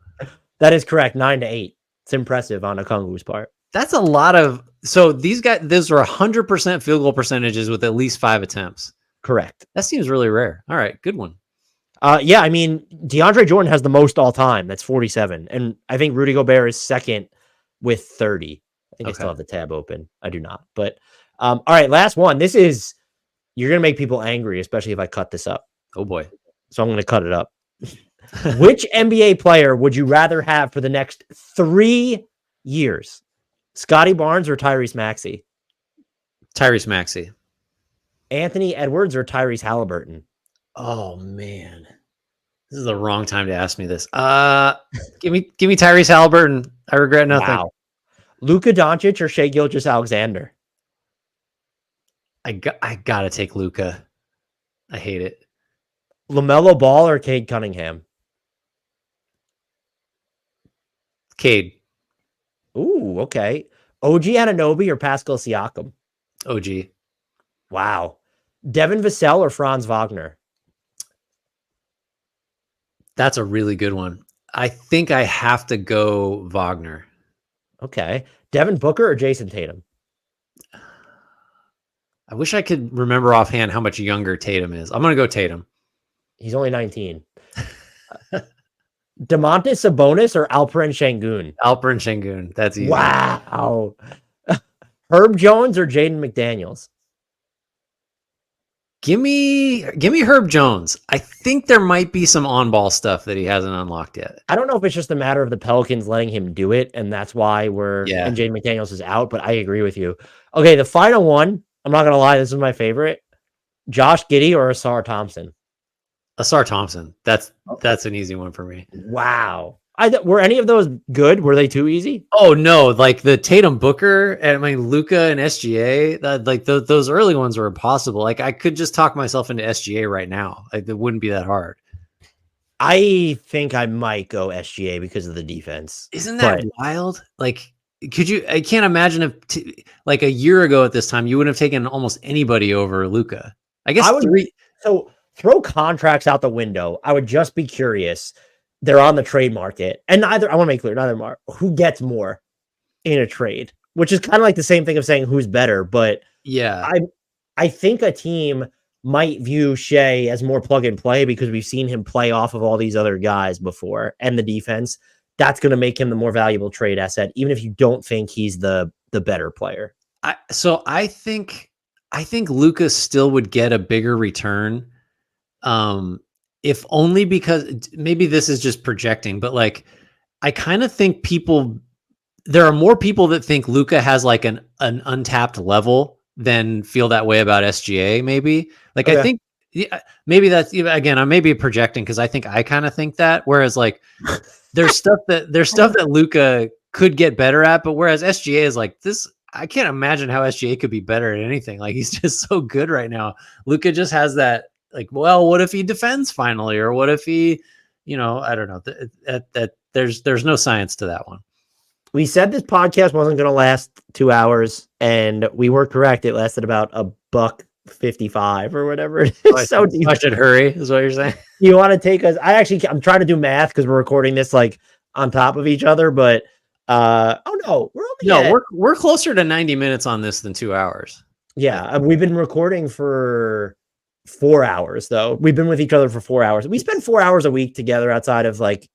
Speaker 1: That is correct. 9-8. It's impressive on Okongwu's part.
Speaker 2: That's a lot of. So these guys, those are 100% field goal percentages with at least 5 attempts.
Speaker 1: Correct.
Speaker 2: That seems really rare. All right, good one.
Speaker 1: Yeah, I mean, DeAndre Jordan has the most all time. That's 47. And I think Rudy Gobert is second with 30. I think I still have the tab open. I do not. But all right, last one. This is, you're going to make people angry, especially if I cut this up.
Speaker 2: Oh, boy.
Speaker 1: So I'm going to cut it up. Which NBA player would you rather have for the next 3 years? Scotty Barnes or Tyrese Maxey?
Speaker 2: Tyrese Maxey.
Speaker 1: Anthony Edwards or Tyrese Halliburton?
Speaker 2: Oh, man. This is the wrong time to ask me this. Give me Tyrese Halliburton. I regret nothing.
Speaker 1: Luka Doncic or Shai Gilgeous-Alexander?
Speaker 2: I gotta take Luka. I hate it.
Speaker 1: LaMelo Ball or Cade Cunningham?
Speaker 2: Cade.
Speaker 1: Ooh, okay. OG Anunoby or Pascal Siakam?
Speaker 2: OG.
Speaker 1: Wow. Devin Vassell or Franz Wagner?
Speaker 2: That's a really good one. I think I have to go Wagner.
Speaker 1: Okay. Devin Booker or Jason Tatum?
Speaker 2: I wish I could remember offhand how much younger Tatum is. I'm going to go Tatum.
Speaker 1: He's only 19. Domantas Sabonis or Alperen Şengün?
Speaker 2: Alperen Şengün. That's easy.
Speaker 1: Wow. Herb Jones or Jaden McDaniels?
Speaker 2: Give me Herb Jones. I think there might be some on-ball stuff that he hasn't unlocked yet.
Speaker 1: I don't know if it's just a matter of the Pelicans letting him do it, and that's why and Jaden McDaniels is out, but I agree with you. Okay, the final one, I'm not going to lie, this is my favorite. Josh Giddey or Asar Thompson?
Speaker 2: Asar Thompson. That's an easy one for me.
Speaker 1: Wow. Were any of those good? Were they too easy?
Speaker 2: Oh no, like the Tatum Booker and Luka and SGA, those early ones were impossible. Like I could just talk myself into SGA right now. Like it wouldn't be that hard.
Speaker 1: I think I might go SGA because of the defense.
Speaker 2: Isn't that wild? Like I can't imagine if like a year ago at this time you wouldn't have taken almost anybody over Luka. I guess
Speaker 1: so throw contracts out the window. I would just be curious. They're on the trade market. And I want to make clear, who gets more in a trade, which is kind of like the same thing of saying who's better. But
Speaker 2: yeah,
Speaker 1: I think a team might view Shai as more plug and play because we've seen him play off of all these other guys before and the defense. That's going to make him the more valuable trade asset, even if you don't think he's the better player.
Speaker 2: I think Luka still would get a bigger return. If only because maybe this is just projecting, but like I kind of think there are more people that think Luka has like an untapped level than feel that way about SGA. Maybe like okay. I think maybe that's again I may be projecting because I think I kind of think that. Whereas like there's stuff that Luka could get better at, but whereas SGA is like this. I can't imagine how SGA could be better at anything. Like he's just so good right now. Luka just has that. Like, well, what if he defends finally, or what if he, I don't know. That there's no science to that one.
Speaker 1: We said this podcast wasn't going to last 2 hours, and we were correct. It lasted about $1:55 or whatever it is.
Speaker 2: I should hurry, is what you're saying.
Speaker 1: You want to take us? I'm trying to do math because we're recording this like on top of each other, but
Speaker 2: we're closer to 90 minutes on this than 2 hours.
Speaker 1: Yeah, we've been recording for 4 hours though. We've been with each other for 4 hours. We spend 4 hours a week together outside of like,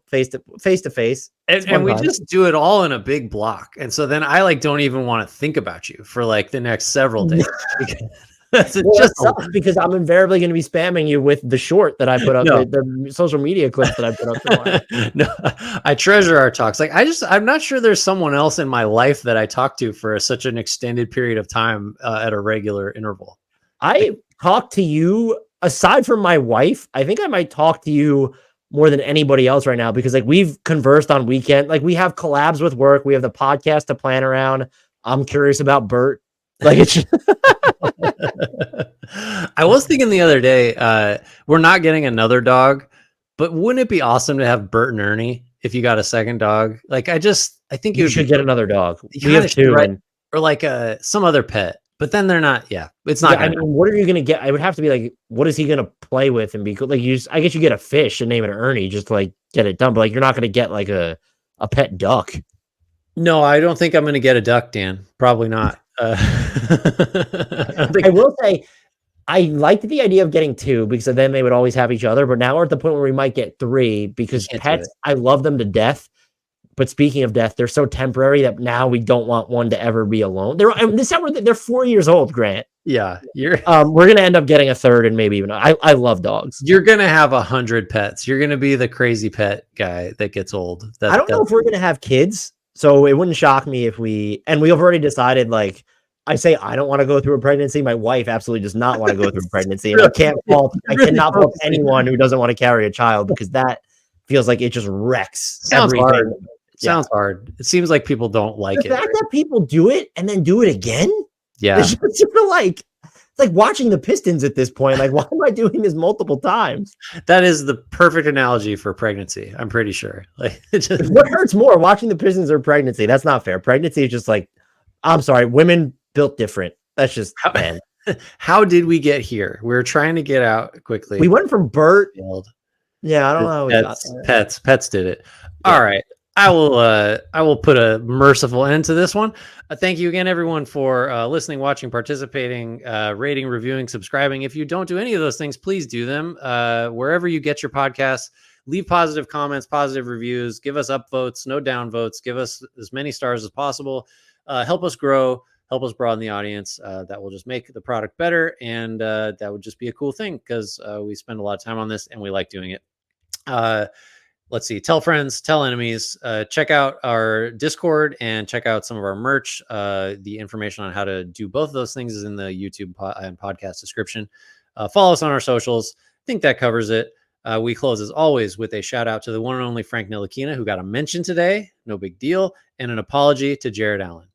Speaker 1: face to face.
Speaker 2: And we just do it all in a big block. And so then I like don't even want to think about you for like the next several days.
Speaker 1: Because I'm invariably going to be spamming you with the short that I put up, the social media clips that I put up tomorrow.
Speaker 2: No, I treasure our talks. Like I'm not sure there's someone else in my life that I talk to for such an extended period of time at a regular interval.
Speaker 1: I talk to you aside from my wife. I think I might talk to you more than anybody else right now because like we've conversed on weekend. Like we have collabs with work. We have the podcast to plan around. I'm curious about Bert. Like it's
Speaker 2: I was thinking the other day, we're not getting another dog, but wouldn't it be awesome to have Bert and Ernie if you got a second dog? Like I think
Speaker 1: you should get another dog.
Speaker 2: We have two, right? Or like some other pet. But then they're not. Yeah, it's not.
Speaker 1: I mean, what are you gonna get? I would have to be like, what is he gonna play with and be cool? Like, I guess you get a fish and name it Ernie just to like get it done. But like, you're not gonna get like a pet duck.
Speaker 2: No, I don't think I'm gonna get a duck, Dan. Probably not.
Speaker 1: I will say, I liked the idea of getting two because then they would always have each other. But now we're at the point where we might get three because pets, I love them to death. But speaking of death, they're so temporary that now we don't want one to ever be alone. They're 4 years old, Grant.
Speaker 2: Yeah,
Speaker 1: we're gonna end up getting a third and maybe even. I love dogs.
Speaker 2: You're gonna have 100 pets. You're gonna be the crazy pet guy that gets old.
Speaker 1: I don't know if we're gonna have kids, so it wouldn't shock me if we've already decided. Like I say, I don't want to go through a pregnancy. My wife absolutely does not want to go through a pregnancy, and I cannot fault anyone who doesn't want to carry a child because that feels like it just wrecks
Speaker 2: Sounds
Speaker 1: everything.
Speaker 2: hard. Sounds hard. It seems like people don't like
Speaker 1: The
Speaker 2: it.
Speaker 1: fact that people do it and then do it again,
Speaker 2: Yeah.
Speaker 1: it's just sort of like, it's like watching the Pistons at this point. Like, why am I doing this multiple times?
Speaker 2: That is the perfect analogy for pregnancy. I'm pretty sure. Like,
Speaker 1: What hurts more, watching the Pistons or pregnancy? That's not fair. Pregnancy is just like, I'm sorry, women built different. That's just, man.
Speaker 2: How did we get here? We were trying to get out quickly.
Speaker 1: We went from Bert.
Speaker 2: Failed.
Speaker 1: Yeah, I don't know how we got there.
Speaker 2: Pets did it.
Speaker 1: Yeah.
Speaker 2: All right. I will put a merciful end to this one. Thank you again, everyone, for listening, watching, participating, rating, reviewing, subscribing. If you don't do any of those things, please do them. Wherever you get your podcasts, leave positive comments, positive reviews, give us upvotes, no downvotes, give us as many stars as possible. Help us grow, help us broaden the audience. That will just make the product better. And that would just be a cool thing because we spend a lot of time on this and we like doing it. Let's see, tell friends, tell enemies, check out our Discord and check out some of our merch. The information on how to do both of those things is in the YouTube and podcast description. Follow us on our socials. I think that covers it. We close as always with a shout out to the one and only Frank Ntilikina, who got a mention today. No big deal. And an apology to Jarrett Allen.